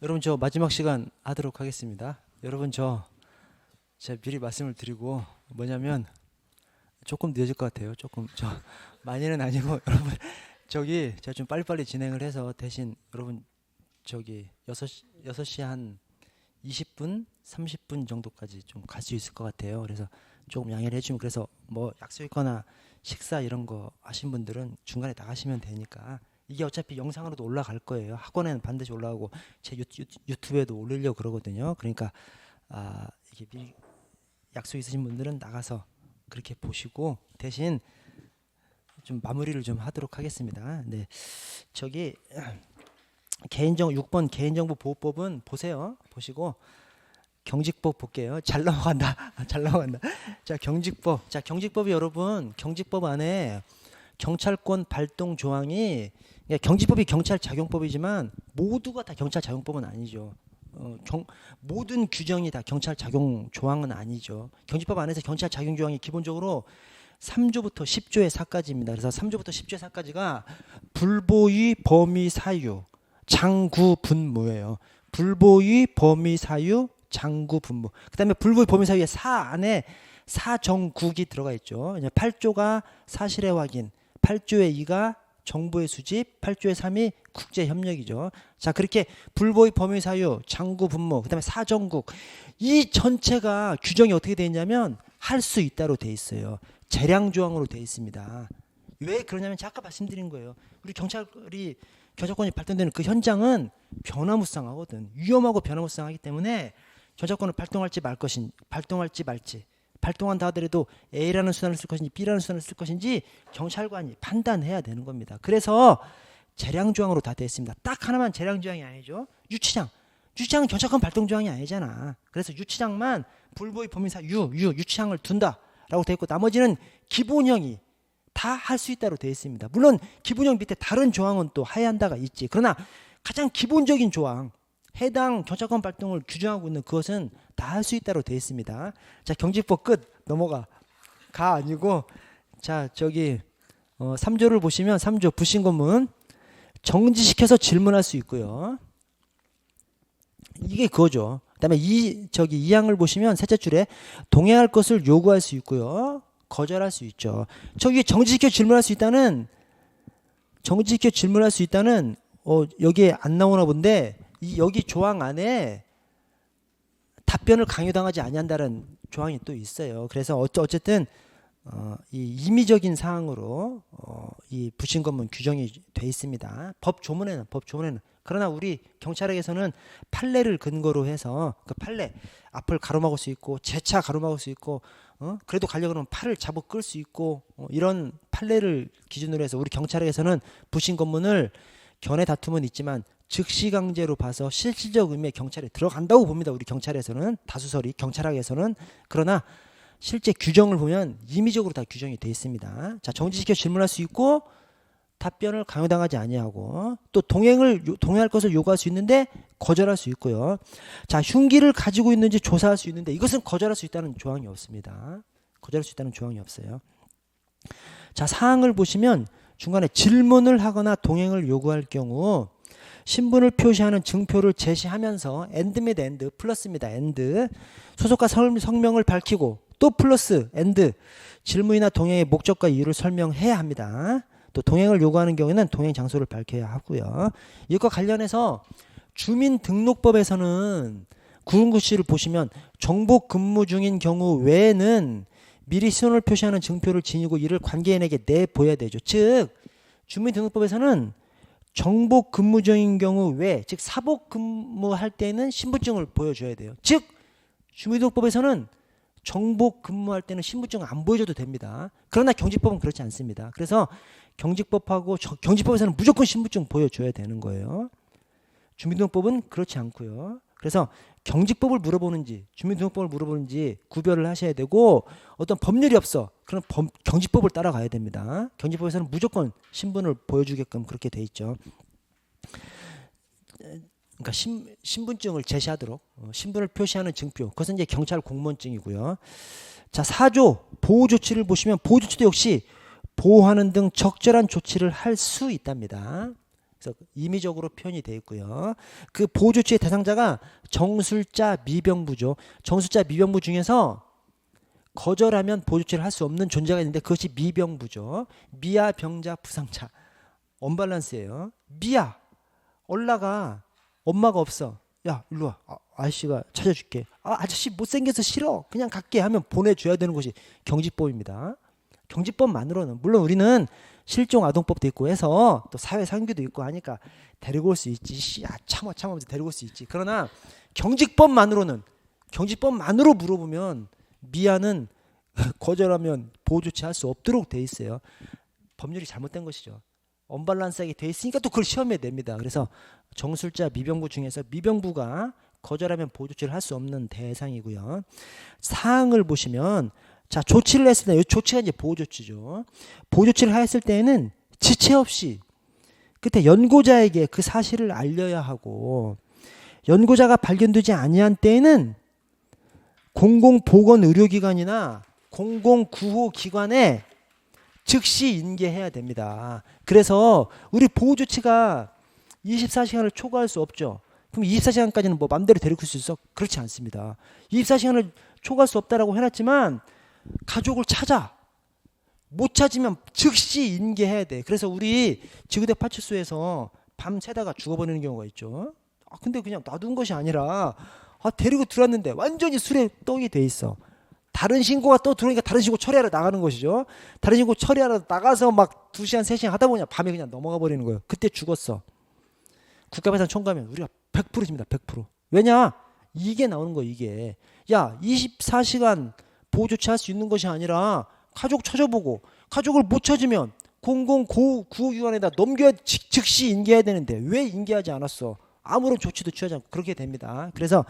여러분 저 마지막 시간 하도록 하겠습니다. 여러분 제가 미리 말씀을 드리고 뭐냐면 조금 늦을 것 같아요. 조금 많이는 아니고 여러분 제가 좀 빨리빨리 진행을 해서 대신 여러분 여섯 시 한 20분, 30분 정도까지 좀 갈 수 있을 것 같아요. 그래서 조금 양해를 해주면 그래서 뭐 약속 있거나 식사 이런 거 하신 분들은 중간에 나가시면 되니까 이게 어차피 영상으로도 올라갈 거예요. 학원에는 반드시 올라가고 제 유튜브에도 올리려고 그러거든요. 그러니까 이게 미리 약속 있으신 분들은 나가서 그렇게 보시고 대신 좀 마무리를 좀 하도록 하겠습니다. 네, 저기 6번 개인정보보호법은 보세요. 보시고 경직법 볼게요. 잘 넘어간다. 잘 넘어간다. 자, 경직법이 여러분 경직법 안에 경찰권 발동 조항이 경직법이 경찰 작용법이지만 모두가 다 경찰 작용법은 아니죠. 모든 규정이 다 경찰 작용 조항은 아니죠. 경직법 안에서 경찰 작용 조항이 기본적으로 3조부터 10조의 4까지입니다. 그래서 3조부터 10조의 4까지가 불보의 범위 사유 장구 분모예요. 불보의 범위 사유 장구 분모. 그다음에 불보의 범위 사유의 사 안에 사정국이 들어가 있죠. 8조가 사실의 확인, 8조의 2가 정보의 수집, 8조의 3이 국제협력이죠. 자, 그렇게 불보의 범위 사유, 장구 분모, 그다음에 사정국 이 전체가 규정이 어떻게 되어 있냐면 할 수 있다로 되어 있어요. 재량 조항으로 되어 있습니다. 왜 그러냐면 아까 말씀드린 거예요. 우리 경찰권이 발동되는 그 현장은 변화무쌍하거든. 위험하고 변화무쌍하기 때문에 경찰권을 발동할지 말지 발동한다 하더라도 A라는 수단을 쓸 것인지 B라는 수단을 쓸 것인지 경찰관이 판단해야 되는 겁니다. 그래서 재량조항으로 다 되어 있습니다. 딱 하나만 재량조항이 아니죠. 유치장은 경찰권 발동조항이 아니잖아. 그래서 유치장만 불보의 범위사 유치장을 둔다라고 되어 있고 나머지는 기본형이 다 할 수 있다로 되어 있습니다. 물론 기본형 밑에 다른 조항은 또 해야 한다가 있지. 그러나 가장 기본적인 조항 해당 경찰권 발동을 규정하고 있는 그것은 다 할 수 있다로 되어 있습니다. 자, 경직법 끝. 넘어가. 아니고 자, 3조를 보시면 3조 불신검문 정지시켜서 질문할 수 있고요. 이게 그거죠. 그다음에 2항을 보시면 셋째 줄에 동행할 것을 요구할 수 있고요. 거절할 수 있죠. 정지시켜 질문할 수 있다는 여기에 안 나오나 본데 여기 조항 안에 답변을 강요당하지 아니한다는 조항이 또 있어요. 그래서 어쨌든 이 임의적인 사항으로 이 불신검문 규정이 돼 있습니다. 법 조문에는 그러나 우리 경찰에게서는 판례를 근거로 해서 그 판례 앞을 가로막을 수 있고 재차 가로막을 수 있고 그래도 가려고 하면 팔을 잡아 끌 수 있고 이런 판례를 기준으로 해서 우리 경찰에게서는 불신검문을 견해 다툼은 있지만 즉시강제로 봐서 실질적 의미의 경찰에 들어간다고 봅니다. 우리 경찰에서는 다수설이 경찰학에서는. 그러나 실제 규정을 보면 임의적으로 다 규정이 되어 있습니다. 자, 정지시켜 질문할 수 있고 답변을 강요당하지 아니하고 또 동행할 것을 요구할 수 있는데 거절할 수 있고요. 자, 흉기를 가지고 있는지 조사할 수 있는데 이것은 거절할 수 있다는 조항이 없습니다. 거절할 수 있다는 조항이 없어요. 자, 사항을 보시면 중간에 질문을 하거나 동행을 요구할 경우 신분을 표시하는 증표를 제시하면서 엔드입니다. 엔드 플러스입니다. 엔드 소속과 성명을 밝히고 또 플러스 엔드 질문이나 동행의 목적과 이유를 설명해야 합니다. 또 동행을 요구하는 경우에는 동행 장소를 밝혀야 하고요. 이것과 관련해서 주민등록법에서는 구은구씨를 보시면 정복 근무 중인 경우 외에는 미리 신원을 표시하는 증표를 지니고 이를 관계인에게 내보여야 되죠. 즉 주민등록법에서는 정복 근무 중인 경우 외, 즉 사복 근무할 때는 신분증을 보여줘야 돼요. 즉 주민등록법에서는 정복 근무할 때는 신분증을 안 보여줘도 됩니다. 그러나 경직법은 그렇지 않습니다. 그래서 경직법에서는 무조건 신분증 보여줘야 되는 거예요. 주민등록법은 그렇지 않고요. 그래서 경직법을 물어보는지 주민등록법을 물어보는지 구별을 하셔야 되고 어떤 법률이 없어. 그럼 경직법을 따라가야 됩니다. 경직법에서는 무조건 신분을 보여주게끔 그렇게 돼 있죠. 그러니까 신분증을 제시하도록 신분을 표시하는 증표. 그것은 이제 경찰 공무원증이고요. 자, 4조 보호 조치를 보시면 보호 조치도 역시 보호하는 등 적절한 조치를 할 수 있답니다. 그래서 임의적으로 표현이 되어 있고요. 그 보호조치의 대상자가 정술자 미병부죠. 정술자 미병부 중에서 거절하면 보호조치를 할 수 없는 존재가 있는데 그것이 미병부죠. 미아 병자 부상자. 언밸런스예요. 미아 올라가. 엄마가 없어. 야 일로 와. 아저씨가 찾아줄게. 아저씨 못생겨서 싫어. 그냥 갈게 하면 보내줘야 되는 것이 경직법입니다. 경직법만으로는 물론 우리는 실종아동법도 있고 해서 또 사회상규도 있고 하니까 데리고 올 수 있지. 참아면서 데리고 올 수 있지. 그러나 경직법만으로 물어보면 미아는 거절하면 보호조치 할 수 없도록 돼 있어요. 법률이 잘못된 것이죠. 언밸런스하게 돼 있으니까 또 그걸 시험에 냅니다. 그래서 정술자 미병부 중에서 미병부가 거절하면 보호조치를 할 수 없는 대상이고요. 사항을 보시면 자 조치를 했을 때 이 조치가 이제 보호조치죠. 보호조치를 하였을 때에는 지체 없이 끝에 연고자에게 그 사실을 알려야 하고 연고자가 발견되지 아니한 때에는 공공보건의료기관이나 공공구호기관에 즉시 인계해야 됩니다. 그래서 우리 보호조치가 24시간을 초과할 수 없죠. 그럼 24시간까지는 뭐 맘대로 데리고 올 수 있어? 그렇지 않습니다. 24시간을 초과할 수 없다라고 해놨지만 가족을 찾아. 못 찾으면 즉시 인계해야 돼. 그래서 우리 지구대 파출소에서 밤 새다가 죽어버리는 경우가 있죠. 근데 그냥 놔둔 것이 아니라 데리고 들어왔는데 완전히 술에 떡이 돼 있어. 다른 신고가 또 들어오니까 다른 신고 처리하러 나가는 것이죠. 다른 신고 처리하러 나가서 막 2시간 3시간 하다 보니 밤에 그냥 넘어가 버리는 거예요. 그때 죽었어. 국가배상 청구하면 우리가 100% 집니다. 100%. 왜냐? 이게 나오는 거예요. 이게. 야 24시간 보호조치 할 수 있는 것이 아니라 가족 찾아보고 가족을 못 찾으면 공공구호기관에다 넘겨야 즉시 인계해야 되는데 왜 인계하지 않았어? 아무런 조치도 취하지 않고 그렇게 됩니다. 그래서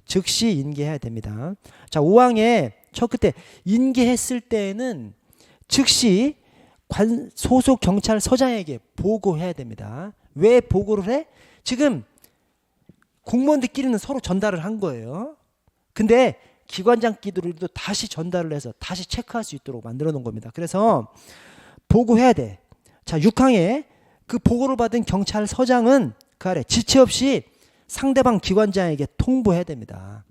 즉시 인계해야 됩니다. 자 5항에 첫 끝에 인계했을 때에는 즉시 소속 경찰서장에게 보고해야 됩니다. 왜 보고를 해? 지금 공무원들끼리는 서로 전달을 한 거예요. 근데 기관장끼리도 다시 전달을 해서 다시 체크할 수 있도록 만들어 놓은 겁니다. 그래서 보고해야 돼. 자 6항에 그 보고를 받은 경찰서장은 그 아래 지체 없이 상대방 기관장에게 통보해야 됩니다.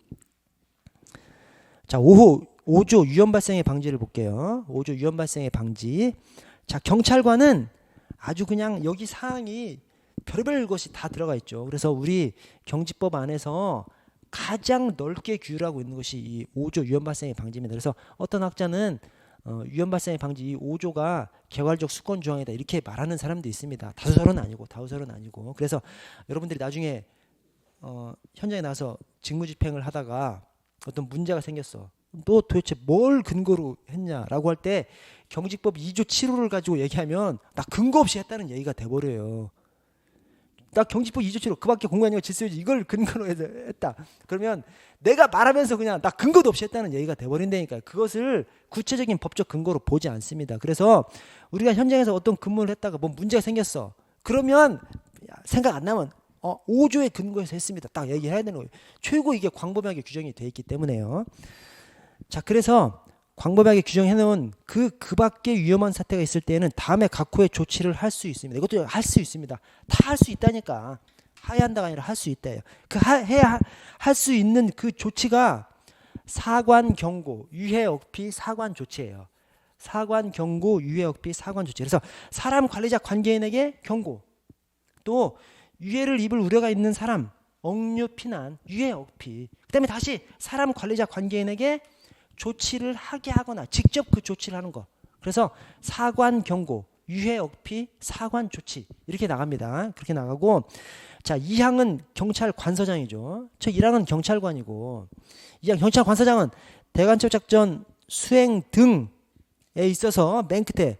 자 5조 위험 발생의 방지를 볼게요. 5조 위험 발생의 방지. 자 경찰관은 아주 그냥 여기 사항이 별의별 것이 다 들어가 있죠. 그래서 우리 경직법 안에서 가장 넓게 규율하고 있는 것이 이 5조 위험 발생의 방지입니다. 그래서 어떤 학자는 위험 발생의 방지 이 5조가 개괄적 수권 조항이다 이렇게 말하는 사람도 있습니다. 다수설은 아니고. 그래서 여러분들이 나중에 현장에 나서 직무집행을 하다가 어떤 문제가 생겼어. 너 도대체 뭘 근거로 했냐라고 할 때 경직법 2조 7호를 가지고 얘기하면 나 근거 없이 했다는 얘기가 돼버려요. 나 경직법 2조 7호 그밖에 공간이고 질서유지 이걸 근거로 했다. 그러면 내가 말하면서 그냥 나 근거도 없이 했다는 얘기가 돼버린다니까요. 그것을 구체적인 법적 근거로 보지 않습니다. 그래서 우리가 현장에서 어떤 근무를 했다가 뭐 문제가 생겼어. 그러면 생각 안 나면 5조의 근거에서 했습니다. 딱 얘기해야 되는 거예요. 최고 이게 광범위하게 규정이 되어 있기 때문에요. 자 그래서 광범위하게 규정해놓은 그 밖에 위험한 사태가 있을 때는 다음에 각 호의 조치를 할 수 있습니다. 이것도 할 수 있습니다. 다 할 수 있다니까. 해야 한다가 아니라 할 수 있다예요. 할 수 있는 그 조치가 사관 경고, 유해 억피, 사관 조치예요. 사관 경고, 유해 억피, 사관 조치. 그래서 사람 관리자 관계인에게 경고, 또 유해를 입을 우려가 있는 사람, 억류 피난, 유해 억피. 그다음에 다시 사람 관리자 관계인에게 조치를 하게 하거나 직접 그 조치를 하는 거. 그래서 사관 경고, 유해 억피, 사관 조치 이렇게 나갑니다. 그렇게 나가고 자 2항은 경찰 관서장이죠. 저 1항은 경찰관이고 2항 경찰 관서장은 대간첩 작전 수행 등에 있어서 맨 끝에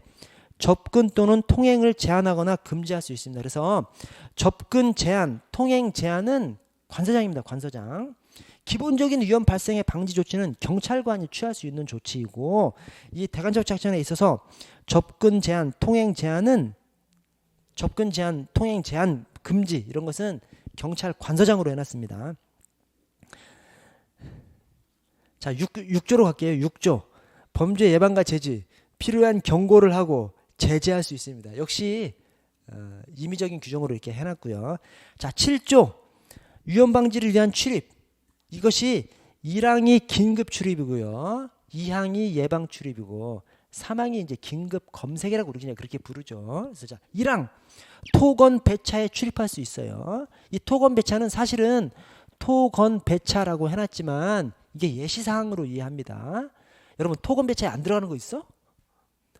접근 또는 통행을 제한하거나 금지할 수 있습니다. 그래서 접근 제한, 통행 제한은 관서장입니다. 관서장. 기본적인 위험 발생의 방지 조치는 경찰관이 취할 수 있는 조치이고 이 대간첩 작전에 있어서 접근 제한, 통행 제한은 접근 제한, 통행 제한, 금지 이런 것은 경찰 관서장으로 해놨습니다. 자 6조로 갈게요. 6조 범죄 예방과 제지 필요한 경고를 하고 제재할 수 있습니다. 역시 임의적인 규정으로 이렇게 해놨고요. 자, 7조 위험 방지를 위한 출입. 이것이 1항이 긴급 출입이고요. 2항이 예방 출입이고 3항이 이제 긴급 검색이라고 우리 그냥 그렇게 부르죠. 그래서 자, 1항 토건 배차에 출입할 수 있어요. 이 토건 배차는 사실은 토건 배차라고 해놨지만 이게 예시사항으로 이해합니다. 여러분 토건 배차에 안 들어가는 거 있어?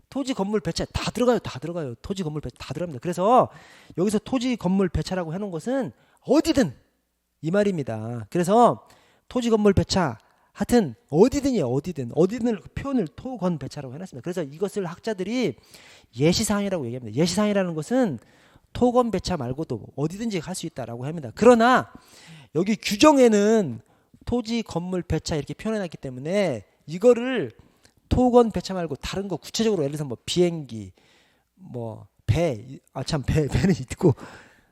토지 건물 배차 다 들어가요. 다 들어가요. 토지 건물 배차 다 들어갑니다. 그래서 여기서 토지 건물 배차라고 해놓은 것은 어디든 이 말입니다. 그래서 토지 건물 배차 하여튼 어디든이에요. 어디든을 표현을 토건 배차라고 해놨습니다. 그래서 이것을 학자들이 예시사항이라고 얘기합니다. 예시사항이라는 것은 토건 배차 말고도 어디든지 할 수 있다라고 합니다. 그러나 여기 규정에는 토지 건물 배차 이렇게 표현해놨기 때문에 이거를 토건 배차 말고 다른 거 구체적으로 예를 들어서 뭐 비행기 뭐 배는 있고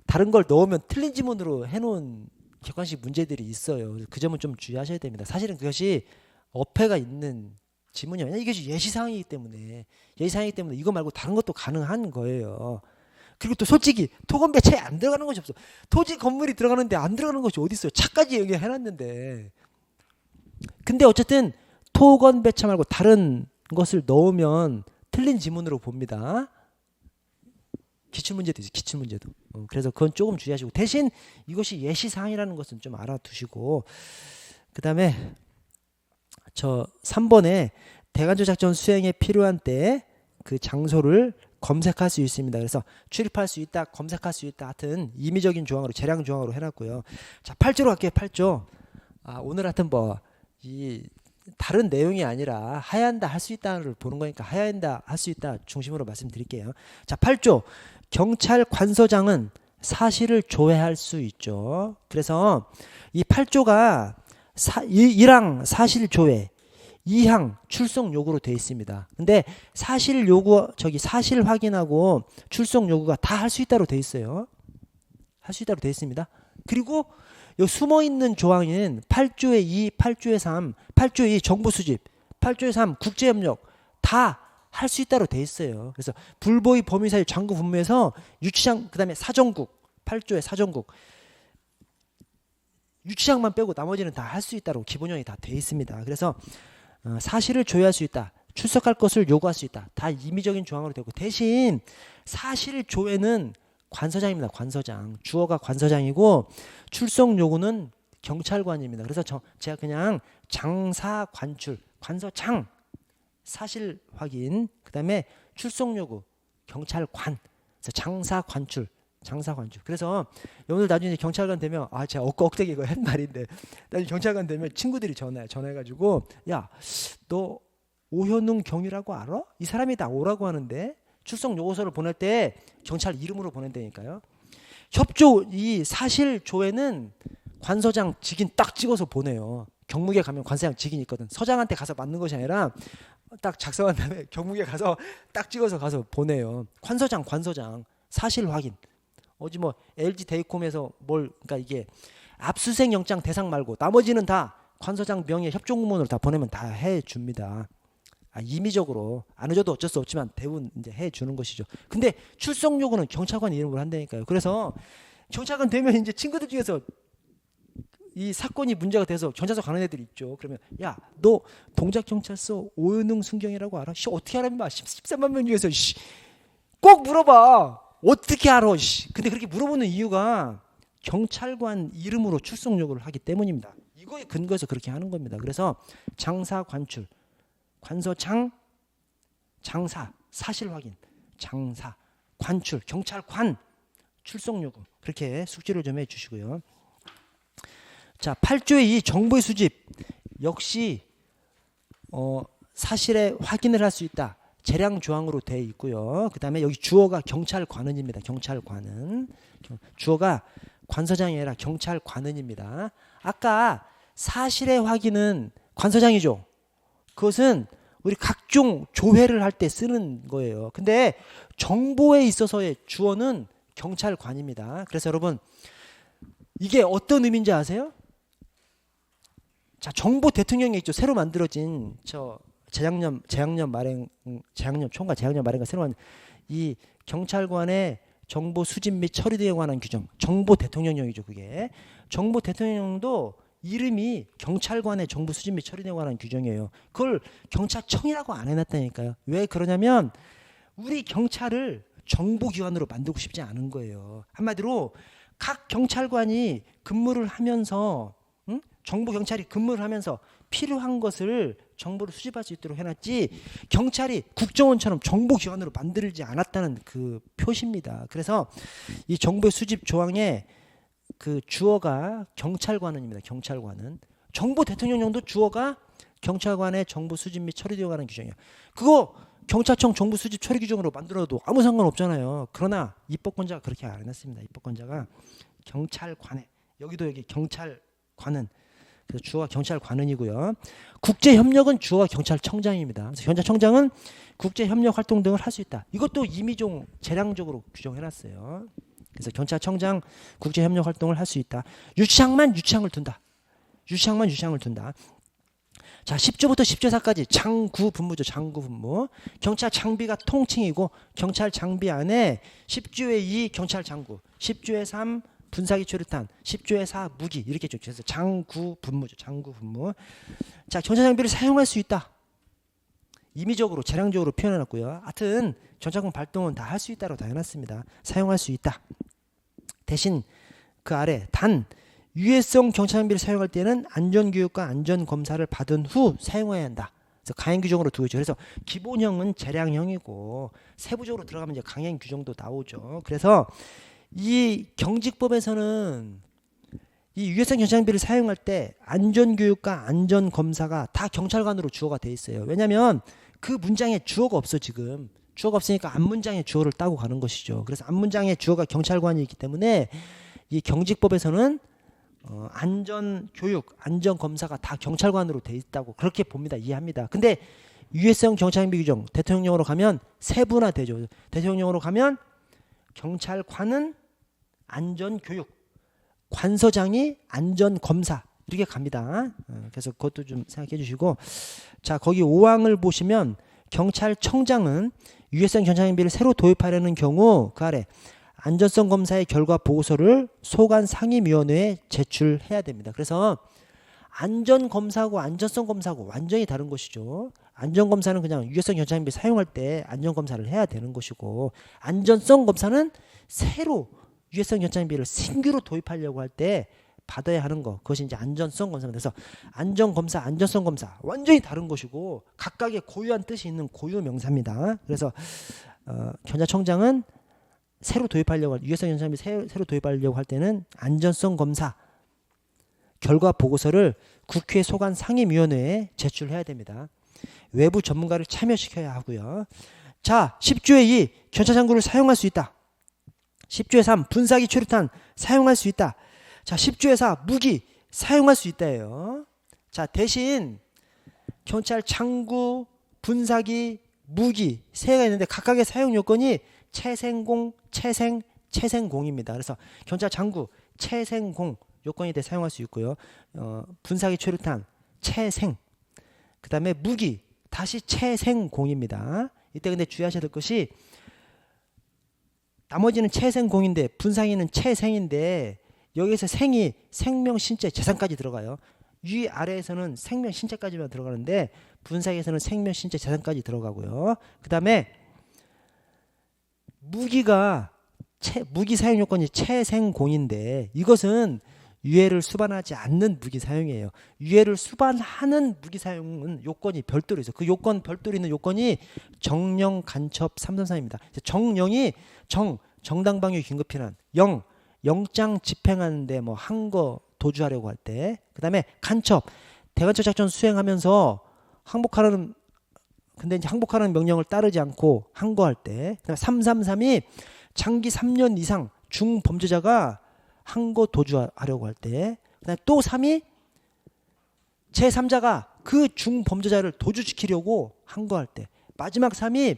다른 걸 넣으면 틀린 지문으로 해놓은 객관식 문제들이 있어요. 그 점은 좀 주의하셔야 됩니다. 사실은 그것이 어폐가 있는 지문이 아니라 이것이 예시사항이기 때문에 이거 말고 다른 것도 가능한 거예요. 그리고 또 솔직히 토건 배차에 안 들어가는 것이 없어. 토지 건물이 들어가는데 안 들어가는 것이 어디 있어요. 차까지 여기 해놨는데. 근데 어쨌든 토건 배차 말고 다른 것을 넣으면 틀린 지문으로 봅니다. 기출문제도 있어요. 기출문제도. 그래서 그건 조금 주의하시고 대신 이것이 예시사항이라는 것은 좀 알아두시고 그 다음에 저 3번에 대간조 작전 수행에 필요한 때 그 장소를 검색할 수 있습니다. 그래서 출입할 수 있다, 검색할 수 있다 하여튼 임의적인 조항으로 재량 조항으로 해놨고요. 자 8조로 갈게요. 8조. 오늘 하여튼 뭐 이 다른 내용이 아니라 하야한다 할 수 있다를 보는 거니까 하야한다 할 수 있다 중심으로 말씀드릴게요. 자 8조 경찰 관서장은 사실을 조회할 수 있죠. 그래서 이 8조가 1항 사실 조회 2항 출석 요구로 되어 있습니다. 근데 사실 요구 사실 확인하고 출석 요구가 다 할 수 있다로 되어 있어요. 할 수 있다로 되어 있습니다. 그리고 요 숨어 있는 조항인 8조의 2, 8조의 3, 8조의 2 정보 수집, 8조의 3 국제 협력 다 할 수 있다로 돼 있어요. 그래서 불보의 범위 사유 장구 분무에서 유치장 그다음에 사정국 8조의 사정국 유치장만 빼고 나머지는 다 할 수 있다로 기본형이 다 돼 있습니다. 그래서 사실을 조회할 수 있다. 출석할 것을 요구할 수 있다. 다 임의적인 조항으로 되고 대신 사실 조회는 관서장입니다. 관서장. 주어가 관서장이고 출석 요구는 경찰관입니다. 그래서 제가 그냥 장사 관출 관서장 사실 확인 그다음에 출석 요구 경찰관 그래서 장사 관출 그래서 오늘 나중에 경찰관 되면 제가 억대기 이거 한 말인데 나중에 경찰관 되면 친구들이 전화해가지고 야 너 오현웅 경위라고 알아? 이 사람이 나 오라고 하는데 출석 요구서를 보낼 때 경찰 이름으로 보낸다니까요. 협조 이 사실 조회는 관서장 직인 딱 찍어서 보내요. 경무계 가면 관서장 직인 있거든. 서장한테 가서 맞는 것이 아니라 딱 작성한 다음에 경무계 가서 딱 찍어서 가서 보내요. 관서장 사실 확인. 어제 뭐 LG 데이콤에서 그러니까 이게 압수수색 영장 대상 말고 나머지는 다 관서장 명의 협조공문으로 다 보내면 다 해줍니다. 임의적으로 안 해줘도 어쩔 수 없지만 대부분 이제 해주는 것이죠. 근데 출석 요구는 경찰관 이름으로 한다니까요. 그래서 경찰관 되면 이제 친구들 중에서 이 사건이 문제가 돼서 경찰서 가는 애들이 있죠. 그러면 야 너 동작경찰서 오은웅 순경이라고 알아? 어떻게 알아? 13만 명 중에서 꼭 물어봐. 어떻게 알아? 근데 그렇게 물어보는 이유가 경찰관 이름으로 출석 요구를 하기 때문입니다. 이거에 근거해서 그렇게 하는 겁니다. 그래서 장사 관출 관서장 장사 사실 확인 장사 관출 경찰관 출석 요구 그렇게 숙지를 좀 해주시고요. 자 8조의 2 정보의 수집 역시 사실에 확인을 할 수 있다. 재량 조항으로 되어 있고요. 그 다음에 여기 주어가 경찰관은입니다. 경찰관은 주어가 관서장이 아니라 경찰관은입니다. 아까 사실의 확인은 관서장이죠. 그것은 우리 각종 조회를 할 때 쓰는 거예요. 근데 정보에 있어서의 주어는 경찰관입니다. 그래서 여러분 이게 어떤 의미인지 아세요? 자, 정보 대통령이 있죠. 새로 만들어진 재작년 총괄 재작년 말인가 새로 만든 이 경찰관의 정보 수집 및 처리 등에 관한 규정. 정보 대통령령이죠, 그게. 정보 대통령령도 이름이 경찰관의 정보 수집 및 처리 등에 관한 규정이에요. 그걸 경찰청이라고 안 해놨다니까요. 왜 그러냐면 우리 경찰을 정보기관으로 만들고 싶지 않은 거예요. 한마디로 각 경찰관이 근무를 하면서 정보 경찰이 근무를 하면서 필요한 것을 정보를 수집할 수 있도록 해놨지 경찰이 국정원처럼 정보기관으로 만들지 않았다는 그 표시입니다. 그래서 이 정보 수집 조항에 그 주어가 경찰관은입니다. 경찰관은. 정보 대통령령도 주어가 경찰관의 정보 수집 및 처리 등에 관한 규정이에요. 그거 경찰청 정보 수집 처리 규정으로 만들어도 아무 상관없잖아요. 그러나 입법권자가 그렇게 안 해놨습니다. 입법권자가 경찰관에, 여기도 여기 경찰관은, 그래서 주어가 경찰관은이고요. 국제협력은 주어가 경찰청장입니다. 그래서 경찰청장은 국제협력 활동 등을 할 수 있다. 이것도 이미 좀 재량적으로 규정해놨어요. 그래서 경찰청장 국제협력 활동을 할 수 있다. 유치장만 유치장을 둔다. 유치장만 유치장을 둔다. 자, 10조부터 10조사까지 장구 분무죠. 장구 분무. 경찰 장비가 통칭이고 경찰 장비 안에 10조의 2 경찰 장구, 10조의 3 분사기 최루탄, 10조의 4 무기 이렇게 쭉 해서 장구 분무죠. 장구 분무. 자, 경찰 장비를 사용할 수 있다. 임의적으로 재량적으로 표현해놨고요. 하여튼 경찰권 발동은 다 할 수 있다고 다 해놨습니다. 사용할 수 있다. 대신 그 아래 단 유해성 경찰 장비를 사용할 때는 안전교육과 안전검사를 받은 후 사용해야 한다. 그래서 강행 규정으로 두고 있죠. 그래서 기본형은 재량형이고 세부적으로 들어가면 이제 강행 규정도 나오죠. 그래서 이 경직법에서는 이 유해성 경찰 장비를 사용할 때 안전교육과 안전검사가 다 경찰관으로 주어가 돼 있어요. 왜냐하면 그 문장에 주어가 없어. 지금 주어가 없으니까 앞문장에 주어를 따고 가는 것이죠. 그래서 앞문장에 주어가 경찰관이기 때문에 이 경직법에서는 안전교육, 안전검사가 다 경찰관으로 돼 있다고 그렇게 봅니다. 이해합니다. 근데 유해성 경찰장비 규정 대통령령으로 가면 세분화되죠. 대통령령으로 가면 경찰관은 안전교육, 관서장이 안전검사 이렇게 갑니다. 그래서 그것도 좀 생각해 주시고, 자, 거기 5항을 보시면 경찰청장은 유해성 경찰장비를 새로 도입하려는 경우 그 아래 안전성 검사의 결과 보고서를 소관 상임위원회에 제출해야 됩니다. 그래서 안전검사하고 안전성 검사하고 완전히 다른 것이죠. 안전검사는 그냥 유해성 경찰장비 사용할 때 안전검사를 해야 되는 것이고, 안전성 검사는 새로 유해성 경찰장비를 신규로 도입하려고 할 때 받아야 하는 거, 그것이 이제 안전성 검사입니다. 그래서 안전검사, 안전성 검사 완전히 다른 것이고 각각의 고유한 뜻이 있는 고유 명사입니다. 그래서 경찰청장은 새로 도입하려고 유해성 경찰장비 새로 도입하려고 할 때는 안전성 검사 결과 보고서를 국회 소관 상임위원회에 제출해야 됩니다. 외부 전문가를 참여시켜야 하고요. 자, 10조의 2 경찰 장구를 사용할 수 있다. 10조의 3 분사기 최루탄 사용할 수 있다. 자, 10조의 4 무기 사용할 수 있다예요. 자, 대신 경찰 장구, 분사기, 무기 세 개가 있는데 각각의 사용 요건이 채생공, 채생공입니다. 그래서 경찰 장구, 채생공 요건이 돼 사용할 수 있고요. 분사기 최루탄, 채생. 그 다음에 무기, 다시 채생공입니다. 이때 근데 주의하셔야 될 것이 나머지는 채생공인데 분사기는 채생인데 여기서 생이 생명, 신체, 재산까지 들어가요. 위 아래에서는 생명, 신체까지만 들어가는데 분사기에서는 생명, 신체, 재산까지 들어가고요. 그 다음에 무기가 무기 사용 요건이 채생공인데 이것은 유해를 수반하지 않는 무기 사용이에요. 유해를 수반하는 무기 사용은 요건이 별도로 있어요. 그 요건 별도로 있는 요건이 정령, 간첩, 333입니다. 정령이 정당방위 긴급피난, 영장 집행하는데 뭐 항거 도주하려고 할 때, 그 다음에 간첩, 대간첩 작전 수행하면서 항복하라는 근데 이제 항복하라는 명령을 따르지 않고 항거할 때, 그다음에 333이 장기 3년 이상 중범죄자가 항거 도주하려고 할 때, 그다음에 또 3이 제3자가 그 중범죄자를 도주시키려고 항거할 때, 마지막 3이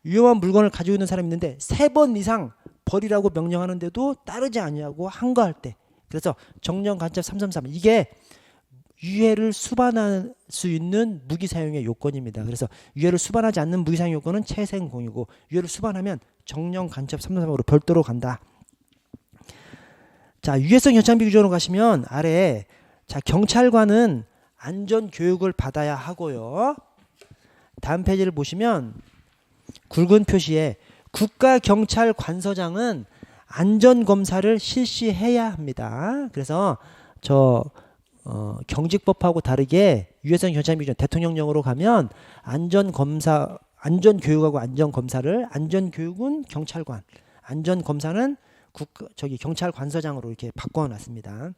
위험한 물건을 가지고 있는 사람이 있는데 3번 이상 버리라고 명령하는데도 따르지 아니하고 항거할 때. 그래서 정령, 간첩, 333 이게 유해를 수반할 수 있는 무기 사용의 요건입니다. 그래서 유해를 수반하지 않는 무기 사용 요건은 채생공이고 유해를 수반하면 정령 간첩 333으로 별도로 간다. 자, 유해성 현장비 규정으로 가시면 아래 자, 경찰관은 안전 교육을 받아야 하고요. 다음 페이지를 보시면 굵은 표시에 국가경찰관서장은 안전검사를 실시해야 합니다. 그래서 경직법하고 다르게 유해성 현장비 규정 대통령령으로 가면 안전검사, 안전교육하고 안전검사를 안전교육은 경찰관, 안전검사는 경찰관서장으로 이렇게 바꿔놨습니다.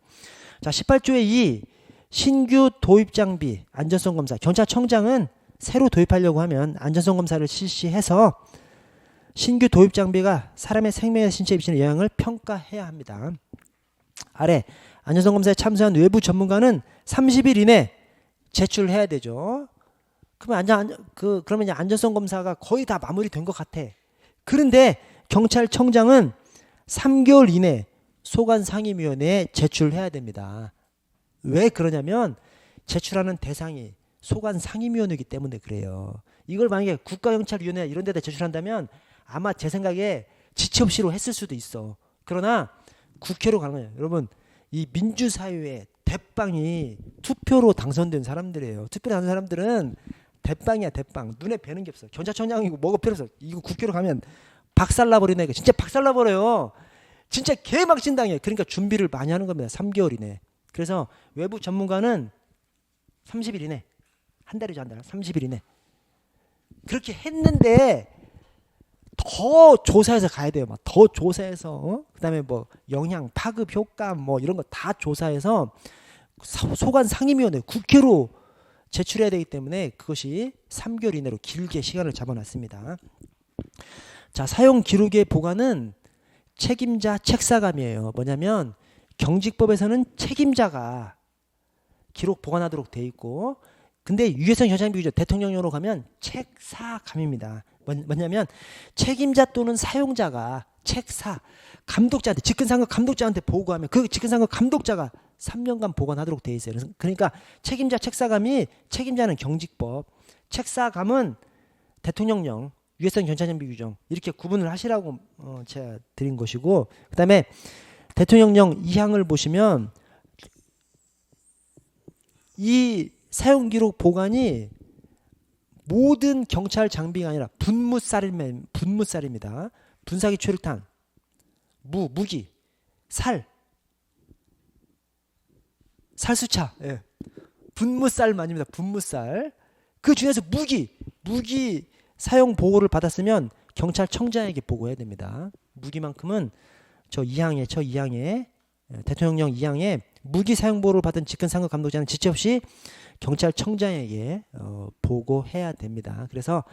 자, 18조의 2 신규 도입 장비 안전성 검사 경찰청장은 새로 도입하려고 하면 안전성 검사를 실시해서 신규 도입 장비가 사람의 생명에 신체에 미치는 영향을 평가해야 합니다. 아래 안전성 검사에 참여한 외부 전문가는 30일 이내 제출해야 되죠. 그러면 이제 안전성 검사가 거의 다 마무리된 것 같아. 그런데 경찰청장은 3개월 이내 소관상임위원회에 제출해야 됩니다. 왜 그러냐면 제출하는 대상이 소관상임위원회이기 때문에 그래요. 이걸 만약에 국가경찰위원회 이런 데다 제출한다면 아마 제 생각에 지체 없이로 했을 수도 있어. 그러나 국회로 가는 거예요. 여러분, 이 민주사회의 대빵이 투표로 당선된 사람들이에요. 투표로 당선된 사람들은 대빵이야, 대빵. 눈에 뵈는 게 없어. 경찰청장이고 뭐가 필요 없어. 이거 국회로 가면 박살나버리네. 진짜 박살나버려요. 진짜 개막신당해. 그러니까 준비를 많이 하는 겁니다. 3개월 이내. 그래서 외부 전문가는 30일 이내. 한 달이죠, 한 달. 30일 이내. 그렇게 했는데 더 조사해서 가야 돼요. 막 더 조사해서 그다음에 뭐 영향, 파급 효과 뭐 이런 거 다 조사해서 소관 상임위원회 국회로 제출해야 되기 때문에 그것이 3개월 이내로 길게 시간을 잡아놨습니다. 자, 사용 기록의 보관은 책임자 책사감이에요. 뭐냐면 경직법에서는 책임자가 기록 보관하도록 돼 있고, 근데 유해성 현장비 규정 대통령령으로 가면 책사감입니다. 뭐냐면 책임자 또는 사용자가 책사 감독자한테 직권상급 감독자한테 보고하면 그 직권상급 감독자가 3년간 보관하도록 돼 있어요. 그러니까 책임자 책사감이 책임자는 경직법, 책사감은 대통령령, 유해성 현장비 규정 이렇게 구분을 하시라고 제가 드린 것이고, 그다음에 대통령령 2항을 보시면 이 사용기록 보관이 모든 경찰 장비가 아니라 분무살입니다. 분사기 최루탄, 무기, 살수차, 예. 분무살만입니다. 분무살. 그 중에서 무기 사용 보고를 받았으면 경찰청장에게 보고해야 됩니다. 무기만큼은 저 2항에 대통령령 2항에 무기 사용 보고를 받은 직권상급 감독자는 지체 없이 경찰청장에게 보고해야 됩니다. 그래서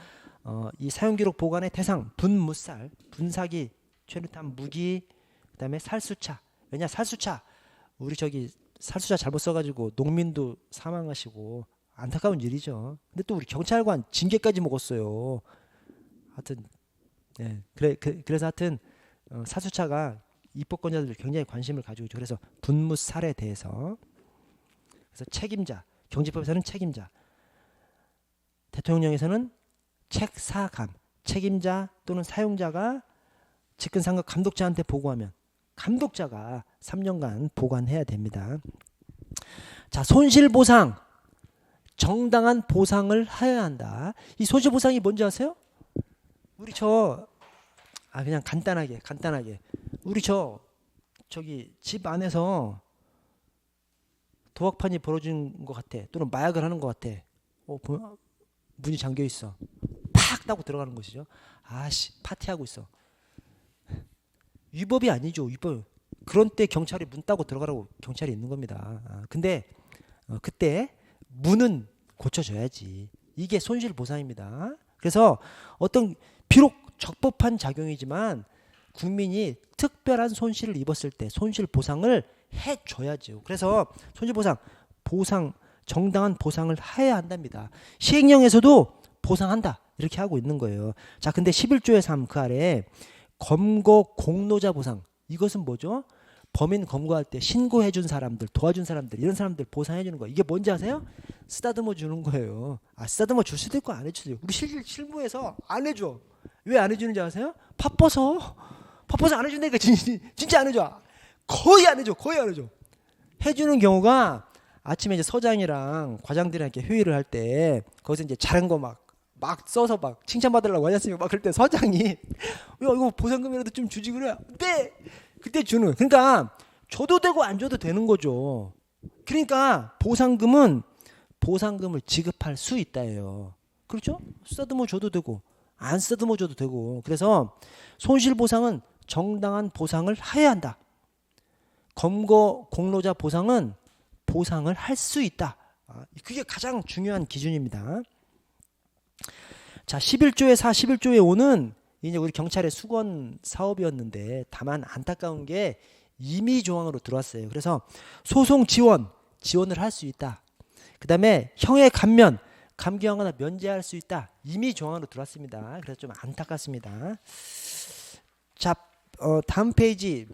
이 사용기록 보관의 대상 분무살, 분사기, 최루탄, 무기, 그다음에 살수차. 왜냐 살수차 우리 살수차 잘못 써가지고 농민도 사망하시고 안타까운 일이죠. 근데 또 우리 경찰관 징계까지 먹었어요. 하여튼 네, 그래서 하여튼 살수차가 입법권자들 굉장히 관심을 가지고 있죠. 그래서 분무살에 대해서 그래서 책임자, 경직법에서는 책임자, 대통령령에서는 책사감, 책임자 또는 사용자가 직권상급 감독자한테 보고하면 감독자가 3년간 보관해야 됩니다. 자, 손실보상, 정당한 보상을 하여야 한다. 이 손실보상이 뭔지 아세요? 우리 그냥 간단하게 우리 저기 집 안에서 도박판이 벌어진 것 같아. 또는 마약을 하는 것 같아. 문이 잠겨 있어. 팍 따고 들어가는 것이죠. 아씨, 파티하고 있어. 위법이 아니죠. 위법. 그런 때 경찰이 문 따고 들어가라고 경찰이 있는 겁니다. 근데 그때 문은 고쳐줘야지. 이게 손실보상입니다. 그래서 비록 적법한 작용이지만 국민이 특별한 손실을 입었을 때 손실보상을 해줘야죠. 그래서 손실보상, 정당한 보상을 해야 한답니다. 시행령에서도 보상한다 이렇게 하고 있는 거예요. 자, 근데 11조의 3 그 아래 검거 공로자 보상, 이것은 뭐죠? 범인 검거할 때 신고해 준 사람들, 도와준 사람들, 이런 사람들 보상해 주는 거. 이게 뭔지 아세요? 쓰다듬어 주는 거예요. 쓰다듬어 줄 수도 있고 안 해줄 수도 있고. 우리 실무에서 안 해줘. 왜 안 해주는지 아세요? 바빠서 안 해준다니까. 진짜 안 해줘. 거의 안 해줘. 해주는 경우가 아침에 이제 서장이랑 과장들이랑 이렇게 회의를 할 때 거기서 이제 잘한 거 막 써서 막 칭찬받으려고 하지 않습니까? 막 그럴 때 서장이 야, 이거 보상금이라도 좀 주지 그래. 네. 그때 주는. 그러니까 줘도 되고 안 줘도 되는 거죠. 그러니까 보상금을 지급할 수 있다예요. 그렇죠? 쓰다듬어 줘도 되고 안 쓰다듬어 줘도 되고. 그래서 손실보상은 정당한 보상을 해야 한다. 검거 공로자 보상은 보상을 할 수 있다. 그게 가장 중요한 기준입니다. 자, 11조의 4, 11조의 5는 이제 우리 경찰의 수건 사업이었는데 다만 안타까운 게 임의 조항으로 들어왔어요. 그래서 소송 지원을 할 수 있다. 그 다음에 형의 감경하거나 면제할 수 있다. 임의 조항으로 들어왔습니다. 그래서 좀 안타깝습니다. 자, 다음 페이지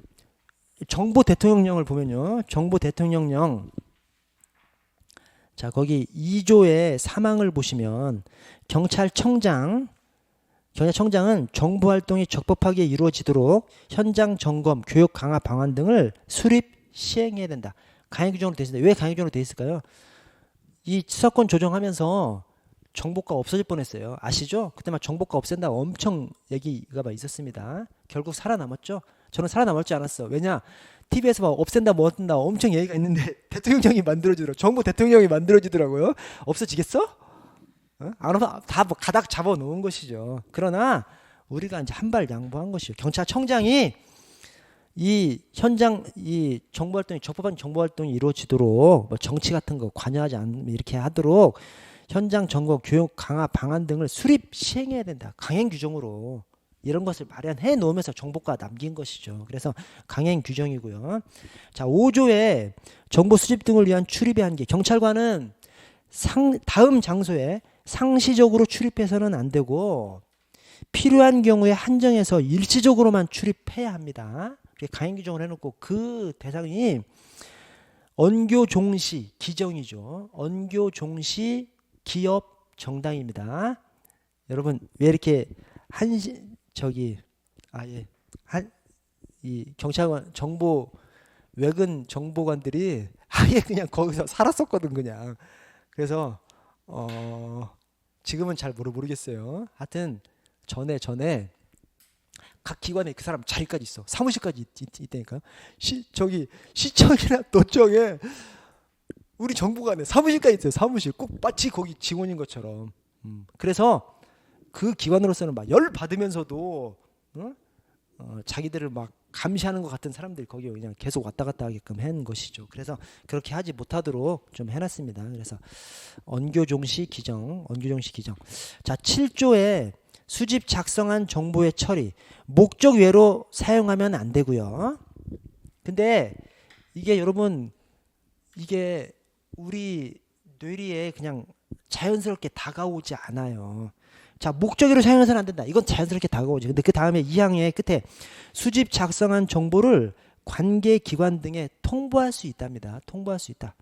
정보 대통령령을 보면요. 정보 대통령령. 자, 거기 2조의 3항을 보시면 경찰청장은 정보활동이 적법하게 이루어지도록 현장 점검, 교육 강화 방안 등을 수립 시행해야 된다. 강행 규정으로 되어 있습니다. 왜 강행 규정으로 되어 있을까요? 이 수사권 조정하면서 정보가 없어질 뻔했어요. 아시죠? 그때 막 정보가 없앤다 엄청 얘기가 막 있었습니다. 결국 살아남았죠. 저는 살아남았지 않았어. 왜냐? TV에서 막 없앤다 뭐 어쩐다 엄청 얘기가 있는데 대통령이 만들어지더라고요. 정부 대통령이 만들어지더라고요. 없어지겠어? 안 없어. 다 뭐 가닥 잡아놓은 것이죠. 그러나 우리가 이제 한 발 양보한 것이죠. 경찰청장이 이 현장 이 정보활동이 적법한 정보활동이 이루어지도록 뭐 정치 같은 거 관여하지 않으면 이렇게 하도록 현장 점검, 교육 강화 방안 등을 수립 시행해야 된다. 강행 규정으로. 이런 것을 마련해 놓으면서 정보가 남긴 것이죠. 그래서 강행 규정이고요. 자, 5조에 정보 수집 등을 위한 출입의 한계. 경찰관은 다음 장소에 상시적으로 출입해서는 안 되고 필요한 경우에 한정해서 일시적으로만 출입해야 합니다. 강행 규정을 해놓고 그 대상이 언교 종시 기정이죠. 언교 종시 기업 정당입니다. 여러분 왜 이렇게 이 경찰관 외근 정보관들이 아예 그냥 거기서 살았었거든 그냥. 그래서 지금은 잘 모르겠어요. 하여튼 전에 각 기관에 그 사람 자리까지 있어. 사무실까지 있다니까요. 시청이나 도청에 우리 정보관에 사무실까지 있어요. 사무실 꼭 마치 거기 직원인 것처럼. 그래서 그 기관으로서는 막 열 받으면서도 자기들을 막 감시하는 것 같은 사람들이 거기 그냥 계속 왔다 갔다 하게끔 한 것이죠. 그래서 그렇게 하지 못하도록 좀 해놨습니다. 그래서 언교종시 기정. 자, 7조에 수집 작성한 정보의 처리 목적 외로 사용하면 안 되고요. 근데 이게 여러분 이게 우리 뇌리에 그냥 자연스럽게 다가오지 않아요. 자, 목적으로 사용해서는 안 된다. 이건 자연스럽게 다가오지. 근데 그 다음에 2항의 끝에 수집 작성한 정보를 관계기관 등에 통보할 수 있답니다. 통보할 수 있다.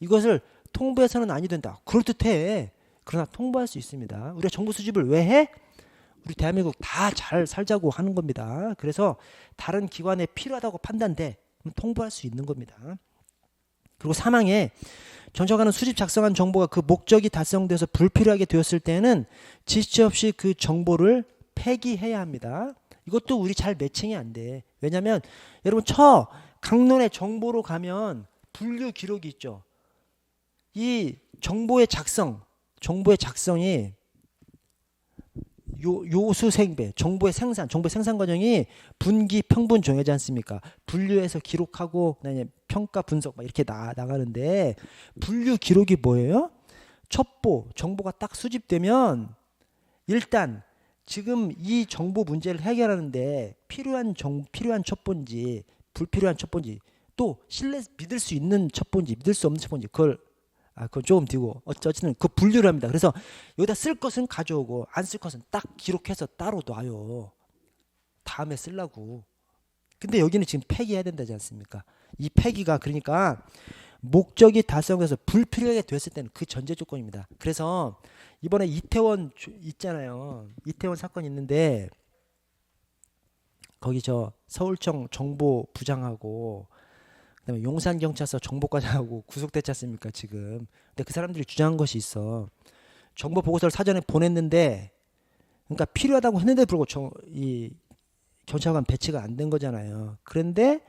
이것을 통보해서는 아니 된다. 그럴듯해. 그러나 통보할 수 있습니다. 우리가 정보 수집을 왜 해? 우리 대한민국 다 잘 살자고 하는 겁니다. 그래서 다른 기관에 필요하다고 판단돼. 그럼 통보할 수 있는 겁니다. 그리고 3항에 경찰관은 수집 작성한 정보가 그 목적이 달성돼서 불필요하게 되었을 때는 지체 없이 그 정보를 폐기해야 합니다. 이것도 우리 잘 매칭이 안 돼. 왜냐하면 여러분 강론의 정보로 가면 분류 기록이 있죠. 이 정보의 작성이 요수생배, 정보의 생산 과정이 분기, 평분 정해지 않습니까? 분류해서 기록하고 평가, 분석 막 이렇게 나가는데 분류 기록이 뭐예요? 첩보, 정보가 딱 수집되면 일단 지금 이 정보 문제를 해결하는데 필요한 첩보인지 불필요한 첩보인지 또 믿을 수 있는 첩보인지 믿을 수 없는 첩보인지 그건 조금 뒤고 어쨌든 그 분류를 합니다. 그래서 여기다 쓸 것은 가져오고 안 쓸 것은 딱 기록해서 따로 놔요. 다음에 쓰려고. 근데 여기는 지금 폐기해야 된다지 않습니까? 이 폐기가 그러니까 목적이 달성돼서 불필요하게 됐을 때는 그 전제 조건입니다. 그래서 이번에 이태원 있잖아요. 이태원 사건 있는데 거기 저 서울청 정보부장하고 그다음에 용산경찰서 정보과장하고 구속됐지 않습니까 지금. 근데 그 사람들이 주장한 것이 있어. 정보 보고서를 사전에 보냈는데 그러니까 필요하다고 했는데 불구하고 이 경찰관 배치가 안 된 거잖아요. 그런데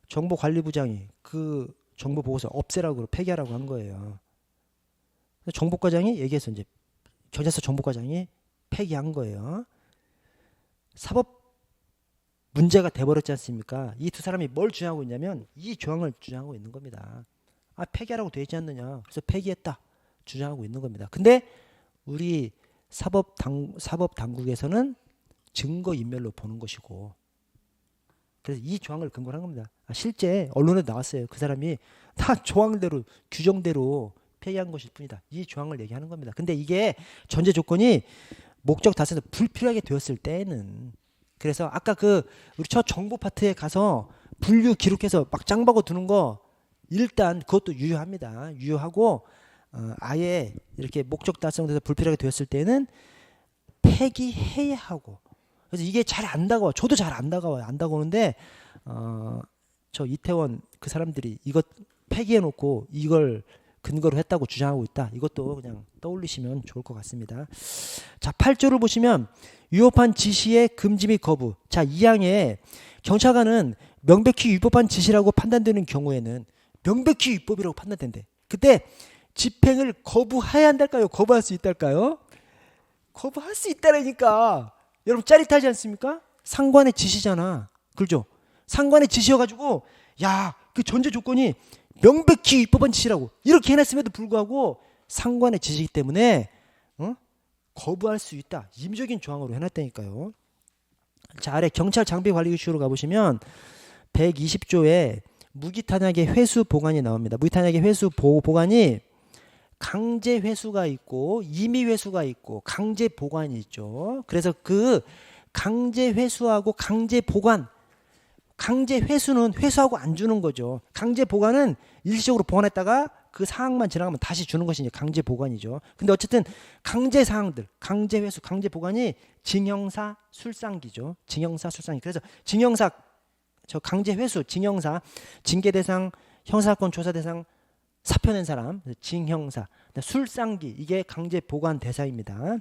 정보관리부장이 그 정보 보고서 없애라고 폐기하라고 한 거예요. 정보과장이 얘기해서 이제 경찰서 정보과장이 폐기한 거예요. 사법 문제가 돼버렸지 않습니까? 이 두 사람이 뭘 주장하고 있냐면 이 조항을 주장하고 있는 겁니다. 아 폐기하라고 돼 있지 않느냐. 그래서 폐기했다 주장하고 있는 겁니다. 근데 우리 사법 당국에서는 증거 인멸로 보는 것이고 그래서 이 조항을 근거로 한 겁니다. 실제 언론에 나왔어요. 그 사람이 다 조항대로 규정대로 폐기한 것일 뿐이다. 이 조항을 얘기하는 겁니다. 근데 이게 전제 조건이 목적 달성에서 불필요하게 되었을 때는 그래서 아까 그 우리 첫 정보 파트에 가서 분류 기록해서 막 짱박아 두는 거 일단 그것도 유효합니다. 유효하고 아예 이렇게 목적 달성돼서 불필요하게 되었을 때는 폐기해야 하고 그래서 이게 잘 안 다가와. 저도 잘 안 다가와요. 안 다가오는데 저 이태원 그 사람들이 이것 폐기해 놓고 이걸 근거로 했다고 주장하고 있다. 이것도 그냥 떠올리시면 좋을 것 같습니다. 자, 8조를 보시면 위법한 지시의 금지 및 거부. 자, 이 항에 경찰관은 명백히 위법한 지시라고 판단되는 경우에는 명백히 위법이라고 판단된대. 그때 집행을 거부해야 한달까요? 거부할 수 있달까요? 거부할 수 있다라니까. 여러분 짜릿하지 않습니까? 상관의 지시잖아. 그렇죠? 상관의 지시여가지고 야, 그 전제 조건이 명백히 위법한 지시라고 이렇게 해놨음에도 불구하고 상관의 지시이기 때문에 거부할 수 있다. 임의적인 조항으로 해놨다니까요. 자, 아래 경찰 장비 관리 규칙으로 가보시면 120조에 무기탄약의 회수 보관이 나옵니다. 무기탄약의 회수 보관이 강제 회수가 있고 임의 회수가 있고 강제 보관이 있죠. 그래서 그 강제 회수하고 강제 보관, 강제 회수는 회수하고 안 주는 거죠. 강제 보관은 일시적으로 보관했다가 그 사항만 지나가면 다시 주는 것이 이제 강제 보관이죠. 근데 어쨌든 강제 사항들, 강제 회수, 강제 보관이 징형사 술상기죠. 징형사 술상기. 그래서 징형사 저 강제 회수, 징형사, 징계 대상, 형사사건 조사 대상, 사표 낸 사람, 징형사, 술상기 이게 강제 보관 대상입니다.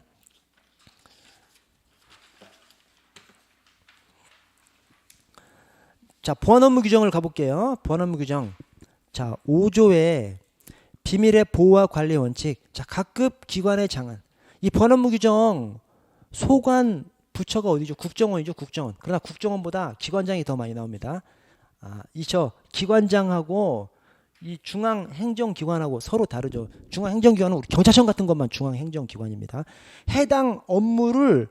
자, 보안 업무 규정을 가볼게요. 보안 업무 규정. 자, 5조에 비밀의 보호와 관리 원칙. 자, 각급 기관의 장안. 이 보안 업무 규정 소관 부처가 어디죠? 국정원이죠, 국정원. 그러나 국정원보다 기관장이 더 많이 나옵니다. 이저 기관장하고 이 중앙행정기관하고 서로 다르죠. 중앙행정기관은 우리 경찰청 같은 것만 중앙행정기관입니다. 해당 업무를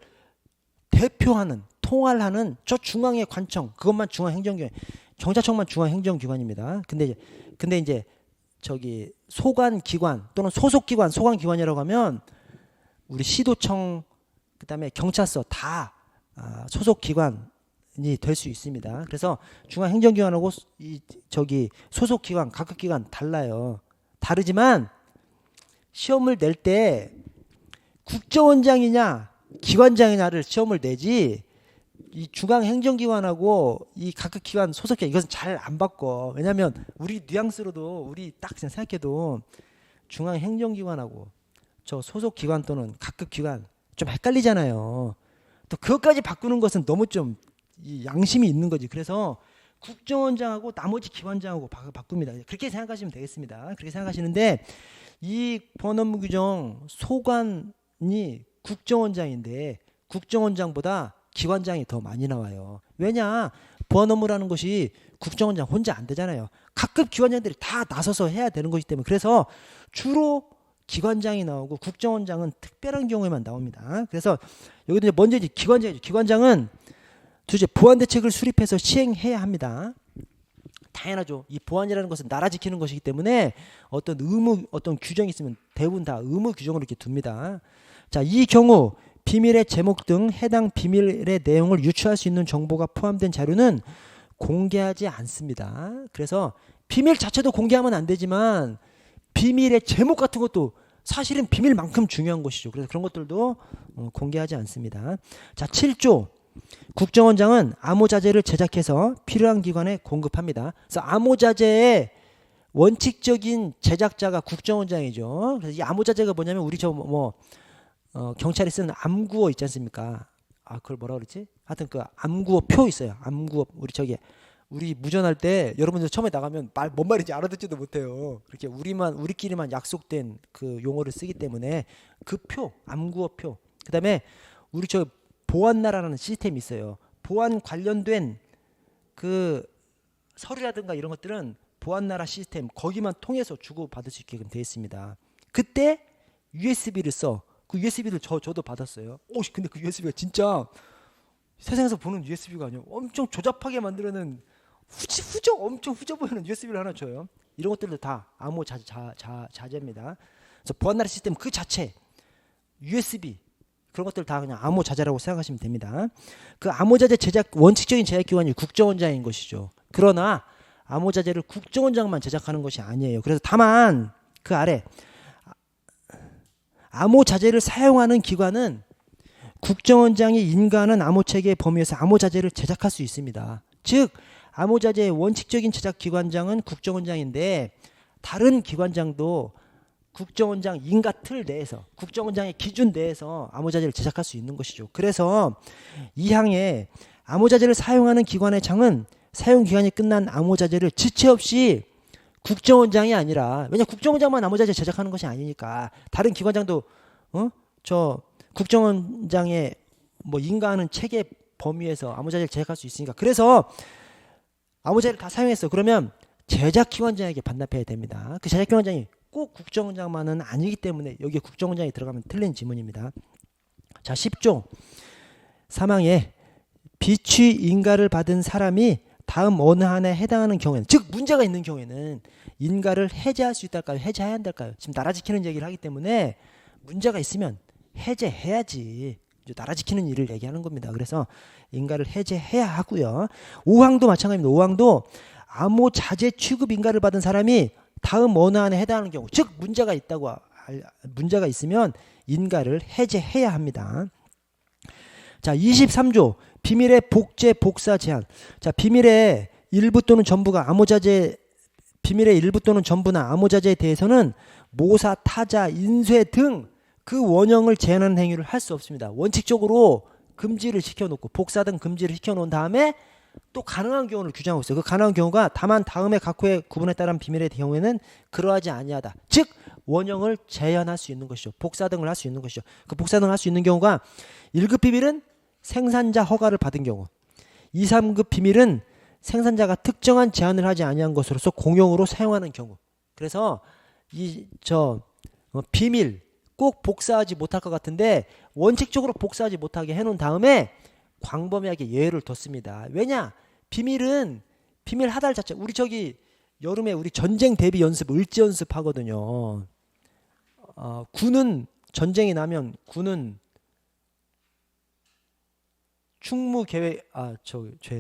대표하는 통할하는 저 중앙의 관청 그것만 중앙행정기관, 경찰청만 중앙행정기관입니다. 근데 이제 저기 소관기관 또는 소속기관, 소관기관이라고 하면 우리 시도청 그다음에 경찰서 다 소속기관이 될 수 있습니다. 그래서 중앙행정기관하고 이 저기 소속기관 각급 기관 달라요. 다르지만 시험을 낼 때 국정원장이냐 기관장이냐를 시험을 내지 이 중앙행정기관하고 이 각급 기관 소속기관 이것은 잘 안 바꿔. 왜냐하면 우리 뉘앙스로도 우리 딱 생각해도 중앙행정기관하고 저 소속기관 또는 각급 기관 좀 헷갈리잖아요. 또 그것까지 바꾸는 것은 너무 좀 이 양심이 있는 거지. 그래서 국정원장하고 나머지 기관장하고 바꿉니다. 그렇게 생각하시면 되겠습니다. 그렇게 생각하시는데 이 보안 업무 규정 소관이 국정원장인데 국정원장보다 기관장이 더 많이 나와요. 왜냐? 보안 업무라는 것이 국정원장 혼자 안 되잖아요. 각급 기관장들이 다 나서서 해야 되는 것이기 때문에 그래서 주로 기관장이 나오고 국정원장은 특별한 경우에만 나옵니다. 그래서 여기도 이제 먼저 이제 기관장이죠. 기관장은 둘째 보안 대책을 수립해서 시행해야 합니다. 당연하죠. 이 보안이라는 것은 나라 지키는 것이기 때문에 어떤 의무, 어떤 규정이 있으면 대부분 다 의무 규정으로 이렇게 둡니다. 자, 이 경우 비밀의 제목 등 해당 비밀의 내용을 유추할 수 있는 정보가 포함된 자료는 공개하지 않습니다. 그래서 비밀 자체도 공개하면 안 되지만 비밀의 제목 같은 것도 사실은 비밀만큼 중요한 것이죠. 그래서 그런 것들도 공개하지 않습니다. 자, 7조. 국정원장은 암호자재를 제작해서 필요한 기관에 공급합니다. 그래서 암호자재의 원칙적인 제작자가 국정원장이죠. 그래서 이 암호자재가 뭐냐면 우리 경찰이 쓰는 암구어 있지 않습니까? 아, 그걸 뭐라 그러지? 하여튼 그 암구어 표 있어요. 암구어 우리 무전할 때 여러분들 처음에 나가면 뭔 말인지 알아듣지도 못해요. 그렇게 우리끼리만 약속된 그 용어를 쓰기 때문에 그 표, 암구어 표. 그다음에 우리 보안나라라는 시스템이 있어요. 보안 관련된 그 서류라든가 이런 것들은 보안나라 시스템 거기만 통해서 주고받을 수 있게끔 되어 있습니다. 그때 USB를 써. 그 USB를 저도 받았어요. 근데 그 USB가 진짜 세상에서 보는 USB가 아니에요. 엄청 조잡하게 만들어낸 엄청 후져 보이는 USB를 하나 줘요. 이런 것들도 다 암호 자재입니다. 그래서 보안나라 시스템 그 자체 USB 그런 것들 다 그냥 암호 자재라고 생각하시면 됩니다. 그 암호 자재 제작 원칙적인 제작 기관이 국정원장인 것이죠. 그러나 암호 자재를 국정원장만 제작하는 것이 아니에요. 그래서 다만 그 아래 암호 자재를 사용하는 기관은 국정원장이 인가하는 암호 체계의 범위에서 암호 자재를 제작할 수 있습니다. 즉 암호 자재의 원칙적인 제작 기관장은 국정원장인데 다른 기관장도 국정원장 인가 틀 내에서 국정원장의 기준 내에서 암호 자재를 제작할 수 있는 것이죠. 그래서 이 항에 암호 자재를 사용하는 기관의 장은 사용 기간이 끝난 암호 자재를 지체 없이 국정원장이 아니라 왜냐 국정원장만 암호 자재 제작하는 것이 아니니까 다른 기관장도 국정원장의 인가하는 체계 범위에서 암호 자재를 제작할 수 있으니까 그래서 암호 자재를 다 사용했어. 그러면 제작 기관장에게 반납해야 됩니다. 그 제작 기관장이 꼭 국정원장만은 아니기 때문에 여기에 국정원장이 들어가면 틀린 지문입니다. 자, 10조. 사망에 비취 인가를 받은 사람이 다음 어느 한에 해당하는 경우에는 즉 문제가 있는 경우에는 인가를 해제할 수 있달까요? 해제해야 한달까요? 지금 나라 지키는 얘기를 하기 때문에 문제가 있으면 해제해야지. 나라 지키는 일을 얘기하는 겁니다. 그래서 인가를 해제해야 하고요. 5항도 마찬가지입니다. 5항도 암호 자재 취급 인가를 받은 사람이 다음 어느 한에 해당하는 경우 즉 문제가 있으면 인가를 해제해야 합니다. 자, 23조 비밀의 복제 복사 제한. 자, 비밀의 일부 또는 전부나 암호자재에 대해서는 모사, 타자, 인쇄 등 그 원형을 제한하는 행위를 할 수 없습니다. 원칙적으로 금지를 시켜놓고 복사 등 금지를 시켜놓은 다음에 또 가능한 경우를 규정하고 있어요. 그 가능한 경우가 다만 다음에 각호의 구분에 따른 비밀의 경우에는 그러하지 아니하다. 즉 원형을 재현할 수 있는 것이죠. 복사 등을 할 수 있는 것이죠. 그 복사 등을 할 수 있는 경우가 1급 비밀은 생산자 허가를 받은 경우, 2, 3급 비밀은 생산자가 특정한 제한을 하지 아니한 것으로서 공용으로 사용하는 경우. 그래서 비밀 꼭 복사하지 못할 것 같은데 원칙적으로 복사하지 못하게 해놓은 다음에 광범위하게 예외를 뒀습니다. 왜냐? 비밀 하달 자체 우리 여름에 우리 전쟁 대비 연습 을지 연습 하거든요. 군은 전쟁이 나면 군은 충무 계획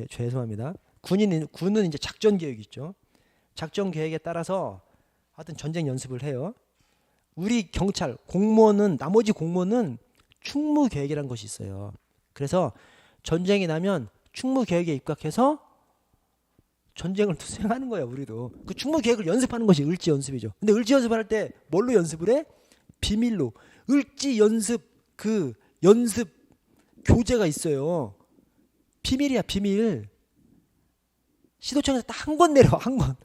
죄송합니다. 군은 이제 작전 계획 있죠. 작전 계획에 따라서 하여튼 전쟁 연습을 해요. 우리 경찰 나머지 공무원은 충무 계획이라는 것이 있어요. 그래서 전쟁이 나면 충무 계획에 입각해서 전쟁을 수행하는 거야. 우리도 그 충무 계획을 연습하는 것이 을지 연습이죠. 근데 을지 연습을 할 때 뭘로 연습을 해? 비밀로. 을지 연습 그 연습 교재가 있어요. 비밀이야, 비밀. 시도청에서 딱 한 권 내려, 한 권.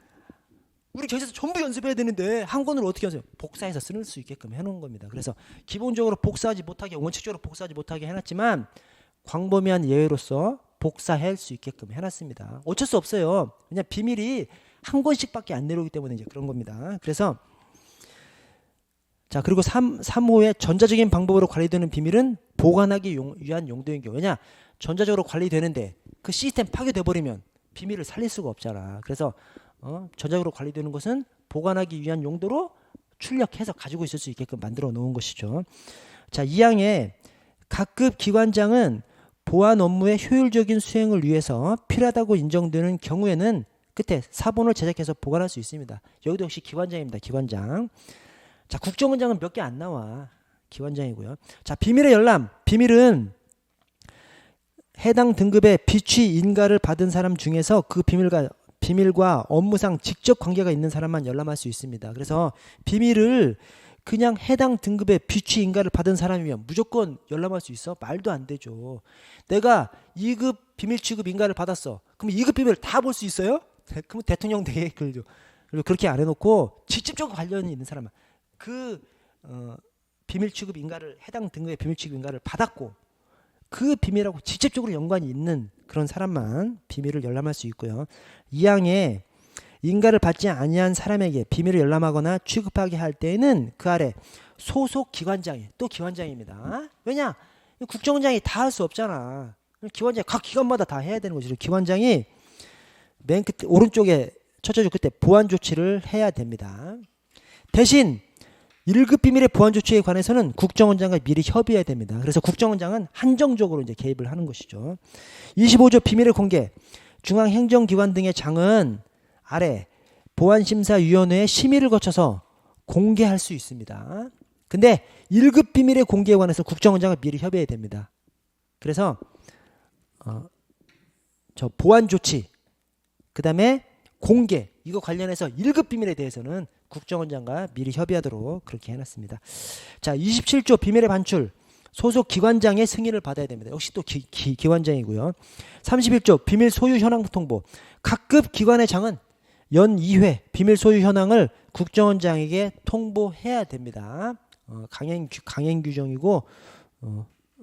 우리 경찰서 전부 연습해야 되는데 한 권을 어떻게 하세요? 복사해서 쓸 수 있게끔 해놓은 겁니다. 그래서 기본적으로 원칙적으로 복사하지 못하게 해놨지만 광범위한 예외로서 복사할 수 있게끔 해놨습니다. 어쩔 수 없어요. 그냥 비밀이 한 권씩밖에 안 내려오기 때문에 이제 그런 겁니다. 그래서 자, 그리고 3호의 전자적인 방법으로 관리되는 비밀은 보관하기 위한 용도인 경우. 왜냐? 전자적으로 관리되는데 그 시스템 파괴돼 버리면 비밀을 살릴 수가 없잖아. 그래서 전자적으로 관리되는 것은 보관하기 위한 용도로 출력해서 가지고 있을 수 있게끔 만들어 놓은 것이죠. 자, 2항에 각급 기관장은 보안 업무의 효율적인 수행을 위해서 필요하다고 인정되는 경우에는 끝에 사본을 제작해서 보관할 수 있습니다. 여기도 역시 기관장입니다. 기관장. 자, 국정원장은 몇 개 안 나와. 기관장이고요. 자, 비밀의 열람. 비밀은 해당 등급의 비취 인가를 받은 사람 중에서 그 비밀과 업무상 직접 관계가 있는 사람만 열람할 수 있습니다. 그래서 비밀을 그냥 해당 등급의 비취 인가를 받은 사람이면 무조건 열람할 수 있어? 말도 안 되죠. 내가 2급 비밀 취급 인가를 받았어. 그럼 2급 비밀을 다 볼 수 있어요? 그럼 대통령 대행글죠. 그리고 그렇게 안 해놓고 직접적으로 관련이 있는 사람만 비밀 취급 인가를 해당 등급의 비밀 취급 인가를 받았고 그 비밀하고 직접적으로 연관이 있는 그런 사람만 비밀을 열람할 수 있고요. 2항에 인가를 받지 아니한 사람에게 비밀을 열람하거나 취급하게 할 때에는 그 아래 소속 기관장이 또 기관장입니다. 왜냐? 국정원장이 다 할 수 없잖아. 기관장이 각 기관마다 다 해야 되는 거죠. 기관장이 맨 끝에 오른쪽에 첫째 줄 끝에 보안 조치를 해야 됩니다. 대신 1급 비밀의 보안 조치에 관해서는 국정원장과 미리 협의해야 됩니다. 그래서 국정원장은 한정적으로 이제 개입을 하는 것이죠. 25조 비밀의 공개. 중앙행정기관 등의 장은 아래 보안심사위원회의 심의를 거쳐서 공개할 수 있습니다. 근데 1급 비밀의 공개에 관해서 국정원장과 미리 협의해야 됩니다. 그래서 저 보안 조치 그 다음에 공개 이거 관련해서 1급 비밀에 대해서는 국정원장과 미리 협의하도록 그렇게 해놨습니다. 자, 27조 비밀의 반출 소속 기관장의 승인을 받아야 됩니다. 역시 또 기관장이고요. 31조 비밀 소유 현황 통보 각급 기관의 장은 연 2회 비밀 소유 현황을 국정원장에게 통보해야 됩니다. 강행 규정이고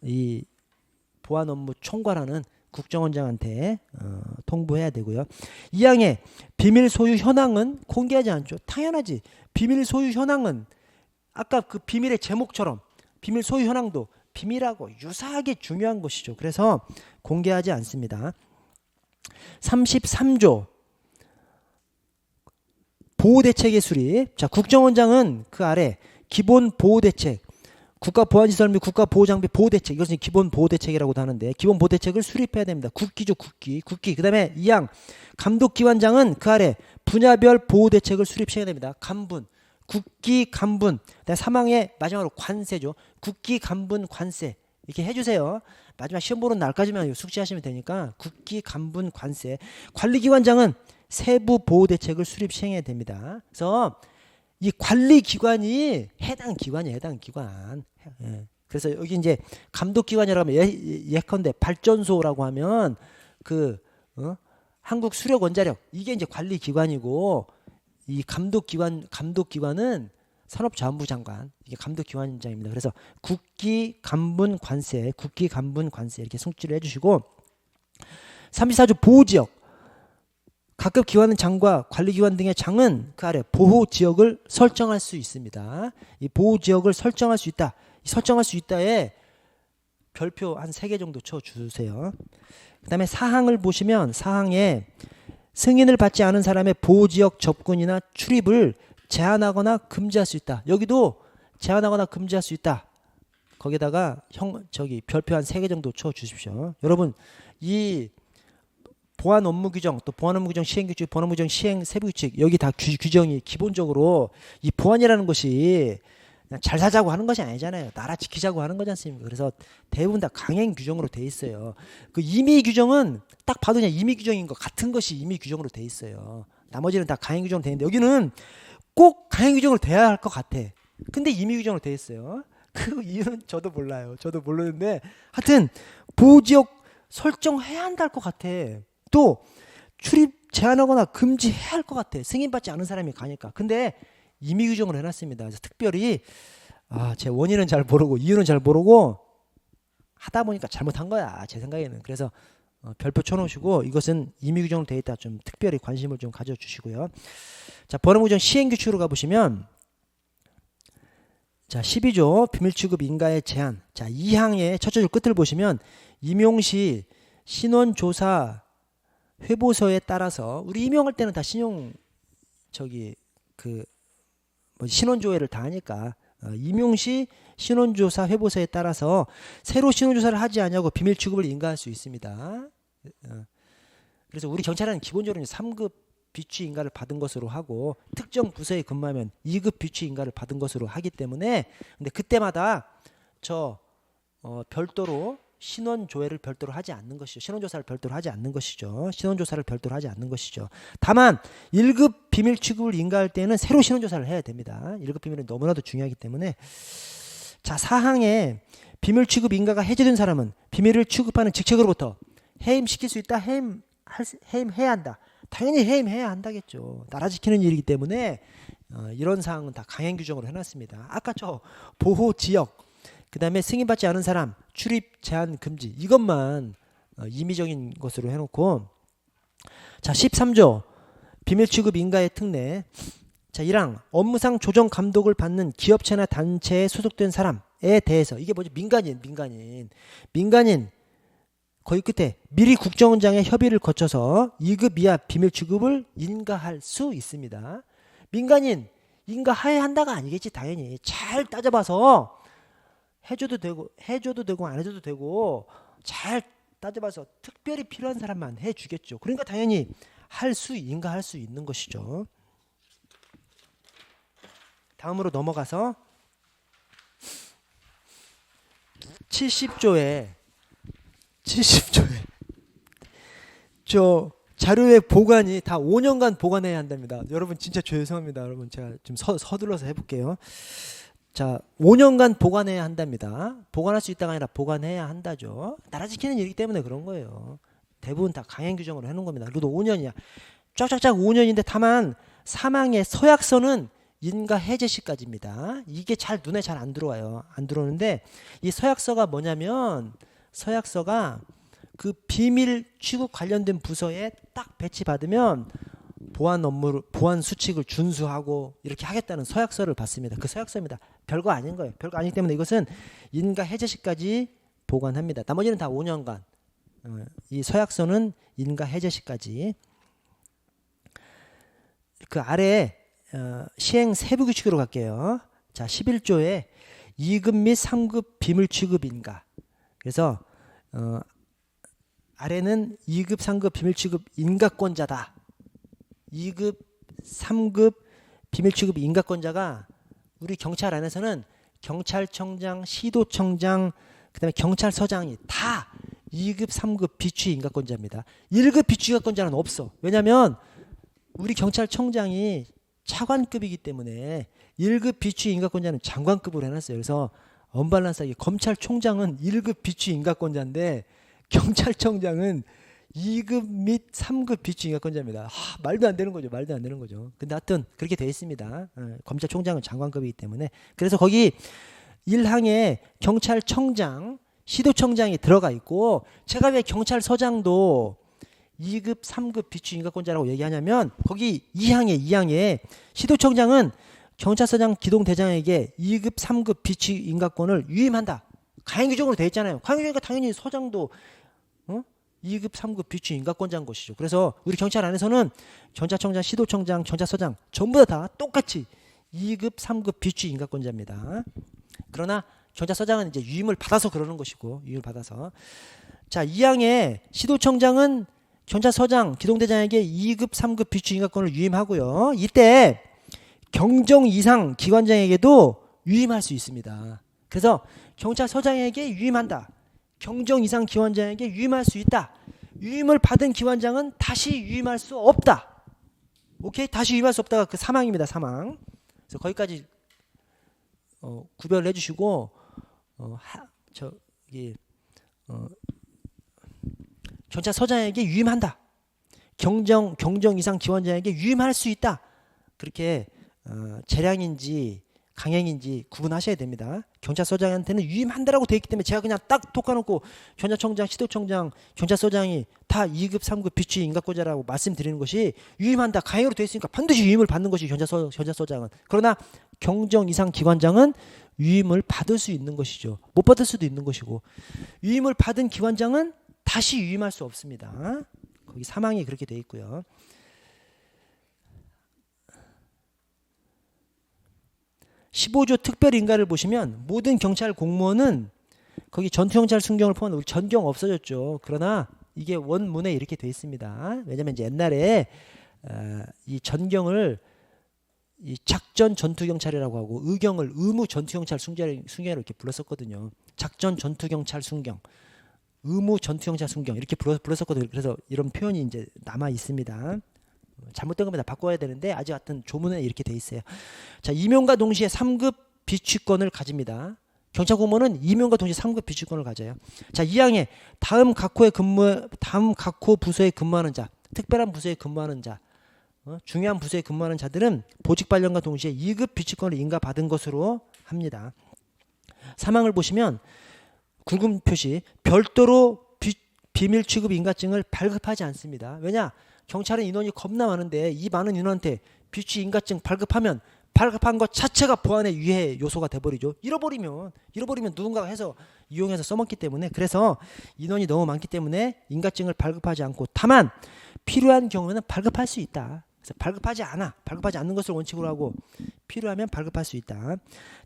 이 보안 업무 총괄하는 국정원장한테 통보해야 되고요. 2항에 비밀 소유 현황은 공개하지 않죠. 당연하지. 비밀 소유 현황은 아까 그 비밀의 제목처럼 비밀 소유 현황도 비밀하고 유사하게 중요한 것이죠. 그래서 공개하지 않습니다. 33조 보호대책의 수립. 자, 국정원장은 그 아래 기본 보호대책 국가보안시설 및 국가보호장비 보호대책 이것은 기본 보호대책이라고도 하는데 기본 보호대책을 수립해야 됩니다. 국기죠. 국기. 그 다음에 2항 감독기관장은 그 아래 분야별 보호대책을 수립해야 됩니다. 간분 국기 간분 3항에 마지막으로 관세죠. 국기 간분 관세 이렇게 해주세요. 마지막 시험 보는 날까지만 숙지하시면 되니까 국기 간분 관세. 관리기관장은 세부 보호대책을 수립 시행해야 됩니다. 그래서 이 관리기관이 해당 기관이에요. 해당 기관. 예. 그래서 여기 이제 감독기관이라고 하면 예컨대 발전소라고 하면 한국 수력원자력 이게 이제 관리기관이고 이 감독기관은 산업자원부 장관 이게 감독기관장입니다. 그래서 국기 간분 관세 이렇게 숙지를 해주시고 34조 보호지역 각급 기관은 장과 관리기관 등의 장은 그 아래 보호지역을 설정할 수 있습니다. 이 보호지역을 설정할 수 있다. 설정할 수 있다에 별표 한 3개 정도 쳐주세요. 그 다음에 사항을 보시면 사항에 승인을 받지 않은 사람의 보호지역 접근이나 출입을 제한하거나 금지할 수 있다. 여기도 제한하거나 금지할 수 있다. 거기다가 별표 한 3개 정도 쳐주십시오. 여러분 이 보안 업무 규정, 또 보안 업무 규정 시행 규칙, 보안 업무 규정 시행 세부 규칙 여기 다 규정이 기본적으로 이 보안이라는 것이 그냥 잘 살자고 하는 것이 아니잖아요. 나라 지키자고 하는 거지 않습니까? 그래서 대부분 다 강행 규정으로 돼 있어요. 그 임의 규정은 딱 봐도 그냥 임의 규정인 것 같은 것이 임의 규정으로 돼 있어요. 나머지는 다 강행 규정으로 돼 있는데 여기는 꼭 강행 규정으로 돼야 할 것 같아. 근데 임의 규정으로 돼 있어요. 그 이유는 저도 몰라요. 저도 모르는데 하여튼 보호지역 설정해야 한다 할 것 같아. 또 출입 제한하거나 금지해야 할 것 같아. 승인받지 않은 사람이 가니까. 근데 임의 규정을 해놨습니다. 그래서 특별히 제 원인은 잘 모르고 이유는 잘 모르고 하다 보니까 잘못한 거야. 제 생각에는. 그래서 별표 쳐놓으시고 이것은 임의 규정으로 되어 있다. 좀 특별히 관심을 좀 가져주시고요. 자, 보안 규정 시행 규칙으로 가보시면 자 12조 비밀취급 인가의 제한. 자 2항의 첫째 줄 끝을 보시면 임용시 신원조사 회보서에 따라서 우리 임용할 때는 다 신용조회를 다 하니까 임용시 신원조사 회보서에 따라서 새로 신원조사를 하지 않냐고 비밀 취급을 인가할 수 있습니다. 그래서 우리 경찰은 기본적으로 3급 비취 인가를 받은 것으로 하고 특정 부서에 근무하면 2급 비취 인가를 받은 것으로 하기 때문에 근데 그때마다 별도로 신원조회를 별도로 하지 않는 것이죠. 신원조사를 별도로 하지 않는 것이죠. 신원조사를 별도로 하지 않는 것이죠. 다만 1급 비밀 취급을 인가할 때는 새로 신원조사를 해야 됩니다. 1급 비밀은 너무나도 중요하기 때문에 자, 사항에 비밀 취급 인가가 해제된 사람은 비밀을 취급하는 직책으로부터 해임시킬 수 있다. 해임해야 한다. 당연히 해임해야 한다겠죠. 나라 지키는 일이기 때문에 이런 사항은 다 강행 규정으로 해놨습니다. 아까 보호 지역, 그 다음에 승인받지 않은 사람 출입 제한 금지 이것만 임의적인 것으로 해놓고 자 13조 비밀 취급 인가의 특례 자 1항 업무상 조정 감독을 받는 기업체나 단체에 소속된 사람에 대해서 이게 뭐지? 민간인 거의 끝에 미리 국정원장의 협의를 거쳐서 2급 이하 비밀 취급을 인가할 수 있습니다. 민간인 인가해야 한다가 아니겠지. 당연히 잘 따져봐서 해줘도 되고 안 해줘도 되고 잘 따져봐서 특별히 필요한 사람만 해주겠죠. 그러니까 당연히 인가할 수 있는 것이죠. 다음으로 넘어가서 70조에 자료의 보관이 다 5년간 보관해야 한답니다. 여러분 진짜 죄송합니다. 여러분 제가 좀 서둘러서 해볼게요. 자, 5년간 보관해야 한답니다. 보관할 수 있다가 아니라 보관해야 한다죠. 나라 지키는 일이기 때문에 그런 거예요. 대부분 다 강행 규정으로 해놓은 겁니다. 그래도 5년이야. 쫙쫙쫙 5년인데 다만 사망의 서약서는 인가 해제 시까지입니다. 이게 눈에 잘 안 들어와요. 안 들어오는데 이 서약서가 뭐냐면 서약서가 그 비밀 취급 관련된 부서에 딱 배치받으면 보안 수칙을 준수하고 이렇게 하겠다는 서약서를 받습니다. 그 서약서입니다. 별거 아닌 거예요. 별거 아니기 때문에 이것은 인가 해제 시까지 보관합니다. 나머지는 다 5년간. 이 서약서는 인가 해제 시까지. 그 아래 시행 세부 규칙으로 갈게요. 자, 11조에 2급 및 3급 비밀 취급 인가. 그래서 아래는 2급, 3급 비밀 취급 인가권자다. 2급, 3급 비밀 취급 인가권자가 우리 경찰 안에서는 경찰청장, 시도청장, 그다음에 경찰서장이 다 2급, 3급 비취 인가권자입니다. 1급 비취 인가권자는 없어. 왜냐하면 우리 경찰청장이 차관급이기 때문에 1급 비취 인가권자는 장관급으로 해놨어요. 그래서 언밸런스하게 검찰총장은 1급 비취 인가권자인데 경찰청장은 2급 및 3급 비취 인가권자입니다. 말도 안 되는 거죠. 근데 하여튼 그렇게 되어 있습니다. 검찰총장은 장관급이기 때문에. 그래서 거기 1항에 경찰청장, 시도청장이 들어가 있고 제가 왜 경찰서장도 2급, 3급 비취 인가권자라고 얘기하냐면 거기 2항에 시도청장은 경찰서장 기동대장에게 2급, 3급 비취 인가권을 위임한다. 강행규정으로 되어 있잖아요. 강행규정이니까 당연히 서장도 2급, 3급 비취 인가권자인 것이죠. 그래서 우리 경찰 안에서는 경찰청장, 시도청장, 경찰서장 전부 다 똑같이 2급, 3급 비취 인가권자입니다. 그러나 경찰서장은 이제 위임을 받아서 그러는 것이고 위임을 받아서 자 2항에 시도청장은 경찰서장, 기동대장에게 2급, 3급 비취 인가권을 위임하고요. 이때 경정 이상 기관장에게도 위임할 수 있습니다. 그래서 경찰서장에게 위임한다. 경정 이상 기관장에게 위임할 수 있다. 위임을 받은 기관장은 다시 위임할 수 없다. 오케이? 다시 위임할 수 없다가 그 사망입니다. 사망. 그래서 거기까지 구별을 해주시고 경찰서장에게 위임한다. 경정 이상 기관장에게 위임할 수 있다. 그렇게 재량인지 강행인지 구분하셔야 됩니다. 경찰서장한테는 위임한다라고 되어 있기 때문에 제가 그냥 딱 톡아놓고 경찰청장, 시도청장, 경찰서장이 다 2급, 3급 비취 인가권자라고 말씀드리는 것이 위임한다, 강행으로 되어 있으니까 반드시 위임을 받는 것이 경찰서장은. 그러나 경정 이상 기관장은 위임을 받을 수 있는 것이죠. 못 받을 수도 있는 것이고 위임을 받은 기관장은 다시 위임할 수 없습니다. 거기 사망이 그렇게 되어 있고요. 15조 특별인가를 보시면 모든 경찰 공무원은 거기 전투경찰 순경을 포함한 우리 전경 없어졌죠. 그러나 이게 원문에 이렇게 돼 있습니다. 왜냐면 이제 옛날에 이 전경을 이 작전 전투경찰이라고 하고 의경을 의무 전투경찰 순경이라고 이렇게 불렀었거든요. 작전 전투경찰 순경, 의무 전투경찰 순경 이렇게 불렀었거든요. 그래서 이런 표현이 이제 남아 있습니다. 잘못된 겁니다. 바꿔야 되는데 아직 하여튼 조문에 이렇게 돼 있어요. 자, 임용과 동시에 3급 비취권을 가집니다. 경찰 공무원은 임용과 동시에 3급 비취권을 가져요. 자, 2항에 다음 각호 부서에 근무하는 자, 특별한 부서에 근무하는 자, 중요한 부서에 근무하는 자들은 보직 발령과 동시에 2급 비취권을 인가받은 것으로 합니다. 3항을 보시면 굵은 표시 별도로 비밀 취급 인가증을 발급하지 않습니다. 왜냐? 경찰은 인원이 겁나 많은데 이 많은 인원한테 비취 인가증 발급하면 발급한 것 자체가 보안의 위해 요소가 돼버리죠. 잃어버리면 누군가가 해서 이용해서 써먹기 때문에, 그래서 인원이 너무 많기 때문에 인가증을 발급하지 않고 다만 필요한 경우는 발급할 수 있다. 그래서 발급하지 않는 것을 원칙으로 하고 필요하면 발급할 수 있다.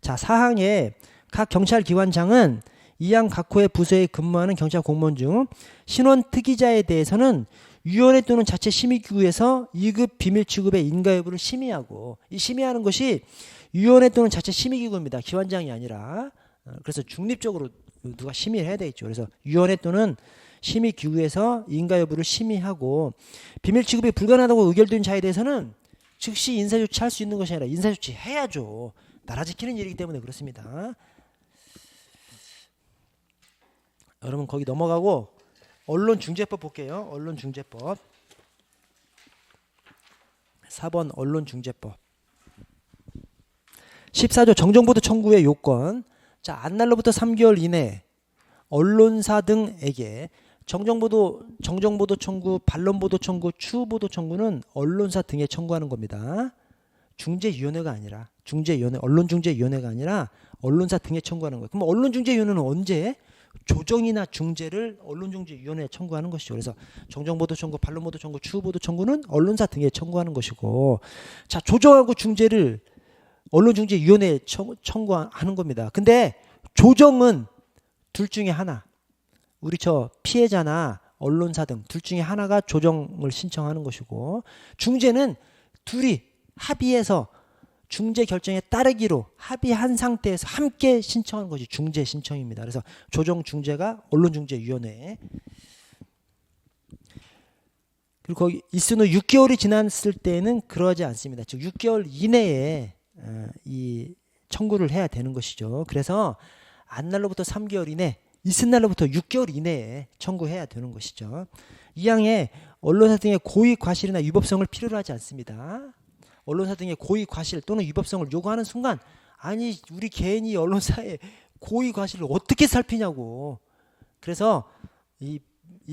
자, 4항에 각 경찰기관장은 2항 각호의 부서에 근무하는 경찰 공무원 중 신원 특이자에 대해서는 위원회 또는 자체 심의기구에서 2급 비밀 취급의 인가 여부를 심의하고, 이 심의하는 것이 위원회 또는 자체 심의기구입니다. 기관장이 아니라. 그래서 중립적으로 누가 심의를 해야 되겠죠. 그래서 위원회 또는 심의기구에서 인가 여부를 심의하고, 비밀 취급이 불가능하다고 의결된 자에 대해서는 즉시 인사조치할 수 있는 것이 아니라 인사조치 해야죠. 나라 지키는 일이기 때문에 그렇습니다. 여러분 거기 넘어가고 언론중재법 볼게요. 언론중재법 4번 언론중재법 14조 정정보도 청구의 요건. 자, 안날로부터 3개월 이내 언론사 등에게 정정보도 청구, 반론보도 청구, 추후보도 청구는 언론사 등에 청구하는 겁니다. 중재위원회가 아니라 언론중재위원회가 아니라 언론사 등에 청구하는 거예요. 그럼 언론중재위원회는 언제? 조정이나 중재를 언론중재위원회에 청구하는 것이죠. 그래서 정정보도 청구, 반론보도 청구, 추후보도 청구는 언론사 등에 청구하는 것이고, 자, 조정하고 중재를 언론중재위원회에 청구하는 겁니다. 근데 조정은 둘 중에 하나, 우리 저 피해자나 언론사 등 둘 중에 하나가 조정을 신청하는 것이고, 중재는 둘이 합의해서 중재 결정에 따르기로 합의한 상태에서 함께 신청하는 것이 중재 신청입니다. 그래서 조정 중재가 언론중재위원회. 그리고 거기 있은 후 6개월이 지났을 때는 그러지 않습니다. 즉 6개월 이내에 이 청구를 해야 되는 것이죠. 그래서 안날로부터 3개월 이내, 있은 날로부터 6개월 이내에 청구해야 되는 것이죠. 이 항에 언론사 등의 고의 과실이나 위법성을 필요로 하지 않습니다. 언론사 등의 고의 과실 또는 위법성을 요구하는 순간, 아니 우리 개인이 언론사의 고의 과실을 어떻게 살피냐고. 그래서 이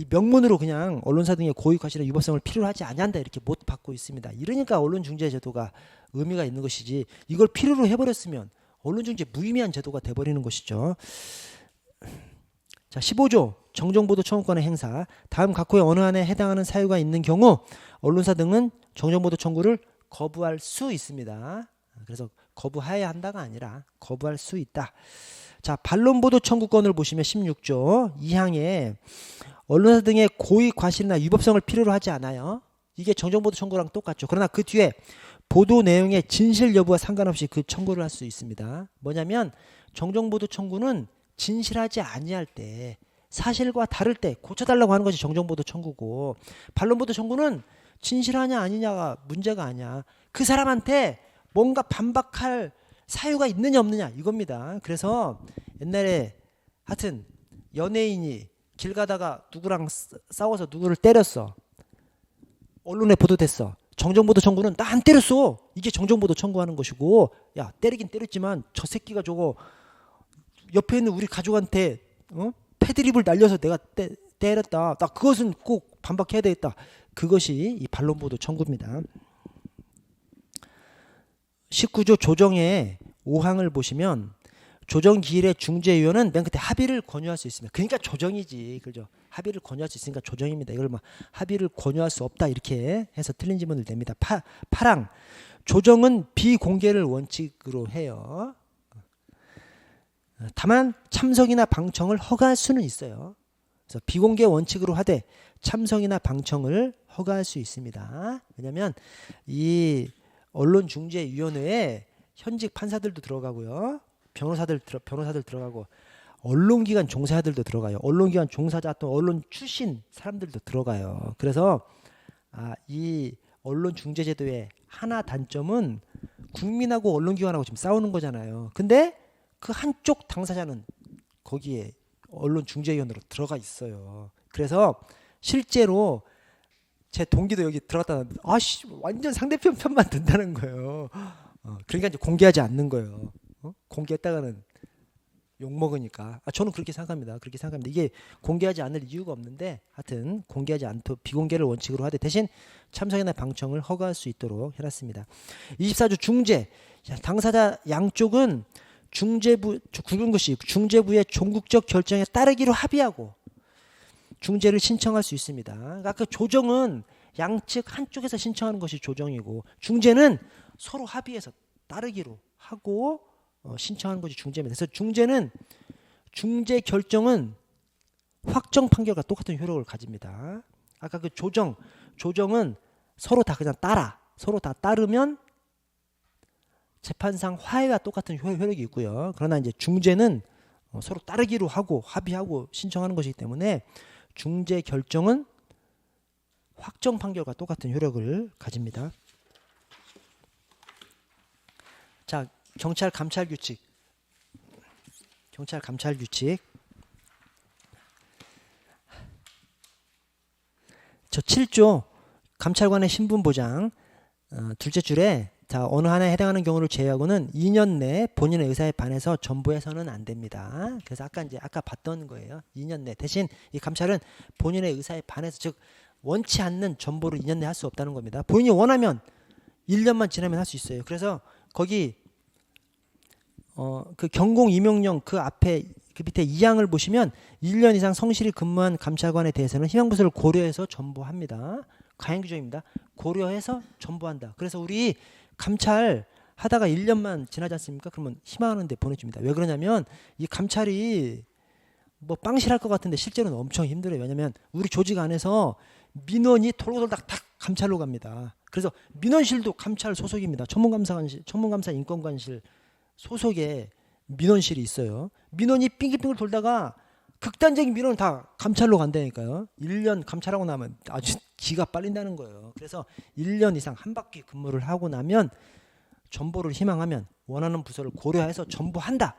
명문으로 그냥 언론사 등의 고의 과실이나 위법성을 필요로 하지 아니한다 이렇게 못 받고 있습니다. 이러니까 언론중재 제도가 의미가 있는 것이지, 이걸 필요로 해버렸으면 언론중재 무의미한 제도가 돼버리는 것이죠. 자, 15조 정정보도 청구권의 행사. 다음 각호의 어느 안에 해당하는 사유가 있는 경우 언론사 등은 정정보도 청구를 거부할 수 있습니다. 그래서 거부해야 한다가 아니라 거부할 수 있다. 자, 반론보도 청구권을 보시면 16조 2항에 언론사 등의 고의 과실이나 위법성을 필요로 하지 않아요. 이게 정정보도 청구랑 똑같죠. 그러나 그 뒤에 보도 내용의 진실 여부와 상관없이 그 청구를 할 수 있습니다. 뭐냐면 정정보도 청구는 진실하지 아니할 때, 사실과 다를 때 고쳐달라고 하는 것이 정정보도 청구고, 반론보도 청구는 진실하냐 아니냐가 문제가 아니야. 그 사람한테 뭔가 반박할 사유가 있느냐 없느냐 이겁니다. 그래서 옛날에 하여튼 연예인이 길 가다가 누구랑 싸워서 누구를 때렸어. 언론에 보도됐어. 정정보도 청구는 나 안 때렸어. 이게 정정보도 청구하는 것이고, 야 때리긴 때렸지만 저 새끼가 저거 옆에 있는 우리 가족한테 패드립을 날려서 내가 때렸다. 나 그것은 꼭 반박해야 되겠다. 그것이 이 반론보도 청구입니다. 19조 조정의 5항을 보시면 조정기일의 중재위원은 맨 끝에 합의를 권유할 수 있습니다. 그러니까 조정이지, 그죠? 합의를 권유할 수 있으니까 조정입니다. 이걸 뭐 합의를 권유할 수 없다 이렇게 해서 틀린 지문을 냅니다. 8항 조정은 비공개를 원칙으로 해요. 다만 참석이나 방청을 허가할 수는 있어요. 그래서 비공개 원칙으로 하되 참석이나 방청을 허가할 수 있습니다. 왜냐하면 이 언론중재위원회에 현직 판사들도 들어가고요, 변호사들 들어가고, 언론기관 종사자들도 들어가요. 언론기관 종사자 또 언론 출신 사람들도 들어가요. 그래서 이 언론중재제도의 하나 단점은 국민하고 언론기관하고 지금 싸우는 거잖아요. 근데 그 한쪽 당사자는 거기에 언론중재위원으로 들어가 있어요. 그래서 실제로 제 동기도 여기 들어갔다 완전 상대편 편만 든다는 거예요. 그러니까 이제 공개하지 않는 거예요. 공개했다가는 욕먹으니까. 저는 그렇게 생각합니다. 이게 공개하지 않을 이유가 없는데, 하여튼 공개하지 않도록 비공개를 원칙으로 하되 대신 참석이나 방청을 허가할 수 있도록 해놨습니다. 24조 중재. 당사자 양쪽은 중재부의 종국적 결정에 따르기로 합의하고 중재를 신청할 수 있습니다. 그러니까 그 조정은 양측 한쪽에서 신청하는 것이 조정이고, 중재는 서로 합의해서 따르기로 하고 신청하는 것이 중재입니다. 그래서 중재 결정은 확정 판결과 똑같은 효력을 가집니다. 아까 그 조정은 서로 다 그냥 서로 다 따르면 재판상 화해와 똑같은 효력이 있고요. 그러나 이제 중재는 서로 따르기로 하고 합의하고 신청하는 것이기 때문에 중재 결정은 확정 판결과 똑같은 효력을 가집니다. 자, 경찰 감찰 규칙. 저 7조 감찰관의 신분 보장, 둘째 줄에 어느 하나에 해당하는 경우를 제외하고는 2년 내 본인의 의사에 반해서 전부해서는 안 됩니다. 그래서 아까 봤던 거예요. 2년 내. 대신 이 감찰은 본인의 의사에 반해서, 즉 원치 않는 전보를 2년 내에 할 수 없다는 겁니다. 본인이 원하면 1년만 지나면 할 수 있어요. 그래서 거기 그 경공 임용령 그 앞에 그 밑에 2항을 보시면 1년 이상 성실히 근무한 감찰관에 대해서는 희망부서를 고려해서 전보합니다. 가행규정입니다. 고려해서 전보한다. 그래서 우리 감찰 하다가 1년만 지나지 않습니까? 그러면 희망하는 데 보내줍니다. 왜 그러냐면 이 감찰이 뭐 빵실할 것 같은데 실제로는 엄청 힘들어요. 왜냐면 우리 조직 안에서 민원이 돌고돌닥 감찰로 갑니다. 그래서 민원실도 감찰 소속입니다. 천문감사 인권관실 소속에 민원실이 있어요. 민원이 빙글빙글 돌다가 극단적인 민원은 다 감찰로 간다니까요. 1년 감찰하고 나면 아주 기가 빨린다는 거예요. 그래서 1년 이상 한 바퀴 근무를 하고 나면 전보를 희망하면 원하는 부서를 고려해서 전보한다.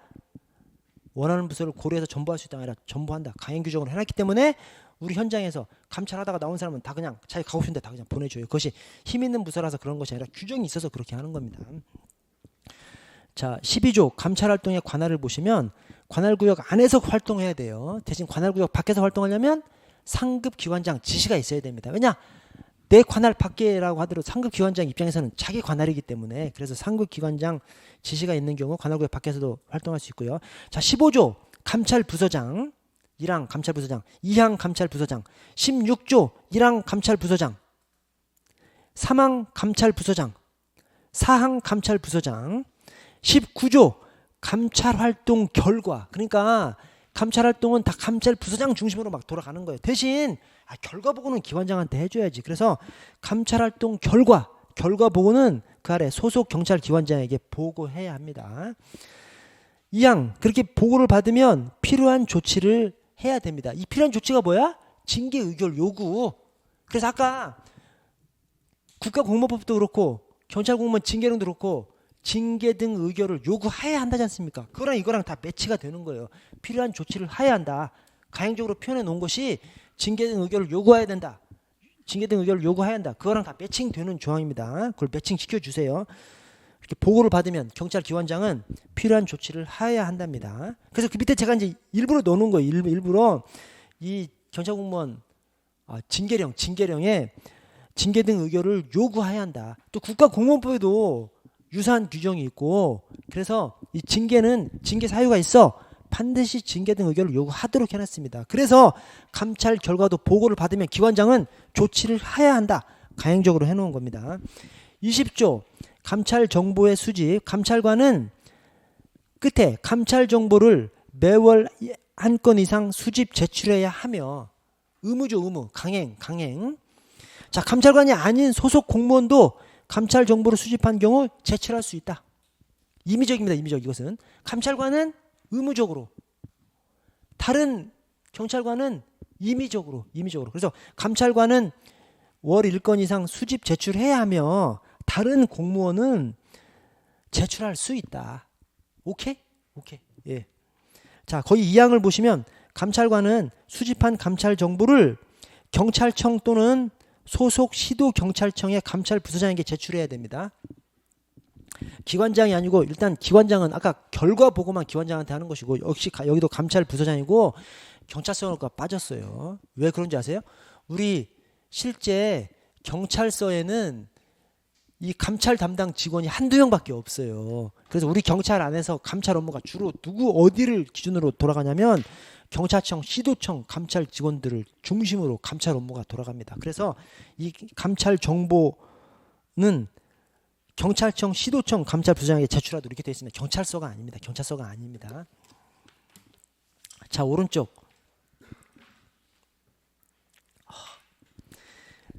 원하는 부서를 고려해서 전보할 수 있다 아니라 전보한다. 가행 규정으로 해놨기 때문에 우리 현장에서 감찰하다가 나온 사람은 다 그냥 자기 가고 싶은데 다 그냥 보내줘요. 그것이 힘 있는 부서라서 그런 것이 아니라 규정이 있어서 그렇게 하는 겁니다. 자, 12조 감찰활동의 관할을 보시면 관할구역 안에서 활동해야 돼요. 대신 관할구역 밖에서 활동하려면 상급기관장 지시가 있어야 됩니다. 왜냐? 내 관할 밖에라고 하더라도 상급기관장 입장에서는 자기 관할이기 때문에, 그래서 상급기관장 지시가 있는 경우 관할구역 밖에서도 활동할 수 있고요. 자, 15조 감찰부서장 1항 감찰부서장, 2항 감찰부서장, 16조 1항 감찰부서장, 3항 감찰부서장, 4항 감찰부서장, 19조 감찰활동 결과. 그러니까 감찰활동은 다 감찰부서장 중심으로 막 돌아가는 거예요. 대신 결과 보고는 기관장한테 해줘야지. 그래서 감찰활동 결과 보고는 그 아래 소속 경찰기관장에게 보고해야 합니다. 2항 그렇게 보고를 받으면 필요한 조치를 해야 됩니다. 이 필요한 조치가 뭐야? 징계 의결 요구. 그래서 아까 국가공무원법도 그렇고 경찰공무원 징계령도 그렇고 징계 등 의결을 요구해야 한다지 않습니까? 그거랑 이거랑 다 매치가 되는 거예요. 필요한 조치를 해야 한다. 가행적으로 표현해 놓은 것이 징계 등 의결을 요구해야 된다. 징계 등 의결을 요구해야 한다. 그거랑 다 매칭되는 조항입니다. 그걸 매칭시켜 주세요. 이렇게 보고를 받으면 경찰기관장은 필요한 조치를 해야 한답니다. 그래서 그 밑에 제가 이제 일부러 넣어놓은 거예요. 일부러 이 경찰공무원 징계령에 징계 등 의결을 요구해야 한다. 또 국가공무원법에도 유사한 규정이 있고, 그래서 이 징계 사유가 있어 반드시 징계 등 의결을 요구하도록 해놨습니다. 그래서 감찰 결과도 보고를 받으면 기관장은 조치를 해야 한다. 가행적으로 해놓은 겁니다. 20조 감찰 정보의 수집. 감찰관은 끝에 감찰 정보를 매월 한 건 이상 수집 제출해야 하며, 의무죠, 의무. 강행. 자, 감찰관이 아닌 소속 공무원도 감찰 정보를 수집한 경우 제출할 수 있다. 임의적입니다. 임의적. 이것은 감찰관은 의무적으로, 다른 경찰관은 임의적으로. 그래서 감찰관은 월 1건 이상 수집 제출해야 하며 다른 공무원은 제출할 수 있다. 오케이? 예. 자, 거기 2항을 보시면 감찰관은 수집한 감찰 정보를 경찰청 또는 소속 시도경찰청의 감찰 부서장에게 제출해야 됩니다. 기관장이 아니고, 일단 기관장은 아까 결과 보고만 기관장한테 하는 것이고, 역시 여기도 감찰 부서장이고 경찰서가 빠졌어요. 왜 그런지 아세요? 우리 실제 경찰서에는 이 감찰 담당 직원이 한두 명밖에 없어요. 그래서 우리 경찰 안에서 감찰 업무가 주로 어디를 기준으로 돌아가냐면 경찰청, 시도청 감찰 직원들을 중심으로 감찰 업무가 돌아갑니다. 그래서 이 감찰 정보는 경찰청, 시도청 감찰 부서장에게 제출하도록 이렇게 되어 있습니다. 경찰서가 아닙니다. 자, 오른쪽.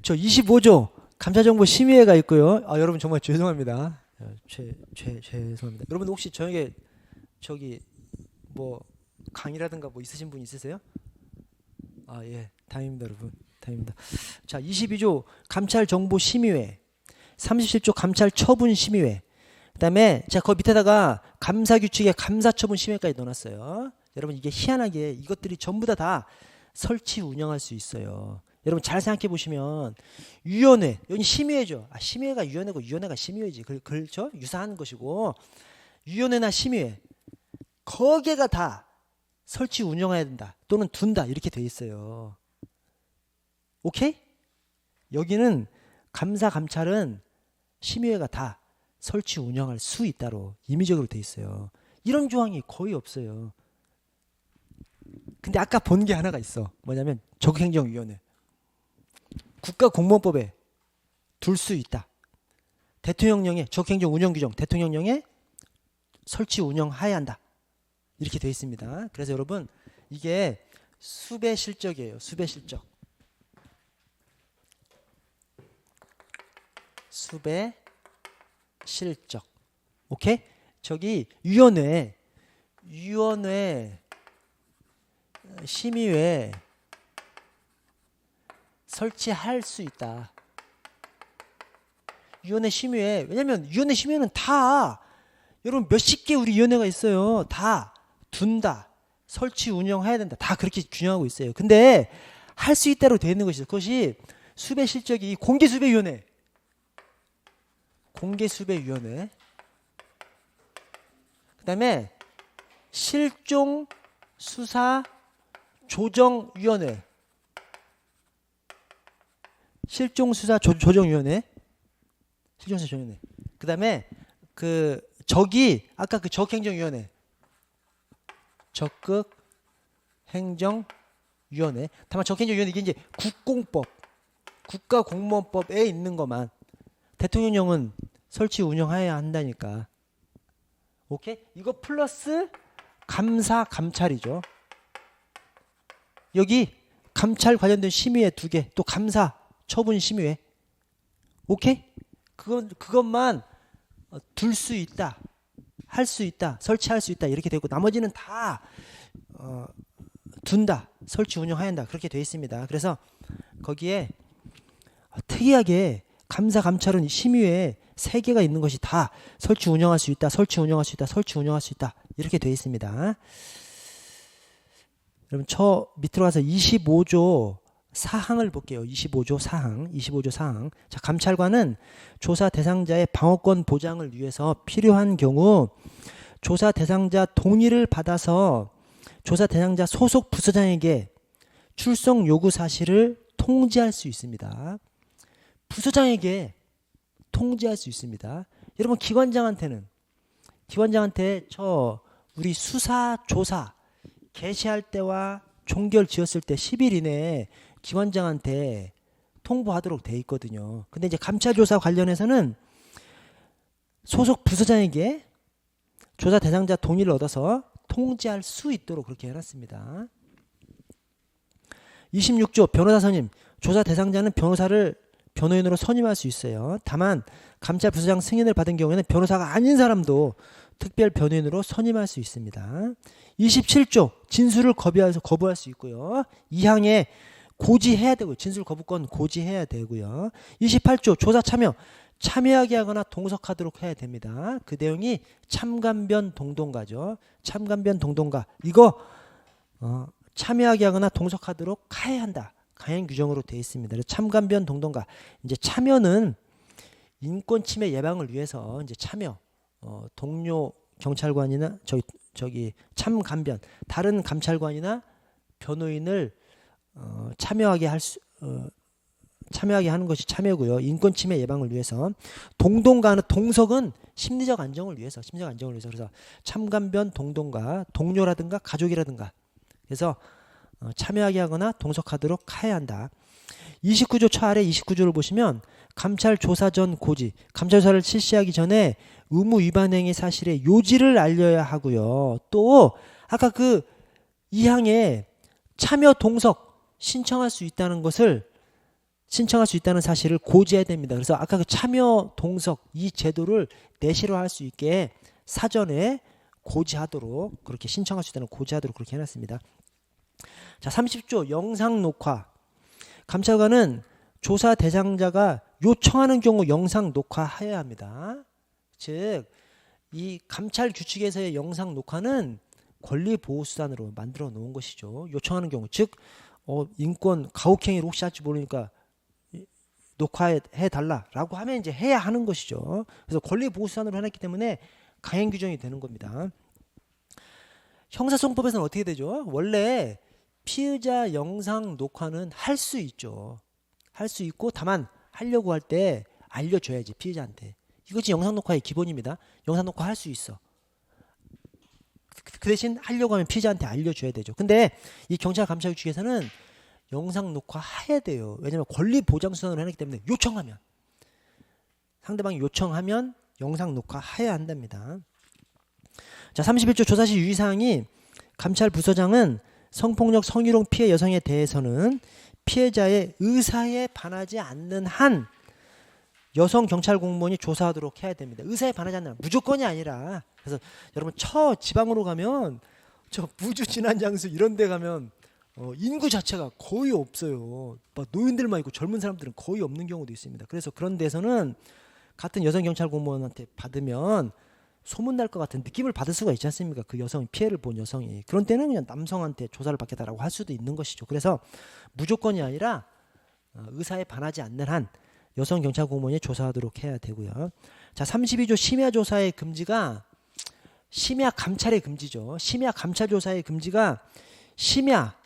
저 25조 감찰정보 심의회가 있고요. 여러분 정말 죄송합니다. 죄송합니다. 여러분 혹시 저에게 뭐 강의라든가 뭐 있으신 분 있으세요? 예. 다행입니다, 여러분. 다행입니다. 자, 22조 감찰정보심의회, 37조 감찰처분심의회. 그다음에 자, 그 밑에다가 감사규칙에 감사처분심의회까지 넣어놨어요. 여러분 이게 희한하게 이것들이 전부 다 설치 운영할 수 있어요. 여러분 잘 생각해 보시면 위원회, 여기 심의회죠. 심의회가 위원회고 위원회가 심의회지. 그렇죠? 유사한 것이고, 위원회나 심의회 거기가 다 설치 운영해야 된다 또는 둔다 이렇게 돼 있어요. 오케이? 여기는 감사 감찰은 심의회가 다 설치 운영할 수 있다로 임의적으로 돼 있어요. 이런 조항이 거의 없어요. 근데 아까 본 게 하나가 있어. 뭐냐면 적극행정위원회. 국가공무원법에 둘 수 있다. 대통령령에 적행정 운영규정 대통령령에 설치 운영해야 한다. 이렇게 되어 있습니다. 그래서 여러분 이게 수배 실적이에요. 수배 실적. 수배 실적. 오케이? 저기 위원회 심의회 설치할 수 있다. 위원회 심의회. 왜냐면 위원회 심의회는 다 여러분 몇십 개 우리 위원회가 있어요. 다 둔다. 설치 운영해야 된다. 다 그렇게 균형하고 있어요. 근데 할 수 있다로 되어 있는 것이죠. 그것이 수배 실적이 공개수배위원회. 공개수배위원회. 그다음에 실종수사조정위원회. 실종수사조정위원회. 실종수사조정위원회. 그다음에 아까 그 적행정위원회. 적극행정위원회. 다만 적행정위원회 이게 이제 국공법, 국가공무원법에 있는 것만. 대통령령은 설치 운영해야 한다니까. 오케이? 이거 플러스 감사 감찰이죠. 여기 감찰 관련된 심의회 2개, 또 감사 처분 심의회. 오케이? 그것만 둘 수 있다, 할 수 있다, 설치할 수 있다 이렇게 되고, 나머지는 다 둔다, 설치 운영해야 한다 그렇게 되어 있습니다. 그래서 거기에 특이하게 감사 감찰은 심의회에 3개가 있는 것이 다 설치 운영할 수 있다, 설치 운영할 수 있다, 설치 운영할 수 있다 이렇게 되어 있습니다. 여러분 저 밑으로 가서 25조 사항을 볼게요. 25조 사항. 자, 감찰관은 조사 대상자의 방어권 보장을 위해서 필요한 경우 조사 대상자 동의를 받아서 조사 대상자 소속 부서장에게 출석 요구 사실을 통지할 수 있습니다. 부서장에게 통지할 수 있습니다. 여러분 기관장한테 우리 수사 조사 개시할 때와 종결 지었을 때 10일 이내에 기관장한테 통보하도록 돼 있거든요. 근데 이제 감찰 조사 관련해서는 소속 부서장에게 조사 대상자 동의를 얻어서 통지할 수 있도록 그렇게 해놨습니다. 26조 변호사 선임. 조사 대상자는 변호사를 변호인으로 선임할 수 있어요. 다만 감찰 부서장 승인을 받은 경우에는 변호사가 아닌 사람도 특별 변호인으로 선임할 수 있습니다. 27조 진술을 거부할 수 있고요. 2항에 고지해야 되고요. 진술 거부권 고지해야 되고요. 28조 조사 참여하게 하거나 동석하도록 해야 됩니다. 그 내용이 참관변 동동가죠. 참관변 동동가 이거 참여하게 하거나 동석하도록 하여야 한다. 강행 규정으로 되어 있습니다. 참관변 동동가 이제 참여는 인권 침해 예방을 위해서 이제 참여 동료 경찰관이나 저기 참관변 다른 감찰관이나 변호인을 참여하게 하는 것이 참여고요. 인권 침해 예방을 위해서 동동가는 동석은 심리적 안정을 위해서 그래서 참관변 동동가 동료라든가 가족이라든가 그래서 참여하게 하거나 동석하도록 해야 한다. 29조 초 아래 29조를 보시면 감찰 조사 전 고지 감찰 조사를 실시하기 전에 의무 위반 행위 사실의 요지를 알려야 하고요. 또 아까 그 2항에 참여 동석 신청할 수 있다는 사실을 고지해야 됩니다. 그래서 아까 그 참여 동석 이 제도를 내실화 할 수 있게 사전에 고지하도록 그렇게 신청할 수 있다는 고지하도록 그렇게 해놨습니다. 자, 30조 영상 녹화. 감찰관은 조사 대상자가 요청하는 경우 영상 녹화해야 합니다. 즉, 이 감찰 규칙에서의 영상 녹화는 권리보호수단으로 만들어 놓은 것이죠. 요청하는 경우, 즉 인권 가혹행위를 혹시 할지 모르니까 녹화해 달라라고 하면 이제 해야 하는 것이죠. 그래서 권리보호수단으로 해놨기 때문에 강행 규정이 되는 겁니다. 형사소송법에서는 어떻게 되죠? 원래 피의자 영상 녹화는 할 수 있죠. 할 수 있고 다만 하려고 할 때 알려줘야지 피의자한테. 이것이 영상 녹화의 기본입니다. 영상 녹화 할 수 있어. 그 대신 하려고 하면 피의자한테 알려줘야 되죠. 근데 이 경찰 감찰 규칙에서는 영상 녹화 해야 돼요. 왜냐하면 권리 보장 수단으로 해놨기 때문에 상대방이 요청하면 영상 녹화 해야 한답니다. 자, 31조 조사시 유의사항이 감찰 부서장은 성폭력 성희롱 피해 여성에 대해서는 피해자의 의사에 반하지 않는 한 여성 경찰 공무원이 조사하도록 해야 됩니다. 의사에 반하지 않는 한 무조건이 아니라 그래서 여러분 지방으로 가면 저 무주 진안장수 이런 데 가면 인구 자체가 거의 없어요. 막 노인들만 있고 젊은 사람들은 거의 없는 경우도 있습니다. 그래서 그런 데서는 같은 여성 경찰 공무원한테 받으면 소문날 것 같은 느낌을 받을 수가 있지 않습니까? 그 여성이 피해를 본 여성이. 그런 때는 그냥 남성한테 조사를 받겠다라고 할 수도 있는 것이죠. 그래서 무조건이 아니라 의사에 반하지 않는 한 여성 경찰 공무원이 조사하도록 해야 되고요. 자, 32조 심야 조사의 금지가 심야 감찰의 금지죠. 심야 감찰 조사의 금지가 심야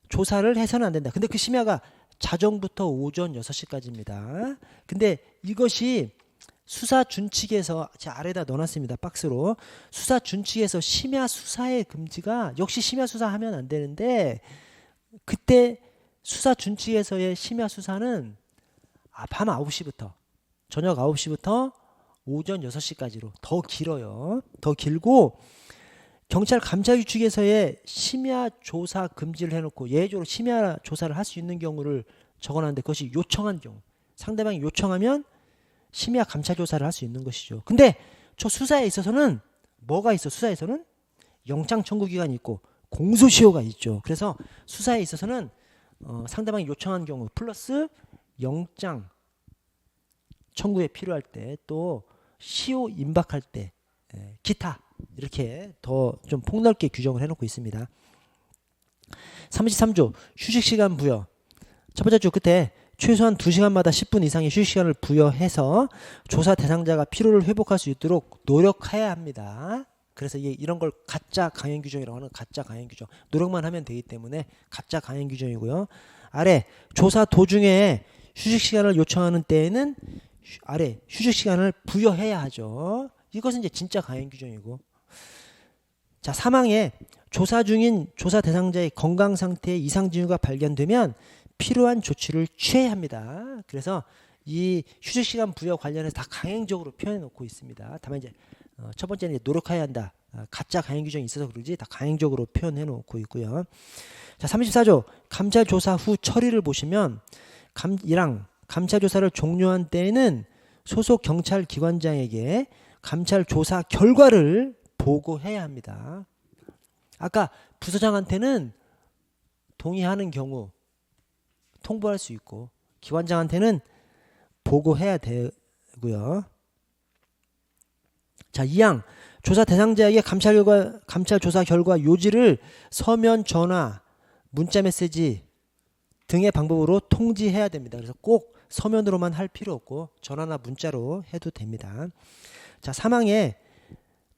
조사를 해서는 안 된다. 근데 그 심야가 자정부터 오전 6시까지입니다. 근데 이것이 수사 준칙에서 제 아래다 넣어놨습니다. 박스로. 수사 준칙에서 심야 수사의 금지가 역시 심야 수사하면 안 되는데 그때 수사 준칙에서의 심야 수사는 밤 9시부터 저녁 9시부터 오전 6시까지로 더 길어요. 더 길고 경찰 감찰 규칙에서의 심야 조사 금지를 해놓고 예외적으로 심야 조사를 할 수 있는 경우를 적어놨는데 그것이 요청한 경우 상대방이 요청하면 심야 감찰 조사를 할 수 있는 것이죠. 근데 저 수사에 있어서는 뭐가 있어? 수사에서는 영장 청구 기간이 있고 공소시효가 있죠. 그래서 수사에 있어서는 상대방이 요청한 경우 플러스 영장 청구에 필요할 때 또 시효 임박할 때 기타 이렇게 더 좀 폭넓게 규정을 해놓고 있습니다. 33조 휴식시간 부여. 첫 번째 줄 끝에 최소한 2시간마다 10분 이상의 휴식시간을 부여해서 조사 대상자가 피로를 회복할 수 있도록 노력해야 합니다. 그래서 이런 걸 가짜 강행 규정이라고 하는 가짜 강행 규정. 노력만 하면 되기 때문에 가짜 강행 규정이고요. 아래 조사 도중에 휴식시간을 요청하는 때에는 아래 휴식시간을 부여해야 하죠. 이것은 이제 진짜 강행 규정이고. 자, 3항에 조사 중인 조사 대상자의 건강 상태에 이상 징후가 발견되면 필요한 조치를 취해야 합니다. 그래서 이 휴식 시간 부여 관련해서 다 강행적으로 표현해 놓고 있습니다. 다만 이제 첫 번째는 이제 노력해야 한다. 가짜 강행 규정이 있어서 그러지 다 강행적으로 표현해 놓고 있고요. 자, 34조 감찰 조사 후 처리를 보시면 1항 감찰 조사를 종료한 때에는 소속 경찰 기관장에게 감찰 조사 결과를 보고해야 합니다. 아까 부서장한테는 동의하는 경우 통보할 수 있고 기관장한테는 보고해야 되고요. 자, 2항 조사 대상자에게 감찰 조사 결과 요지를 서면 전화, 문자 메시지 등의 방법으로 통지해야 됩니다. 그래서 꼭 서면으로만 할 필요 없고 전화나 문자로 해도 됩니다. 자, 3항에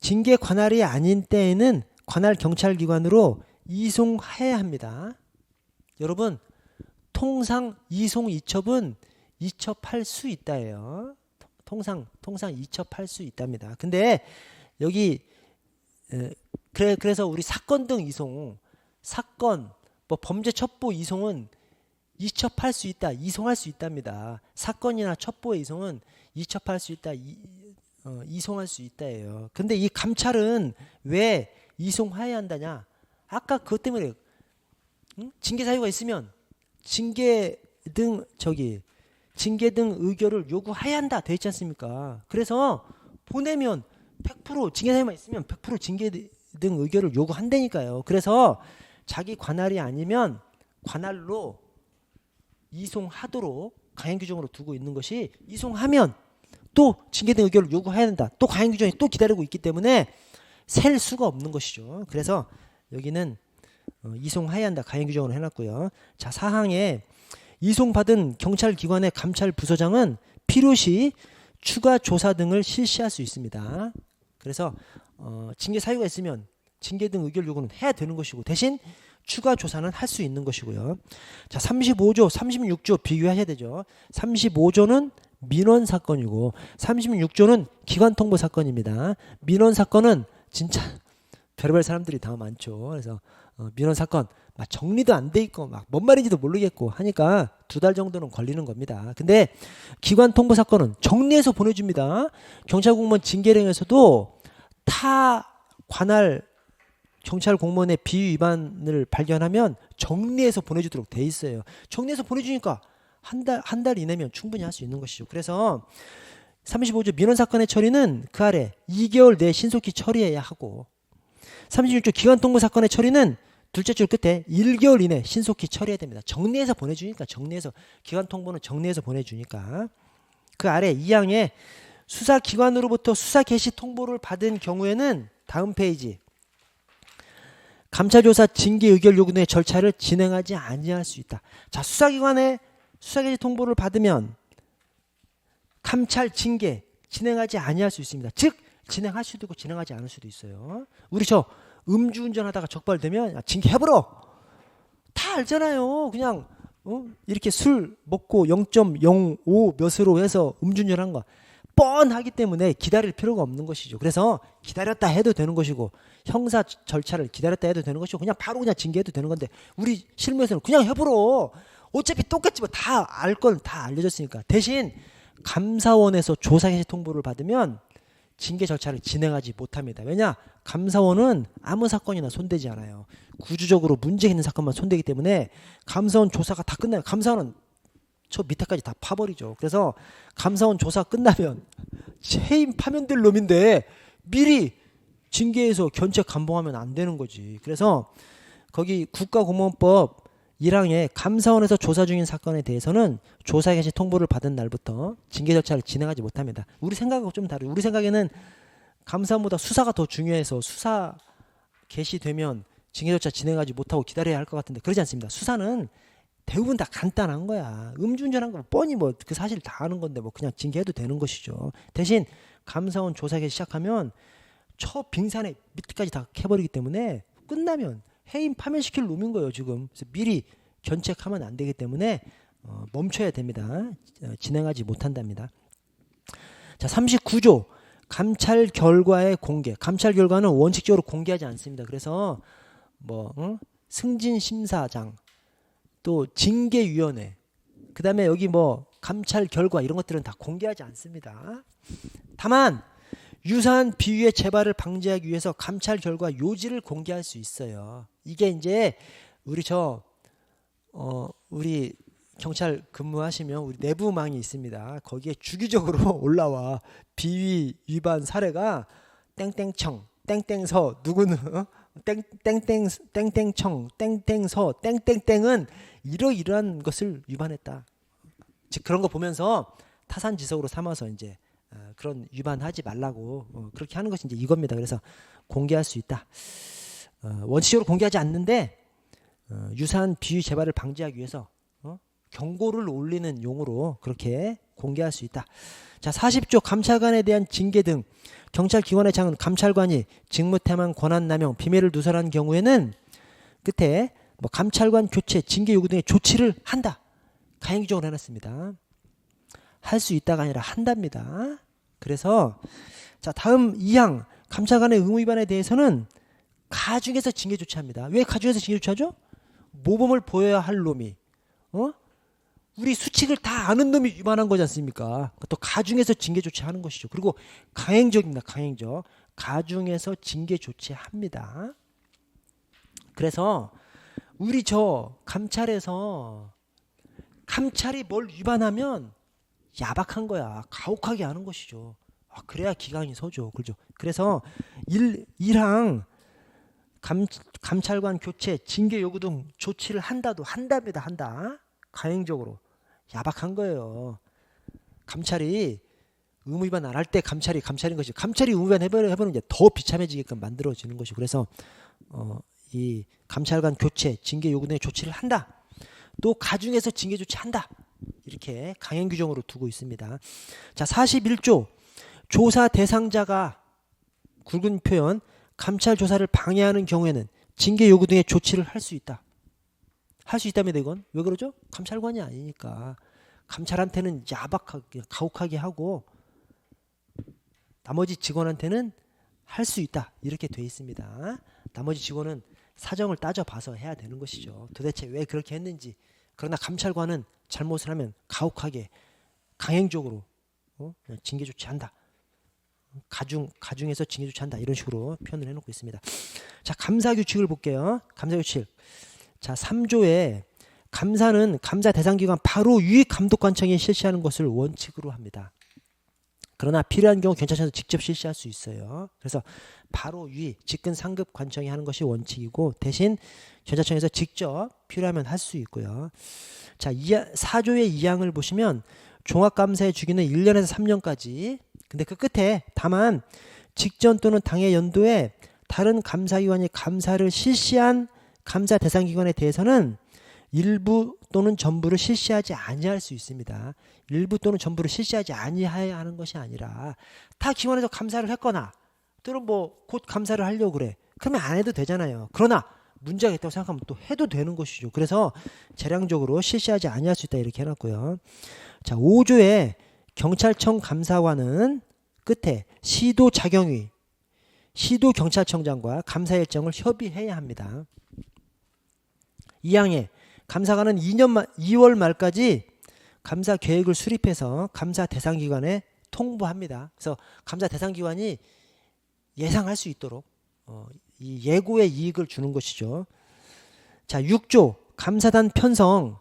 징계 관할이 아닌 때에는 관할 경찰기관으로 이송해야 합니다. 여러분, 통상 이송 이첩은 이첩할 수 있다예요. 통상 이첩할 수 있답니다. 근데 여기 그래서 우리 사건 등 이송, 사건 뭐 범죄 첩보 이송은 이첩할 수 있다, 이송할 수 있답니다. 사건이나 첩보의 이송은 이첩할 수 있다, 이송할 수 있다예요. 근데 이 감찰은 왜 이송해야 한다냐? 아까 그것 때문에 징계 사유가 있으면 징계 등 의결을 요구해야 한다 돼 있지 않습니까? 그래서 보내면 100% 징계 사유만 있으면 100% 징계 등 의결을 요구한다니까요. 그래서 자기 관할이 아니면 관할로 이송하도록 강행규정으로 두고 있는 것이 이송하면 또 징계 등 의결을 요구해야 된다. 또 강행규정이 또 기다리고 있기 때문에 셀 수가 없는 것이죠. 그래서 여기는 이송해야 한다. 강행규정으로 해놨고요. 자, 4항에 이송받은 경찰기관의 감찰부서장은 필요시 추가 조사 등을 실시할 수 있습니다. 그래서 징계 사유가 있으면 징계 등 의결 요구는 해야 되는 것이고 대신 추가 조사는 할 수 있는 것이고요. 자, 35조, 36조 비교하셔야 되죠. 35조는 민원 사건이고 36조는 기관 통보 사건입니다. 민원 사건은 진짜 별의별 사람들이 다 많죠. 그래서 민원 사건 막 정리도 안 돼 있고 막 뭔 말인지도 모르겠고 하니까 2달 정도는 걸리는 겁니다. 근데 기관 통보 사건은 정리해서 보내줍니다. 경찰 공무원 징계령에서도 타 관할 경찰 공무원의 비위 위반을 발견하면 정리해서 보내주도록 돼 있어요. 정리해서 보내주니까 한 달 이내면 충분히 할 수 있는 것이죠. 그래서 35조 민원 사건의 처리는 그 아래 2개월 내에 신속히 처리해야 하고 36조 기관 통보 사건의 처리는 둘째 줄 끝에 1개월 이내 신속히 처리해야 됩니다. 정리해서 보내주니까 기관 통보는 정리해서 보내주니까 그 아래 2항에 수사기관으로부터 수사 개시 통보를 받은 경우에는 다음 페이지 감찰조사 징계 의결 요구 등의 절차를 진행하지 아니할 수 있다. 자, 수사기관에 수사 개시 통보를 받으면 감찰 징계 진행하지 아니할 수 있습니다. 즉 진행할 수도 있고 진행하지 않을 수도 있어요. 우리 저 음주운전하다가 적발되면 징계 해버려. 다 알잖아요. 그냥 이렇게 술 먹고 0.05 몇으로 해서 음주운전한 거 뻔하기 때문에 기다릴 필요가 없는 것이죠. 그래서 기다렸다 해도 되는 것이고 형사 절차를 기다렸다 해도 되는 것이고 그냥 바로 그냥 징계해도 되는 건데 우리 실무에서는 그냥 해버려. 어차피 똑같지 뭐 다 알 건 다 알려졌으니까. 대신 감사원에서 조사 개시 통보를 받으면 징계 절차를 진행하지 못합니다. 왜냐? 감사원은 아무 사건이나 손대지 않아요. 구조적으로 문제 있는 사건만 손대기 때문에 감사원 조사가 다 끝나요. 감사원은 저 밑에까지 다 파버리죠. 그래서 감사원 조사 끝나면 해임 파면될 놈인데 미리 징계해서 견책 감봉하면 안 되는 거지. 그래서 거기 국가공무원법 1항에 감사원에서 조사 중인 사건에 대해서는 조사 개시 통보를 받은 날부터 징계 절차를 진행하지 못합니다. 우리 생각하고 좀 다르죠. 우리 생각에는 감사원보다 수사가 더 중요해서 수사 개시되면 징계 절차 진행하지 못하고 기다려야 할 것 같은데 그러지 않습니다. 수사는 대부분 다 간단한 거야. 음주운전한 거 뻔히 뭐 그 사실 다 아는 건데 뭐 그냥 징계해도 되는 것이죠. 대신 감사원 조사 개시 시작하면 저 빙산의 밑까지 다 캐버리기 때문에 끝나면 해임 파면시킬 놈인 거예요 지금. 그래서 미리 견책하면 안 되기 때문에 멈춰야 됩니다. 진행하지 못한답니다. 자, 39조 감찰 결과의 공개. 감찰 결과는 원칙적으로 공개하지 않습니다. 그래서 뭐 승진심사장 또 징계위원회 그 다음에 여기 뭐 감찰 결과 이런 것들은 다 공개하지 않습니다. 다만 유사한 비위의 재발을 방지하기 위해서 감찰 결과 요지를 공개할 수 있어요. 이게 이제 우리 경찰 근무하시면 우리 내부망이 있습니다. 거기에 주기적으로 올라와 비위 위반 사례가 땡땡청, 땡땡서 누구는 땡땡청, 땡땡서, 땡땡땡은 이러이러한 것을 위반했다. 즉 그런 거 보면서 타산지석으로 삼아서 이제 그런 위반하지 말라고 그렇게 하는 것이 이제 이겁니다. 그래서 공개할 수 있다. 원칙적으로 공개하지 않는데 유사한 비위 재발을 방지하기 위해서 경고를 올리는 용으로 그렇게 공개할 수 있다. 자, 40조 감찰관에 대한 징계 등 경찰 기관의 장은 감찰관이 직무태만 권한남용 비밀을 누설한 경우에는 끝에 뭐 감찰관 교체 징계 요구 등의 조치를 한다. 가행규정을 해놨습니다. 할 수 있다가 아니라 한답니다. 그래서 자, 다음 2항 감찰관의 의무 위반에 대해서는 가중해서 징계 조치합니다. 왜 가중해서 징계 조치하죠? 모범을 보여야 할 놈이 우리 수칙을 다 아는 놈이 위반한 거지 않습니까? 또 가중해서 징계 조치하는 것이죠. 그리고 강행적입니다. 강행적. 가중해서 징계 조치합니다. 그래서 우리 감찰에서 감찰이 뭘 위반하면 야박한 거야. 가혹하게 하는 것이죠. 그래야 기강이 서죠. 그렇죠? 그래서 1항 감찰관 교체, 징계 요구 등 조치를 한답니다. 한다. 가행적으로. 야박한 거예요. 감찰이 의무 위반 안 할 때 감찰인 것이 감찰이 의무 위반 해보는 게 더 비참해지게끔 만들어지는 것이 그래서 이 감찰관 교체, 징계 요구 등의 조치를 한다. 또 가중해서 징계 조치한다. 이렇게 강행 규정으로 두고 있습니다. 자, 41조 조사 대상자가 굵은 표현 감찰 조사를 방해하는 경우에는 징계 요구 등의 조치를 할 수 있다. 할 수 있답니다. 이건 왜 그러죠? 감찰관이 아니니까 감찰한테는 야박하게 가혹하게 하고 나머지 직원한테는 할 수 있다. 이렇게 돼 있습니다. 나머지 직원은 사정을 따져봐서 해야 되는 것이죠. 도대체 왜 그렇게 했는지. 그러나 감찰관은 잘못을 하면 가혹하게 강행적으로 징계 조치한다. 가중해서 징계 조치한다. 이런 식으로 표현을 해놓고 있습니다. 자, 감사 규칙을 볼게요. 감사 규칙. 자, 3조에 감사는 감사 대상기관 바로 위 감독관청이 실시하는 것을 원칙으로 합니다. 그러나 필요한 경우 경찰청에서 직접 실시할 수 있어요. 그래서 바로 위 직근 상급 관청이 하는 것이 원칙이고 대신 경찰청에서 직접 필요하면 할 수 있고요. 자, 4조의 2항을 보시면 종합감사의 주기는 1년에서 3년까지. 근데 그 끝에 다만 직전 또는 당해 연도에 다른 감사기관이 감사를 실시한 감사 대상기관에 대해서는 일부 또는 전부를 실시하지 아니할 수 있습니다. 일부 또는 전부를 실시하지 아니해야 하는 것이 아니라 타 기관에서 감사를 했거나 또는 뭐 곧 감사를 하려고 그래. 그러면 안 해도 되잖아요. 그러나 문제가 있다고 생각하면 또 해도 되는 것이죠. 그래서 재량적으로 실시하지 아니할 수 있다 이렇게 해놨고요. 자, 5조에 경찰청 감사관은 끝에 시도자경위, 시도경찰청장과 감사 일정을 협의해야 합니다. 2항에 감사관은 2월 말까지 감사 계획을 수립해서 감사 대상기관에 통보합니다. 그래서 감사 대상기관이 예상할 수 있도록 이 예고의 이익을 주는 것이죠. 자, 6조 감사단 편성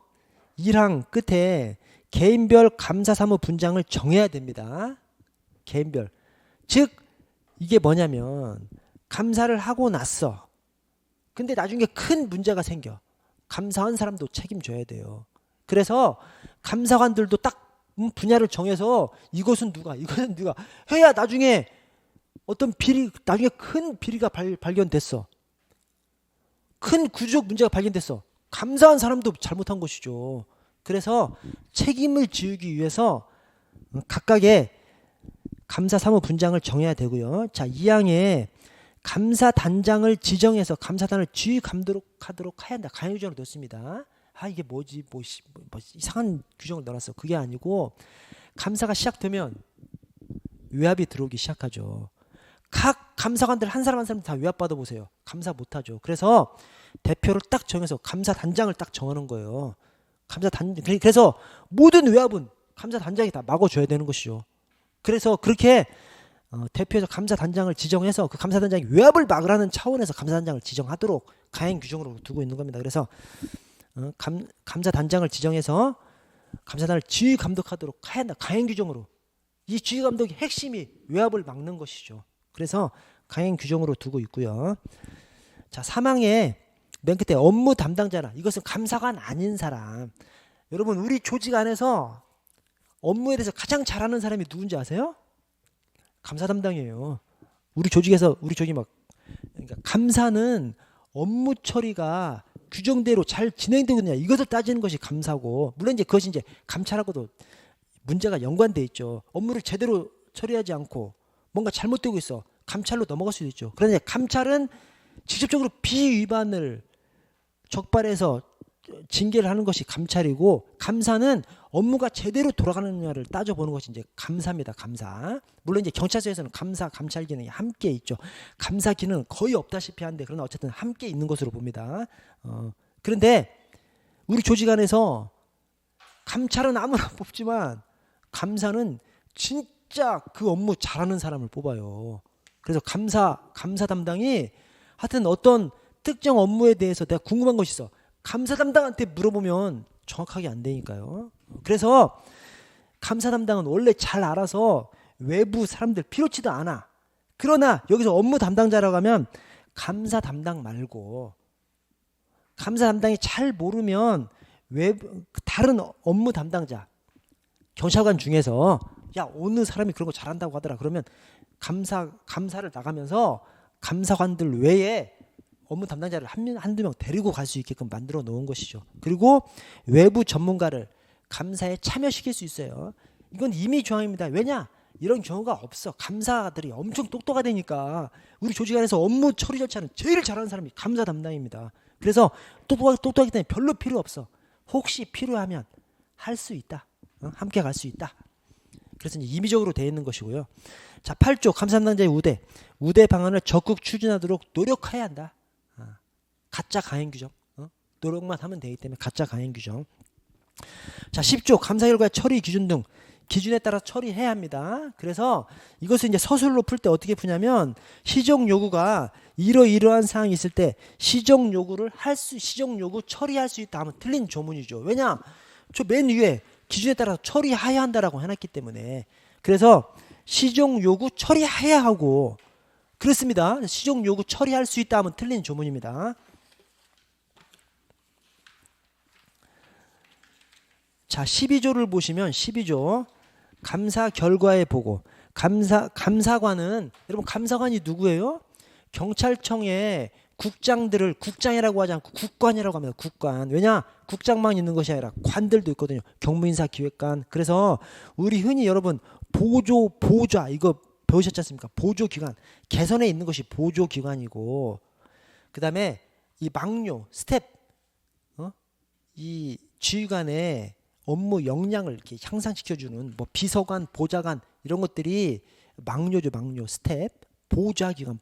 1항 끝에 개인별 감사사무 분장을 정해야 됩니다. 개인별. 즉 이게 뭐냐면 감사를 하고 났어. 근데 나중에 큰 문제가 생겨. 감사한 사람도 책임져야 돼요. 그래서 감사관들도 딱 분야를 정해서 이것은 누가 해야 나중에 어떤 나중에 큰 비리가 발견됐어. 큰 구조적 문제가 발견됐어. 감사한 사람도 잘못한 것이죠. 그래서 책임을 지우기 위해서 각각의 감사 사무 분장을 정해야 되고요. 자, 2항에 감사단장을 지정해서 감사단을 지휘 감독하도록 해야 한다. 강행 규정을 넣습니다. 이게 뭐지? 뭐 이상한 규정을 넣어놨어. 그게 아니고 감사가 시작되면 외압이 들어오기 시작하죠. 각 감사관들 한 사람 한 사람 다 외압 받아보세요. 감사 못하죠. 그래서 대표를 딱 정해서 감사단장을 딱 정하는 거예요. 그래서 모든 외압은 감사단장이 다 막아줘야 되는 것이죠. 그래서 그렇게 대표에서 감사단장을 지정해서 그 감사단장이 외압을 막으라는 차원에서 감사단장을 지정하도록 가행 규정으로 두고 있는 겁니다. 그래서 감사단장을 지정해서 감사단을 지휘 감독하도록 한다. 가행 규정으로. 이 지휘 감독의 핵심이 외압을 막는 것이죠. 그래서 가행 규정으로 두고 있고요. 자, 3항에 맨 끝에 업무 담당자라. 이것은 감사관 아닌 사람. 여러분, 우리 조직 안에서 업무에 대해서 가장 잘하는 사람이 누군지 아세요? 감사 담당이에요. 우리 조직이 막, 그러니까 감사는 업무 처리가 규정대로 잘 진행되고 있느냐, 이것을 따지는 것이 감사고, 물론 이제 그것이 이제 감찰하고도 문제가 연관돼 있죠. 업무를 제대로 처리하지 않고 뭔가 잘못되고 있어. 감찰로 넘어갈 수도 있죠. 그런데 감찰은 직접적으로 비위반을 적발해서 징계를 하는 것이 감찰이고, 감사는 업무가 제대로 돌아가느냐를 따져보는 것이 이제 감사입니다. 감사. 물론 이제 경찰서에서는 감사, 감찰 기능이 함께 있죠. 감사 기능은 거의 없다시피 한데, 그러나 어쨌든 함께 있는 것으로 봅니다. 그런데 우리 조직 안에서 감찰은 아무나 뽑지만 감사는 진짜 그 업무 잘하는 사람을 뽑아요. 그래서 감사 담당이 하여튼 어떤 특정 업무에 대해서 내가 궁금한 것이 있어. 감사 담당한테 물어보면 정확하게 안 되니까요. 그래서 감사 담당은 원래 잘 알아서 외부 사람들 필요치도 않아. 그러나 여기서 업무 담당자라고 하면 감사 담당 말고, 감사 담당이 잘 모르면 외부 다른 업무 담당자, 경찰관 중에서 야, 어느 사람이 그런 거 잘한다고 하더라. 그러면 감사를 나가면서 감사관들 외에 업무 담당자를 한두 명 데리고 갈 수 있게끔 만들어 놓은 것이죠. 그리고 외부 전문가를 감사에 참여시킬 수 있어요. 이건 임의 조항입니다. 왜냐? 이런 경우가 없어. 감사들이 엄청 똑똑하다니까. 우리 조직 안에서 업무 처리 절차는 제일 잘하는 사람이 감사 담당입니다. 그래서 똑똑하기 때문에 별로 필요 없어. 혹시 필요하면 할 수 있다. 함께 갈 수 있다. 그래서 이제 임의적으로 되어 있는 것이고요. 자, 8조 감사 담당자의 우대 방안을 적극 추진하도록 노력해야 한다. 가짜 가행 규정. 노력만 하면 되기 때문에 가짜 가행 규정. 자, 10조 감사 결과의 처리 기준 등 기준에 따라 처리해야 합니다. 그래서 이것을 이제 서술로 풀 때 어떻게 푸냐면, 시정 요구가 이러이러한 사항이 있을 때 시정 요구 처리할 수 있다 하면 틀린 조문이죠. 왜냐? 저 맨 위에 기준에 따라 처리해야 한다라고 해놨기 때문에. 그래서 시정 요구 처리해야 하고 그렇습니다. 시정 요구 처리할 수 있다 하면 틀린 조문입니다. 자, 12조를 보시면 12조 감사 결과의 보고. 감사관은, 여러분 감사관이 누구예요? 경찰청의 국장들을 국장이라고 하지 않고 국관이라고 합니다. 국관. 왜냐? 국장만 있는 것이 아니라 관들도 있거든요. 경무인사 기획관. 그래서 우리 흔히 여러분 보좌 이거 배우셨지 않습니까? 보조기관. 개선에 있는 것이 보조기관이고, 그 다음에 이 막료, 스텝, 이 지휘관의 업무 역량을 이렇게 향상시켜주는 뭐 비서관, 보좌관 이런 것들이 막료죠. 막료, 스텝, 보좌기관.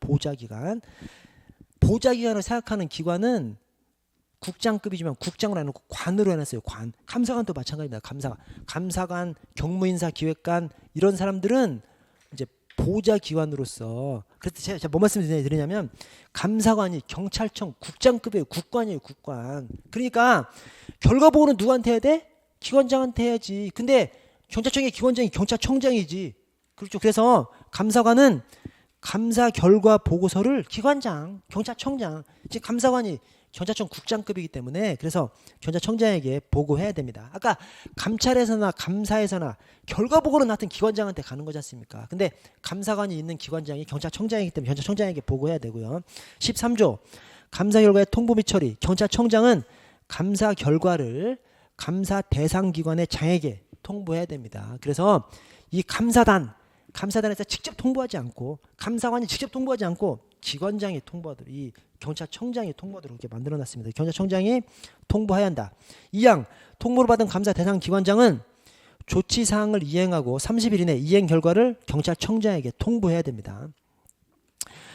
보좌기관을 생각하는 기관은 국장급이지만 국장으로 해놓고 관으로 해놨어요. 관. 감사관도 마찬가지입니다. 감사관, 경무인사 기획관 이런 사람들은 이제 보좌기관으로서. 그래서 제가 뭔 말씀을 드리냐면, 감사관이 경찰청 국장급이에요. 국관이에요. 국관. 그러니까 결과 보고는 누구한테 해야 돼? 기관장한테 해야지. 근데 경찰청의 기관장이 경찰청장이지. 그렇죠. 그래서 감사관은 감사 결과 보고서를 기관장, 경찰청장, 즉 감사관이 경찰청 국장급이기 때문에 그래서 경찰청장에게 보고해야 됩니다. 아까 감찰에서나 감사에서나 결과 보고는 하여튼 기관장한테 가는 거지 않습니까? 근데 감사관이 있는 기관장이 경찰청장이기 때문에 경찰청장에게 보고해야 되고요. 13조 감사 결과의 통보 및 처리. 경찰청장은 감사 결과를 감사 대상 기관의 장에게 통보해야 됩니다. 그래서 이 감사단에서 직접 통보하지 않고, 감사관이 직접 통보하지 않고 기관장이 통보하도록, 이 경찰청장이 통보하도록 이렇게 만들어놨습니다. 경찰청장이 통보해야 한다. 2항 통보를 받은 감사 대상 기관장은 조치사항을 이행하고 30일 이내 이행 결과를 경찰청장에게 통보해야 됩니다.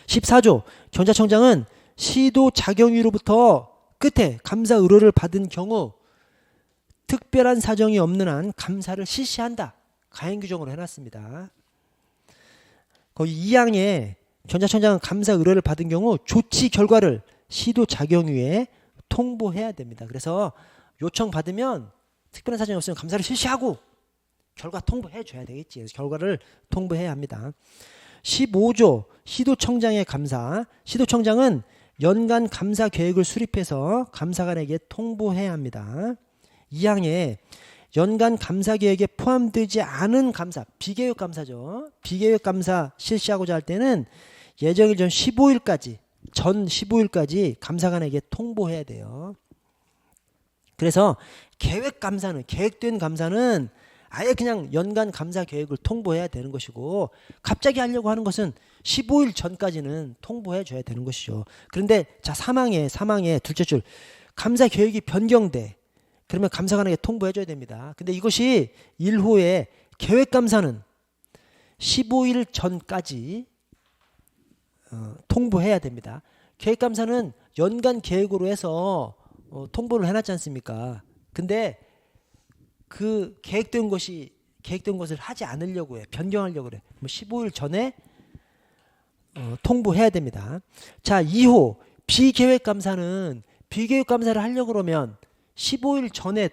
14조 경찰청장은 시도 자경위로부터 끝에 감사 의뢰를 받은 경우 특별한 사정이 없는 한 감사를 실시한다. 가행 규정으로 해놨습니다. 거기 2항에 경찰청장은 감사 의뢰를 받은 경우 조치 결과를 시도자경위에 통보해야 됩니다. 그래서 요청 받으면 특별한 사정이 없으면 감사를 실시하고 결과 통보해 줘야 되겠지. 그래서 결과를 통보해야 합니다. 15조 시도청장의 감사. 시도청장은 연간 감사 계획을 수립해서 감사관에게 통보해야 합니다. 2항에 연간 감사 계획에 포함되지 않은 감사, 비계획 감사죠. 비계획 감사 실시하고자 할 때는 예정일 전 15일까지 감사관에게 통보해야 돼요. 그래서 계획된 감사는 아예 그냥 연간 감사 계획을 통보해야 되는 것이고, 갑자기 하려고 하는 것은 15일 전까지는 통보해 줘야 되는 것이죠. 그런데 자, 사망에 둘째 줄 감사 계획이 변경돼. 그러면 감사관에게 통보해 줘야 됩니다. 근데 이것이 1호의 계획 감사는 15일 전까지 통보해야 됩니다. 계획 감사는 연간 계획으로 해서 통보를 해놨지 않습니까? 근데 그 계획된 것을 하지 않으려고 해. 변경하려고 그래. 15일 전에 통보해야 됩니다. 자, 2호 비계획 감사는 비계획 감사를 하려고 그러면 15일 전에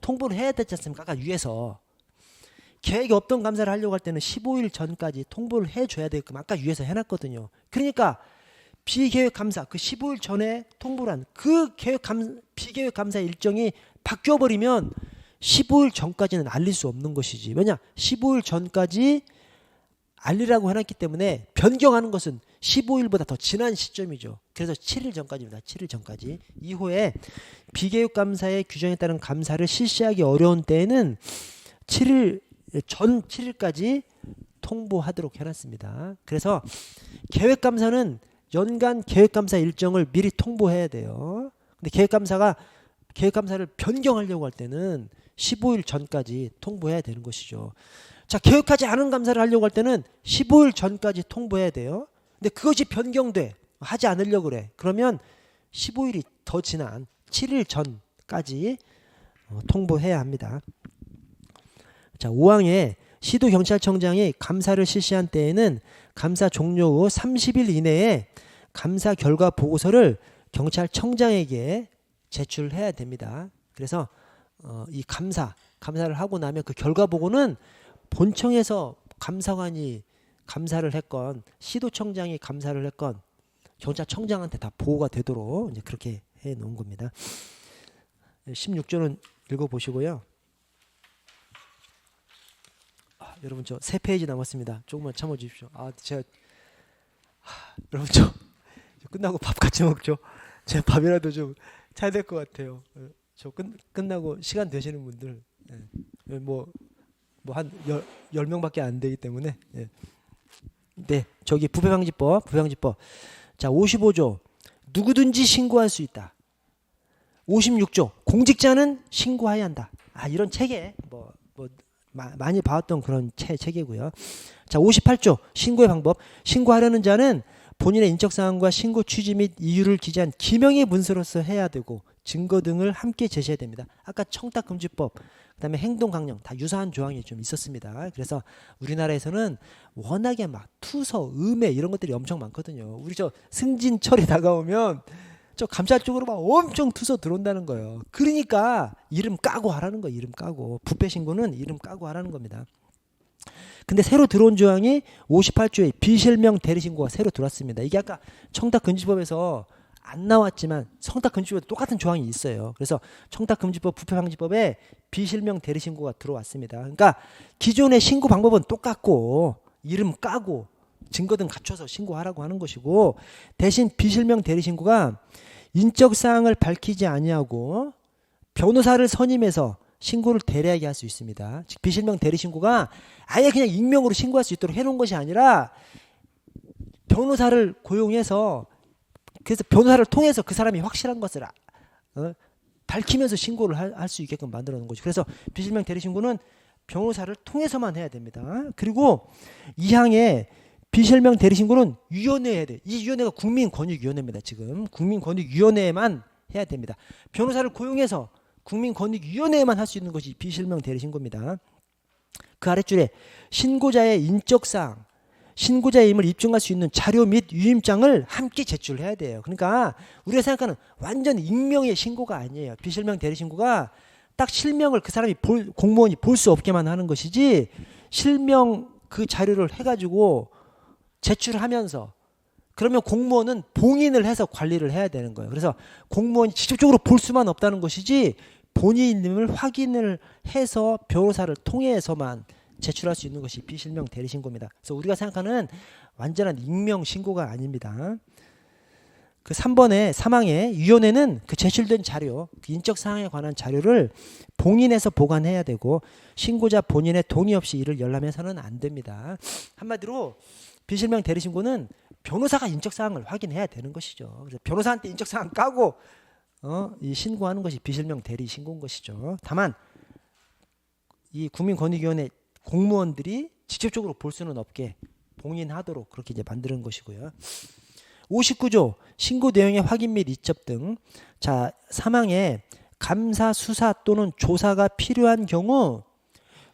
통보를 해야 되지 않습니까? 아까 위에서 계획이 없던 감사를 하려고 할 때는 15일 전까지 통보를 해줘야 되게끔 아까 위에서 해놨거든요. 그러니까 비계획 감사 그 15일 전에 통보를 한 그 비계획 감사 일정이 바뀌어버리면 15일 전까지는 알릴 수 없는 것이지. 왜냐? 15일 전까지 알리라고 해놨기 때문에 변경하는 것은 15일보다 더 지난 시점이죠. 그래서 7일 전까지입니다. 7일 전까지. 2호에 비계획 감사의 규정에 따른 감사를 실시하기 어려운 때에는 7일까지 통보하도록 해놨습니다. 그래서 계획 감사는 연간 계획 감사 일정을 미리 통보해야 돼요. 근데 계획 감사를 변경하려고 할 때는 15일 전까지 통보해야 되는 것이죠. 자, 계획하지 않은 감사를 하려고 할 때는 15일 전까지 통보해야 돼요. 근데 그것이 변경돼. 하지 않으려고 그래. 그러면 15일이 더 지난 7일 전까지 통보해야 합니다. 자, 5항에 시도경찰청장이 감사를 실시한 때에는 감사 종료 후 30일 이내에 감사 결과 보고서를 경찰청장에게 제출해야 됩니다. 그래서 이 감사를 하고 나면 그 결과 보고는 본청에서 감사관이 감사를 했건 시도청장이 감사를 했건 경찰청장한테 다 보고가 되도록 이제 그렇게 해 놓은 겁니다. 16조는 읽어보시고요. 여러분 저 3페이지 남았습니다. 조금만 참아 주십시오. 여러분 저 끝나고 밥 같이 먹죠. 제가 밥이라도 좀 차야 될 것 같아요. 저 끝나고 시간 되시는 분들 뭐 한 10명밖에 안 되기 때문에 네, 저기 부패방지법. 자, 55조 누구든지 신고할 수 있다. 56조 공직자는 신고해야 한다. 이런 체계 많이 봐왔던 그런 체계고요. 자, 58조 신고의 방법. 신고하려는 자는 본인의 인적사항과 신고 취지 및 이유를 기재한 기명의 문서로서 해야 되고 증거 등을 함께 제시해야 됩니다. 아까 청탁금지법, 그다음에 행동강령 다 유사한 조항이 좀 있었습니다. 그래서 우리나라에서는 워낙에 막 투서, 음해 이런 것들이 엄청 많거든요. 우리 저 승진철이 다가오면 저 감찰 쪽으로 막 엄청 투서 들어온다는 거예요. 그러니까 이름 까고 하라는 거예요. 이름 까고. 부패 신고는 이름 까고 하라는 겁니다. 근데 새로 들어온 조항이 58조에 비실명 대리신고가 새로 들어왔습니다. 이게 아까 청탁금지법에서 안 나왔지만 청탁금지법에 똑같은 조항이 있어요. 그래서 청탁금지법, 부패방지법에 비실명 대리신고가 들어왔습니다. 그러니까 기존의 신고 방법은 똑같고 이름 까고 증거 등 갖춰서 신고하라고 하는 것이고, 대신 비실명 대리신고가 인적사항을 밝히지 아니하고 변호사를 선임해서 신고를 대리하게 할 수 있습니다. 즉 비실명 대리신고가 아예 그냥 익명으로 신고할 수 있도록 해놓은 것이 아니라 변호사를 고용해서, 그래서 변호사를 통해서 그 사람이 확실한 것을 밝히면서 신고를 할 수 있게끔 만들어 놓은 거죠. 그래서 비실명 대리신고는 변호사를 통해서만 해야 됩니다. 그리고 2항에 비실명 대리신고는 위원회에 해야 돼. 이 위원회가 국민권익위원회입니다. 지금 국민권익위원회에만 해야 됩니다. 변호사를 고용해서 국민권익위원회에만 할 수 있는 것이 비실명 대리신고입니다. 그 아랫줄에 신고자의 인적사항, 신고자의 임을 입증할 수 있는 자료 및 유임장을 함께 제출해야 돼요. 그러니까 우리가 생각하는 완전 익명의 신고가 아니에요. 비실명 대리신고가 딱 실명을 그 사람이 공무원이 볼 수 없게만 하는 것이지, 실명 그 자료를 해가지고 제출하면서, 그러면 공무원은 봉인을 해서 관리를 해야 되는 거예요. 그래서 공무원이 직접적으로 볼 수만 없다는 것이지, 본인임을 확인을 해서 변호사를 통해서만 제출할 수 있는 것이 비실명 대리신고입니다. 그래서 우리가 생각하는 완전한 익명 신고가 아닙니다. 그 3번에 사망에 위원회는 그 제출된 자료, 그 인적 사항에 관한 자료를 봉인해서 보관해야 되고, 신고자 본인의 동의 없이 이를 열람해서는 안 됩니다. 한마디로 비실명 대리신고는 변호사가 인적 사항을 확인해야 되는 것이죠. 그래서 변호사한테 인적 사항 까고 이 신고하는 것이 비실명 대리신고인 것이죠. 다만 이 국민권익위원회 공무원들이 직접적으로 볼 수는 없게 봉인하도록 그렇게 이제 만드는 것이고요. 59조 신고 내용의 확인 및 이첩 등. 자, 사망에 감사, 수사 또는 조사가 필요한 경우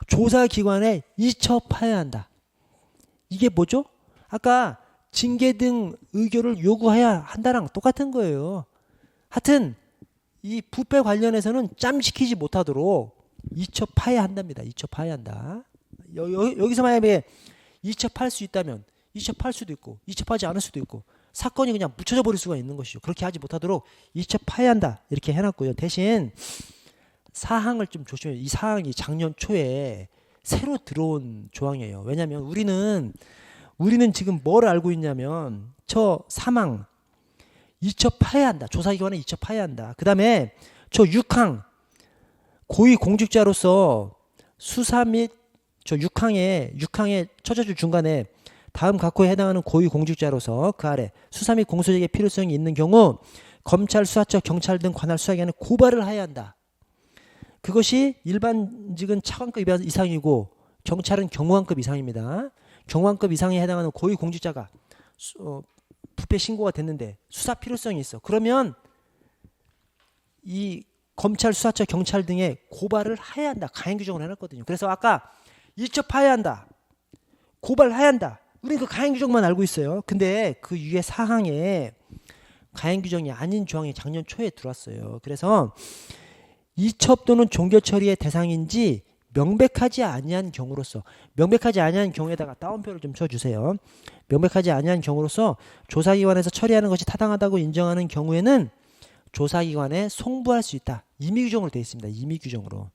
조사기관에 이첩하여야 한다. 이게 뭐죠? 아까 징계 등 의결을 요구해야 한다랑 똑같은 거예요. 하여튼 이 부패 관련해서는 짬시키지 못하도록 이첩하여야 한답니다. 이첩하여야 한다. 여기서 만약에 이첩할 수 있다면 이첩할 수도 있고 이첩하지 않을 수도 있고, 사건이 그냥 묻혀져 버릴 수가 있는 것이죠. 그렇게 하지 못하도록 이첩하여야 한다 이렇게 해놨고요. 대신 사항을 좀 조심해요. 이 사항이 작년 초에 새로 들어온 조항이에요. 왜냐하면 우리는 지금 뭘 알고 있냐면 저 사망 이첩하여야 한다. 조사기관에 이첩하여야 한다. 그 다음에 저 6항 고위공직자로서 수사 및 저 6항의 처자줄 중간에 다음 각호에 해당하는 고위공직자로서 그 아래 수사 및 공소제기의 필요성이 있는 경우 검찰, 수사처, 경찰 등 관할 수사기관에 고발을 해야 한다. 그것이 일반직은 차관급 이상이고 경찰은 경무관급 이상입니다. 경무관급 이상에 해당하는 고위공직자가 부패 신고가 됐는데 수사 필요성이 있어. 그러면 이 검찰, 수사처, 경찰 등에 고발을 해야 한다. 가행 규정을 해놨거든요. 그래서 아까 이첩해야 한다, 고발해야 한다, 우리는 그 가행 규정만 알고 있어요. 근데 그 위에 사항에 가행 규정이 아닌 조항이 작년 초에 들어왔어요. 그래서 이첩 또는 종결 처리의 대상인지 명백하지 아니한 경우로서, 명백하지 아니한 경우에다가 따옴표를 좀 쳐주세요. 명백하지 아니한 경우로서 조사기관에서 처리하는 것이 타당하다고 인정하는 경우에는 조사기관에 송부할 수 있다. 임의규정으로 되어 있습니다. 임의규정으로.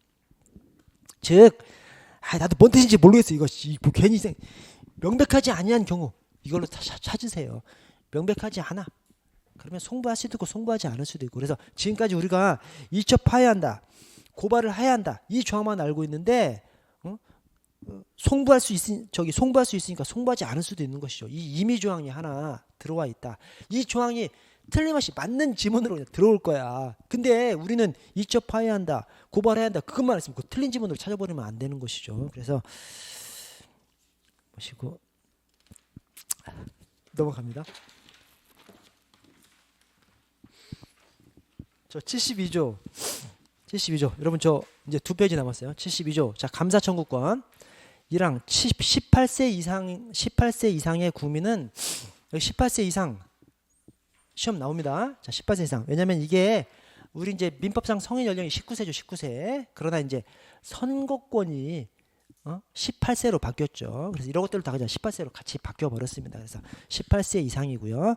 즉 나도 뭔 뜻인지 모르겠어. 이거 뭐 괜히 명백하지 아니한 경우 이걸로 찾으세요. 명백하지 않아. 그러면 송부할 수도 있고 송부하지 않을 수도 있고. 그래서 지금까지 우리가 이첩해야 한다, 고발을 해야 한다, 이 조항만 알고 있는데 송부할 수 있으니까 송부하지 않을 수도 있는 것이죠. 이 임의 조항이 하나 들어와 있다. 이 조항이 틀림없이 맞는 지문으로 그냥 들어올 거야. 근데 우리는 이첩해야 한다, 고발해야 한다, 그것만 했으면 그 틀린 지문으로 찾아버리면 안 되는 것이죠. 그래서 보시고 넘어갑니다. 저 72조 여러분, 저 이제 2페이지 남았어요. 72조. 자, 감사 청구권 1항 18세 이상의 국민은, 여기 18세 이상 시험 나옵니다. 자, 18세 이상. 왜냐면 이게 우리 이제 민법상 성인 연령이 19세죠. 19세. 그러나 이제 선거권이 18세로 바뀌었죠. 그래서 이런 것들도 다 그냥 18세로 같이 바뀌어 버렸습니다. 그래서 18세 이상이고요.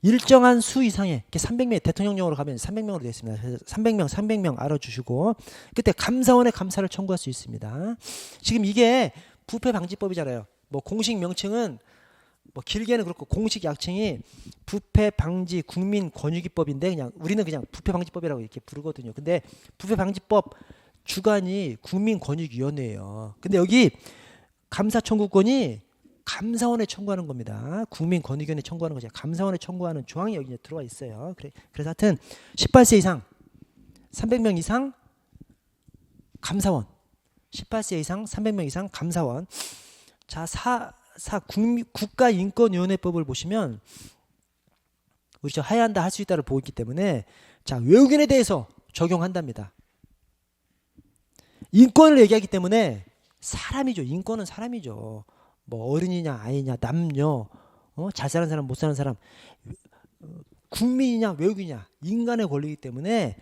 일정한 수 이상의 300명, 대통령령으로 가면 300명으로 되어 있습니다. 그래서 300명 알아주시고, 그때 감사원에 감사를 청구할 수 있습니다. 지금 이게 부패방지법이잖아요. 뭐 공식 명칭은 뭐 길게는 그렇고 공식 약칭이 부패방지 국민권익위법인데 그냥 우리는 그냥 부패방지법이라고 이렇게 부르거든요. 근데 부패방지법 주관이 국민권익위원회예요. 근데 여기 감사 청구권이 감사원에 청구하는 겁니다. 국민권익위원회에 청구하는 거죠. 감사원에 청구하는 조항이 여기 들어와 있어요. 그래서 하여튼 18세 이상 300명 이상 감사원, 18세 이상 300명 이상 감사원. 자, 국가인권위원회법을 보시면 우리 저 해야 한다, 할 수 있다를 보고 있기 때문에 자, 외국인에 대해서 적용한답니다. 인권을 얘기하기 때문에 사람이죠. 인권은 사람이죠. 뭐 어른이냐 아이냐 남녀 잘 사는 사람 못 사는 사람 국민이냐 외국이냐 인간의 권리이기 때문에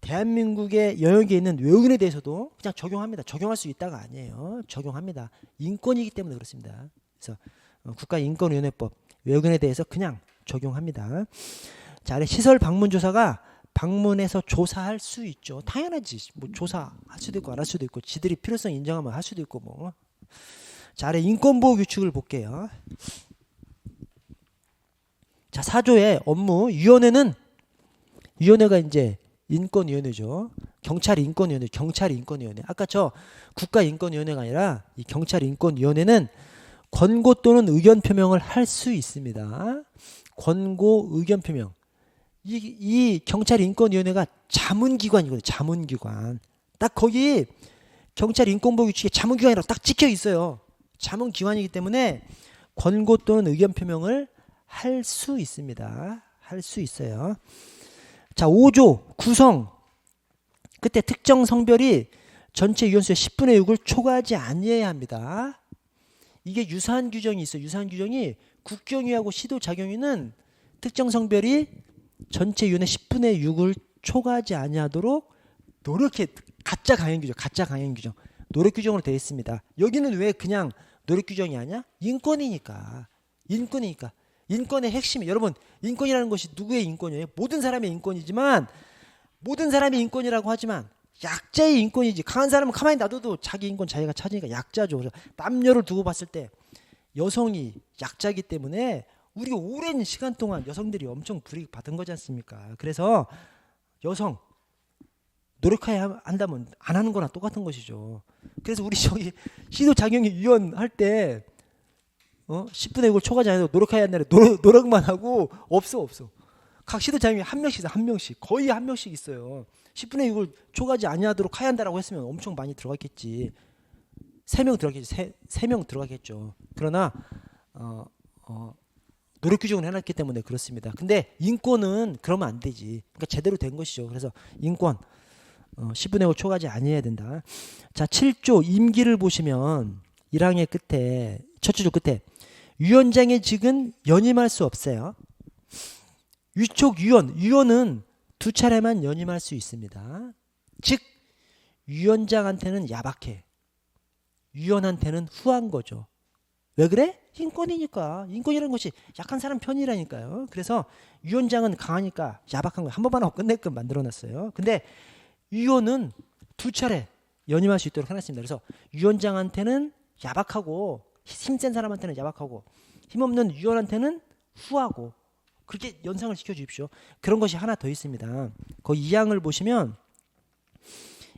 대한민국의 영역에 있는 외국인에 대해서도 그냥 적용합니다. 적용할 수 있다가 아니에요. 적용합니다. 인권이기 때문에 그렇습니다. 그래서 국가인권위원회법 외국인에 대해서 그냥 적용합니다. 자, 아래 시설 방문 조사가 방문해서 조사할 수 있죠. 당연하지. 뭐 조사할 수도 있고 안 할 수도 있고 지들이 필요성 인정하면 할 수도 있고 뭐. 자, 아래 인권보호 규칙을 볼게요. 자, 4조의 업무 위원회가 이제 인권위원회죠. 경찰인권위원회. 아까 저 국가인권위원회가 아니라 이 경찰인권위원회는 권고 또는 의견 표명을 할 수 있습니다. 권고 의견 표명. 이 경찰인권위원회가 자문기관이거든요. 자문기관. 딱 거기 경찰인권보호 규칙에 자문기관이라고 딱 찍혀 있어요. 자문기관이기 때문에 권고 또는 의견 표명을 할 수 있습니다. 할 수 있어요. 자, 5조 구성. 그때 특정 성별이 전체 유연수의 10분의 6을 초과하지 아니해야 합니다. 이게 유사한 규정이 있어요. 유사한 규정이 국경위하고 시도자경위는 특정 성별이 전체 유연의 10분의 6을 초과하지 아니하도록 노력해. 가짜 강행 규정. 노력 규정으로 되어 있습니다. 여기는 왜 그냥 노력 규정이 아니야? 인권이니까. 인권의 핵심이 여러분 인권이라는 것이 누구의 인권이에요? 모든 사람의 인권이지만 모든 사람의 인권이라고 하지만 약자의 인권이지. 강한 사람은 가만히 놔둬도 자기 인권 자기가 찾으니까 약자죠. 그래서 남녀를 두고 봤을 때 여성이 약자이기 때문에 우리가 오랜 시간 동안 여성들이 엄청 불이익 받은 거지 않습니까? 그래서 여성 노력해야 한다면 안 하는 거나 똑같은 것이죠. 그래서 우리 저기 시도자경위 위원 할 때 10분의 6을 초과하지 않아도 노력해야 한다는 노력만 하고 없어. 각 시도자경위 한 명씩 있어. 한 명씩. 거의 한 명씩 있어요. 10분의 6을 초과하지 아니하도록 해야 한다라고 했으면 엄청 많이 들어갔겠지. 3명 들어갔겠지. 3명 들어갔겠죠. 그러나 노력 규정을 해놨기 때문에 그렇습니다. 근데 인권은 그러면 안 되지. 그러니까 제대로 된 것이죠. 그래서 인권 10분의 5 초과하지 아니해야 된다. 자, 7조 임기를 보시면 1항의 끝에 첫째 줄 끝에 위원장의 직은 연임할 수 없어요. 위촉 위원은 2차례만 연임할 수 있습니다. 즉 위원장한테는 야박해. 위원한테는 후한 거죠. 왜 그래? 인권이니까. 인권이라는 것이 약한 사람 편이라니까요. 그래서 위원장은 강하니까 야박한 거 한 번만 하고 끝내끔 만들어놨어요. 근데 위원은 2차례 연임할 수 있도록 해놨습니다. 그래서 위원장한테는 야박하고 힘센 사람한테는 야박하고 힘없는 위원한테는 후하고 그렇게 연상을 시켜주십시오. 그런 것이 하나 더 있습니다. 거기 2항을 보시면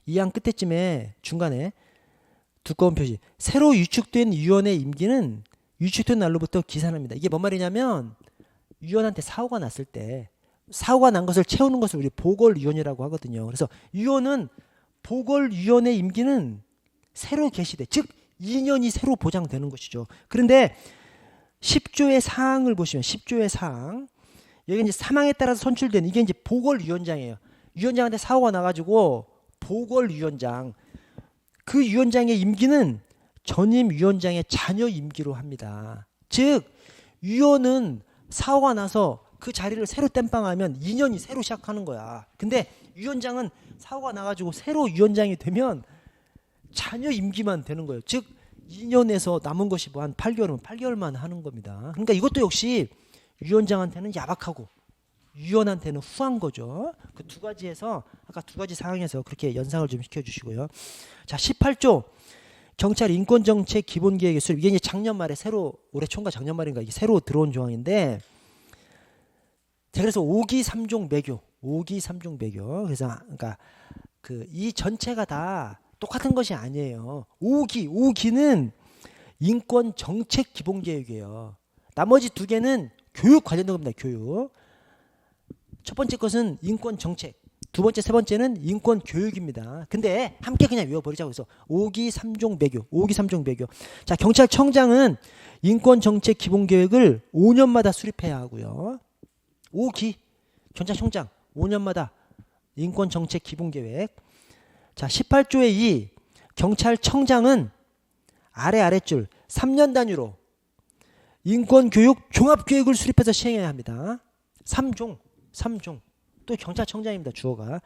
2항 끝에쯤에 중간에 두꺼운 표시 새로 유축된 위원의 임기는 유축된 날로부터 기산합니다. 이게 뭔 말이냐면 위원한테 사고가 났을 때 사고가 난 것을 채우는 것을 우리 보궐위원이라고 하거든요. 그래서 위원은 보궐위원의 임기는 새로 개시돼. 즉 2년이 새로 보장되는 것이죠. 그런데 10조의 사항을 보시면 10조의 사항 여기 이제 사망에 따라서 선출된 이게 이제 보궐위원장이에요. 위원장한테 사고가 나가지고 보궐위원장 그 위원장의 임기는 전임 위원장의 자녀 임기로 합니다. 즉 위원은 사고가 나서 그 자리를 새로 땜빵하면 2년이 새로 시작하는 거야. 근데 위원장은 사고가 나가지고 새로 위원장이 되면 자녀 임기만 되는 거예요. 즉 2년에서 남은 것이 뭐 한 8개월이면 8개월만 하는 겁니다. 그러니까 이것도 역시 위원장한테는 야박하고 위원한테는 후한 거죠. 그 두 가지에서 아까 두 가지 상황에서 그렇게 연상을 좀 시켜주시고요. 자, 18조 경찰 인권정책 기본계획의 수립 이게 이제 작년 말에 새로 올해 총과 작년 말인가 이게 새로 들어온 조항인데 제가 그래서 5기 3종 매교 그래서 그러니까 그 이 전체가 다 똑같은 것이 아니에요. 5기는 인권 정책 기본 계획이에요. 나머지 2개는 교육 관련된 겁니다. 교육. 첫 번째 것은 인권 정책, 두 번째, 세 번째는 인권 교육입니다. 근데 함께 그냥 외워버리자고 해서 5기 3종 매교. 자, 경찰청장은 인권 정책 기본 계획을 5년마다 수립해야 하고요. 5기 경찰청장 5년마다 인권 정책 기본 계획. 자, 18조의 2 경찰청장은 아래줄 3년 단위로 인권교육 종합계획을 수립해서 시행해야 합니다. 3종. 또 경찰청장입니다. 주어가.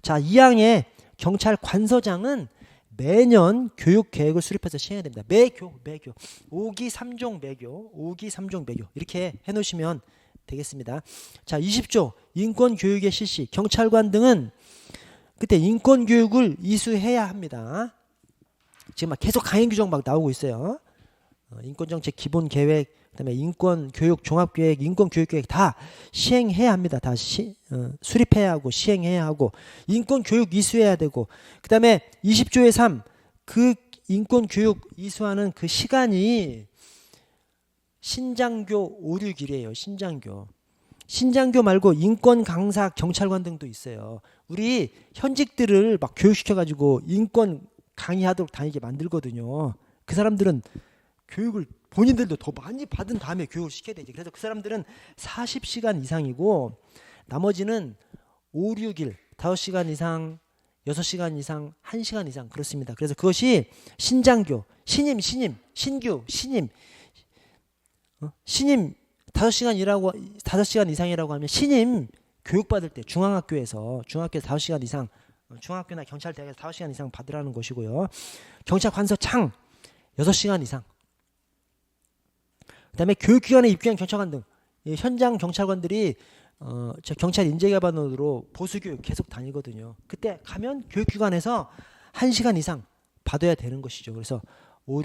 자, 2항의 경찰관서장은 매년 교육계획을 수립해서 시행해야 됩니다. 매교. 5기 3종 매교. 이렇게 해놓으시면 되겠습니다. 자, 20조 인권교육의 실시. 경찰관 등은 그때 인권교육을 이수해야 합니다. 지금 막 계속 강행 규정 막 나오고 있어요. 인권정책 기본계획, 그다음에 인권교육 종합계획, 인권교육계획 다 시행해야 합니다. 다 수립해야 하고 시행해야 하고 인권교육 이수해야 되고, 그다음에 20조의 3 그 인권교육 이수하는 그 시간이 신장교 5, 6일이에요. 신장교 말고 인권 강사 경찰관 등도 있어요. 우리 현직들을 막 교육시켜가지고 인권 강의하도록 다니게 만들거든요. 그 사람들은 교육을 본인들도 더 많이 받은 다음에 교육을 시켜야 되지. 그래서 그 사람들은 40시간 이상이고 나머지는 5, 6일 5시간 이상 6시간 이상 1시간 이상 그렇습니다. 그래서 그것이 신장교 신임 5시간 이상이라고 하면 신임 교육받을 때 중앙학교에서 5시간 이상, 중학교나 경찰대학에서 5시간 이상 받으라는 것이고요. 경찰관서장 6시간 이상. 그 다음에 교육기관에 입교한 경찰관 등 현장 경찰관들이 경찰 인재개발원으로 보수교육 계속 다니거든요. 그때 가면 교육기관에서 1시간 이상 받아야 되는 것이죠. 그래서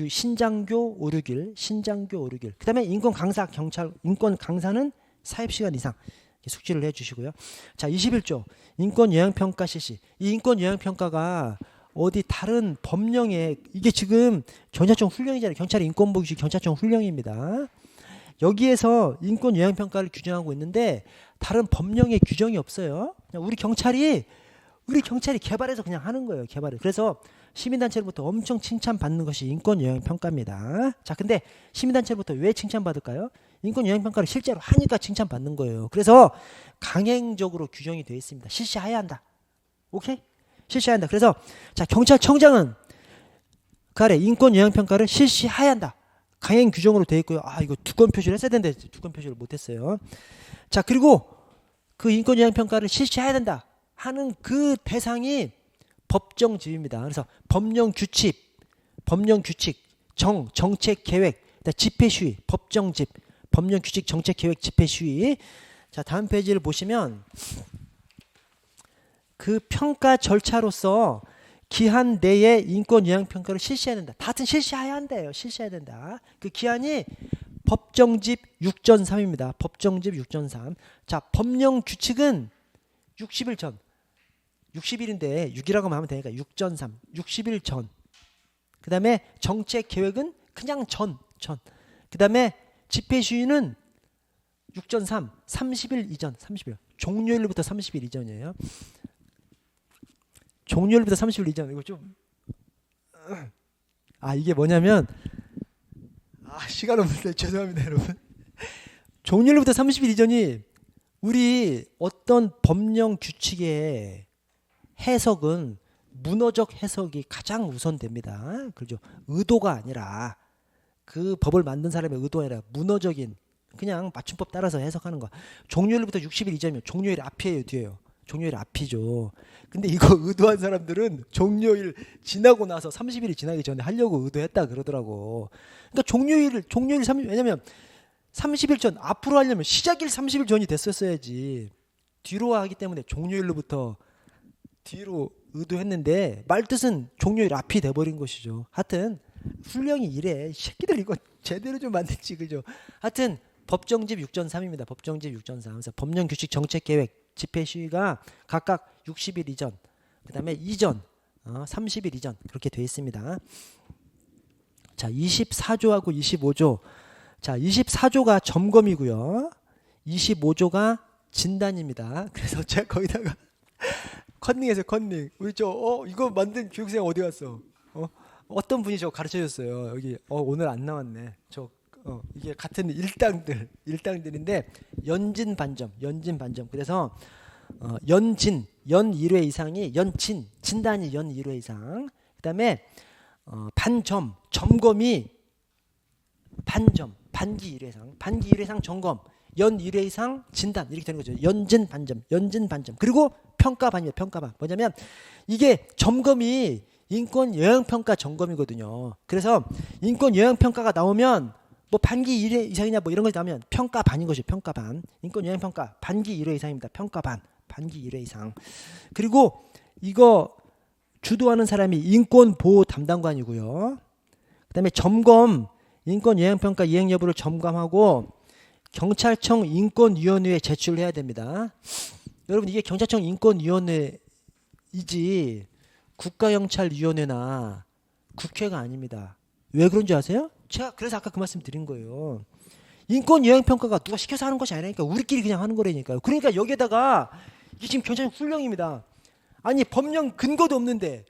신장교 5, 6일. 그 다음에 인권 강사는 40시간 이상 숙지를 해주시고요. 자, 21조 인권요양평가 실시. 이 인권요양평가가 어디 다른 법령에, 이게 지금 경찰청 훈령이잖아요. 경찰 인권보기시 경찰청 훈령입니다. 여기에서 인권요양평가를 규정하고 있는데 다른 법령에 규정이 없어요. 그냥 우리 경찰이 개발해서 그냥 하는 거예요. 그래서 시민단체로부터 엄청 칭찬받는 것이 인권요양평가입니다. 자, 근데 시민단체로부터 왜 칭찬받을까요? 인권요양평가를 실제로 하니까 칭찬받는 거예요. 그래서 강행적으로 규정이 되어 있습니다. 실시해야 한다. 오케이? 실시해야 한다. 그래서 자, 경찰청장은 그 아래 인권요양평가를 실시해야 한다. 강행 규정으로 되어 있고요. 이거 두건 표시를 했어야 되는데 두건 표시를 못했어요. 자, 그리고 그 인권요양평가를 실시해야 된다 하는 그 대상이 법정집입니다. 그래서 법령규칙, 정책계획, 집회시위, 법정집, 법령규칙, 정책계획, 집회시위. 자, 다음 페이지를 보시면 그 평가 절차로서 기한 내에 인권요양평가를 실시해야 된다. 다 같은 실시해야 한대요. 실시해야 된다. 그 기한이 법정집 6.3입니다. 법정집 6.3. 자, 법령규칙은 60일 전. 60일인데 6이라고 하면 되니까 6.3. 60일 전. 그 다음에 정책계획은 그냥 전. 그 다음에 집회시위는 6.3. 30일 이전. 30일. 종료일부터 30일 이전이에요. 종료일부터 30일 이전. 이거 좀 이게 뭐냐면 시간 없는데 죄송합니다, 여러분. 종료일부터 30일 이전이 우리 어떤 법령 규칙의 해석은 문어적 해석이 가장 우선됩니다. 그렇죠? 의도가 아니라 그 법을 만든 사람의 의도가 아니라 문어적인 그냥 맞춤법 따라서 해석하는 거. 종료일부터 60일 이전이면 종료일 앞이에요, 뒤에요? 종료일 앞이죠. 근데 이거 의도한 사람들은 종료일 지나고 나서 30일이 지나기 전에 하려고 의도했다 그러더라고. 그러니까 종료일 30일, 왜냐면 30일 전, 앞으로 하려면 시작일 30일 전이 됐었어야지. 뒤로 하기 때문에 종료일로부터 뒤로 의도했는데 말뜻은 종료일 앞이 돼버린 것이죠. 하여튼 훈령이 이래. 새끼들 이거 제대로 좀 만들지, 그죠? 하여튼 법정집 6.3입니다. 법정집 6.3. 그래서 법령규칙 정책계획 집회 시위가 각각 60일 이전, 그 다음에 이전, 30일 이전 그렇게 되어 있습니다. 자, 24조하고 25조. 자, 24조가 점검이고요. 25조가 진단입니다. 그래서 제가 거기다가 컨닝해서 컨닝. 우리 이거 만든 교육생 어디 갔어? 어떤 분이 저거 가르쳐 줬어요. 여기 오늘 안 나왔네. 이게 같은 일당들인데 연진 반점. 그래서 연 1회 이상이 진단이 연 1회 이상. 그다음에 반점, 점검이 반점, 반기 1회 반기 1회 점검, 연 1회 이상 진단 이렇게 되는 거죠. 연진 반점, 연진 반점. 그리고 평가반이에요. 평가반. 뭐냐면 이게 점검이 인권 영향평가 점검이거든요. 그래서 인권 영향평가가 나오면 뭐 반기 1회 이상이냐 뭐 이런 것이 나오면 평가반인 것이죠. 평가반. 인권 영향평가 반기 1회 이상입니다. 평가반. 반기 1회 이상. 그리고 이거 주도하는 사람이 인권보호 담당관이고요. 그다음에 점검, 인권 영향평가 이행 여부를 점검하고 경찰청 인권위원회에 제출을 해야 됩니다. 여러분 이게 경찰청 인권위원회이지 국가경찰위원회나 국회가 아닙니다. 왜 그런 줄 아세요? 제가 그래서 아까 그 말씀 드린 거예요. 인권영향평가가 누가 시켜서 하는 것이 아니니까 우리끼리 그냥 하는 거라니까요. 그러니까 여기에다가 이게 지금 경찰청 훈령입니다. 아니 법령 근거도 없는데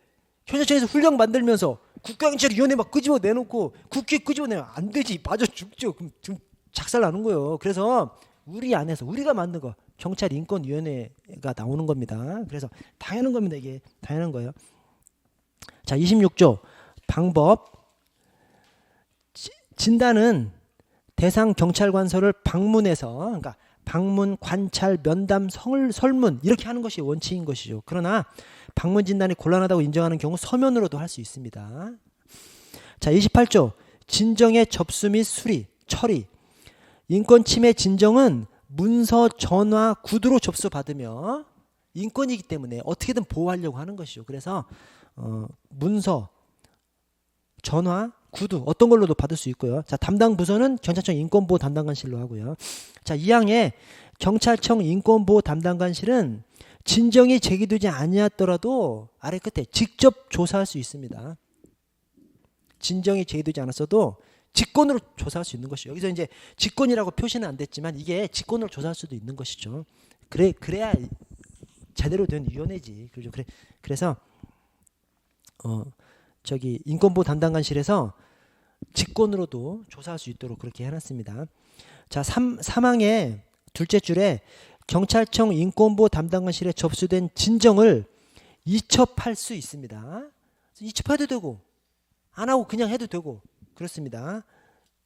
경찰청에서 훈령 만들면서 국가경찰위원회 막 끄집어 내놓고 국회 끄집어 내면 안 되지. 맞아 죽죠. 그럼 지금 작살 나는 거예요. 그래서 우리 안에서 우리가 만든 거 경찰인권위원회가 나오는 겁니다. 그래서 당연한 겁니다. 이게 당연한 거예요. 자, 26조 방법. 진단은 대상 경찰관서를 방문해서, 그러니까 방문, 관찰, 면담, 설문 이렇게 하는 것이 원칙인 것이죠. 그러나 방문 진단이 곤란하다고 인정하는 경우 서면으로도 할 수 있습니다. 자, 28조 진정의 접수 및 처리. 인권침해 진정은 문서, 전화, 구두로 접수받으며 인권이기 때문에 어떻게든 보호하려고 하는 것이죠. 그래서 문서, 전화, 구두 어떤 걸로도 받을 수 있고요. 자, 담당 부서는 경찰청 인권보호 담당관실로 하고요. 자, 2항에 경찰청 인권보호 담당관실은 진정이 제기되지 아니었더라도 아래 끝에 직접 조사할 수 있습니다. 진정이 제기되지 않았어도 직권으로 조사할 수 있는 것이죠. 여기서 이제 직권이라고 표시는 안 됐지만 이게 직권으로 조사할 수도 있는 것이죠. 그래야 제대로 된 위원회지. 그렇죠. 그래서 저기 인권보호 담당관실에서 직권으로도 조사할 수 있도록 그렇게 해놨습니다. 자, 3항의 둘째 줄에 경찰청 인권보호 담당관실에 접수된 진정을 이첩할 수 있습니다. 이첩해도 되고 안 하고 그냥 해도 되고 그렇습니다.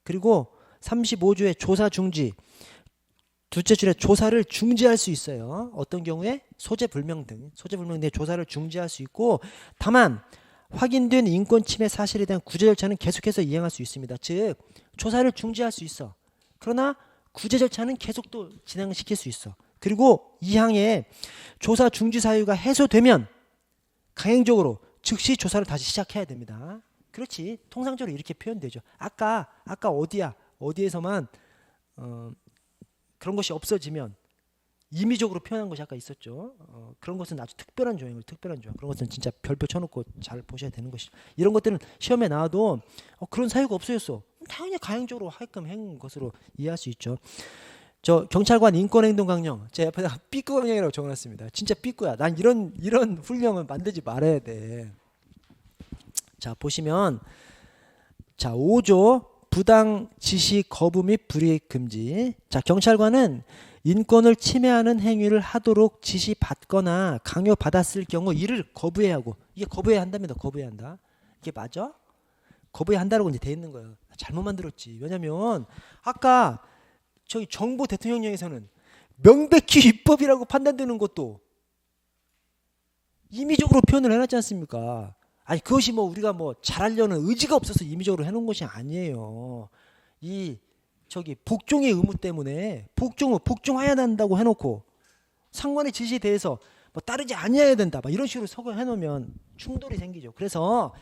그리고 35조의 조사 중지. 둘째 줄에 조사를 중지할 수 있어요. 어떤 경우에 소재 불명 등 조사를 중지할 수 있고, 다만 확인된 인권 침해 사실에 대한 구제 절차는 계속해서 이행할 수 있습니다. 즉 조사를 중지할 수 있어. 그러나 구제 절차는 계속 또 진행시킬 수 있어. 그리고 2항에 조사 중지 사유가 해소되면 강행적으로 즉시 조사를 다시 시작해야 됩니다. 그렇지. 통상적으로 이렇게 표현되죠. 아까 어디에서만 그런 것이 없어지면 임의적으로 표현한 것이 아까 있었죠. 그런 것은 아주 특별한 조항이에요. 특별한 조항. 그런 것은 진짜 별표 쳐놓고 잘 보셔야 되는 것이죠. 이런 것들은 시험에 나와도 그런 사유가 없어졌어. 당연히 가행적으로 하게끔 한 것으로 이해할 수 있죠. 저 경찰관 인권행동 강령 제 옆에다가 삐꾸 강령이라고 적어놨습니다. 진짜 삐꾸야. 난 이런 훈령은 만들지 말아야 돼. 자, 보시면 자 5조 부당 지시 거부 및 불이익 금지. 자, 경찰관은 인권을 침해하는 행위를 하도록 지시받거나 강요받았을 경우 이를 거부해야 하고, 이게 거부해야 한답니다. 거부해야 한다. 이게 맞아? 거부해야 한다라고 이제 돼 있는 거예요. 잘못 만들었지. 왜냐면 아까 저기 정부 대통령령에서는 명백히 위법이라고 판단되는 것도 임의적으로 표현을 해놨지 않습니까? 아니 그것이 뭐 우리가 뭐 잘하려는 의지가 없어서 임의적으로 해놓은 것이 아니에요. 이 저기 복종의 의무 때문에 복종해야 된다고 해놓고 상관의 지시에 대해서 뭐 따르지 아니해야 된다 막 이런 식으로 해놓으면 충돌이 생기죠. 그래서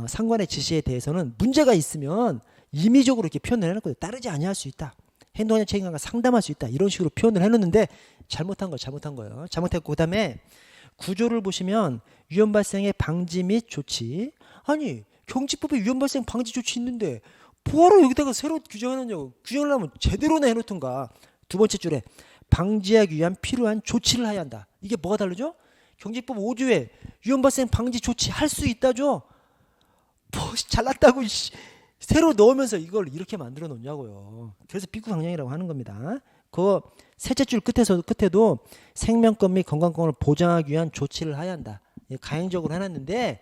상관의 지시에 대해서는 문제가 있으면 임의적으로 이렇게 표현을 해놓고 따르지 아니할 수 있다. 행동의 책임감과 상담할 수 있다. 이런 식으로 표현을 해놓는데 잘못한 거예요. 잘못했고, 그다음에 구조를 보시면 위험 발생의 방지 및 조치. 아니 경직법에 위험 발생 방지 조치 있는데 뭐하러 여기다가 새로 규정해놓냐고. 규정을 하면 제대로나 해놓던가. 두 번째 줄에 방지하기 위한 필요한 조치를 해야 한다. 이게 뭐가 다르죠? 경직법 5조에 위험 발생 방지 조치 할 수 있다죠. 뭐 잘났다고 새로 넣으면서 이걸 이렇게 만들어 놓냐고요. 그래서 삐꾸 강령이라고 하는 겁니다. 그 셋째 줄 끝에도 생명권 및 건강권을 보장하기 위한 조치를 해야 한다. 가행적으로 해놨는데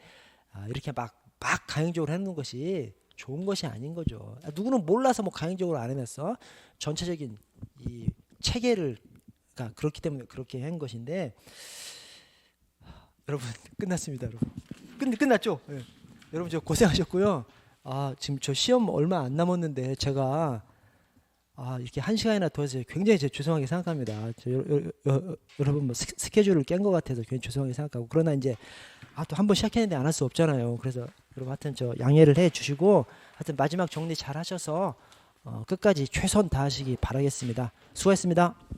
이렇게 막 막 강행적으로 해놓는 것이 좋은 것이 아닌 거죠. 누구는 몰라서 뭐 강행적으로 안 해놨어. 전체적인 이 체계를 그렇기 때문에 그렇게 한 것인데 여러분 끝났습니다. 여러분 끝났죠? 예. 여러분 저 고생하셨고요. 지금 저 시험 얼마 안 남았는데 제가 이렇게 1시간이나 더 해서 굉장히 죄송하게 생각합니다. 여러분 뭐 스케줄을 깬 것 같아서 굉장히 죄송하게 생각하고 그러나 이제 또 한 번 시작했는데 안 할 수 없잖아요. 그래서 여러분 하여튼 저 양해를 해 주시고 하여튼 마지막 정리 잘 하셔서 끝까지 최선 다하시기 바라겠습니다. 수고했습니다.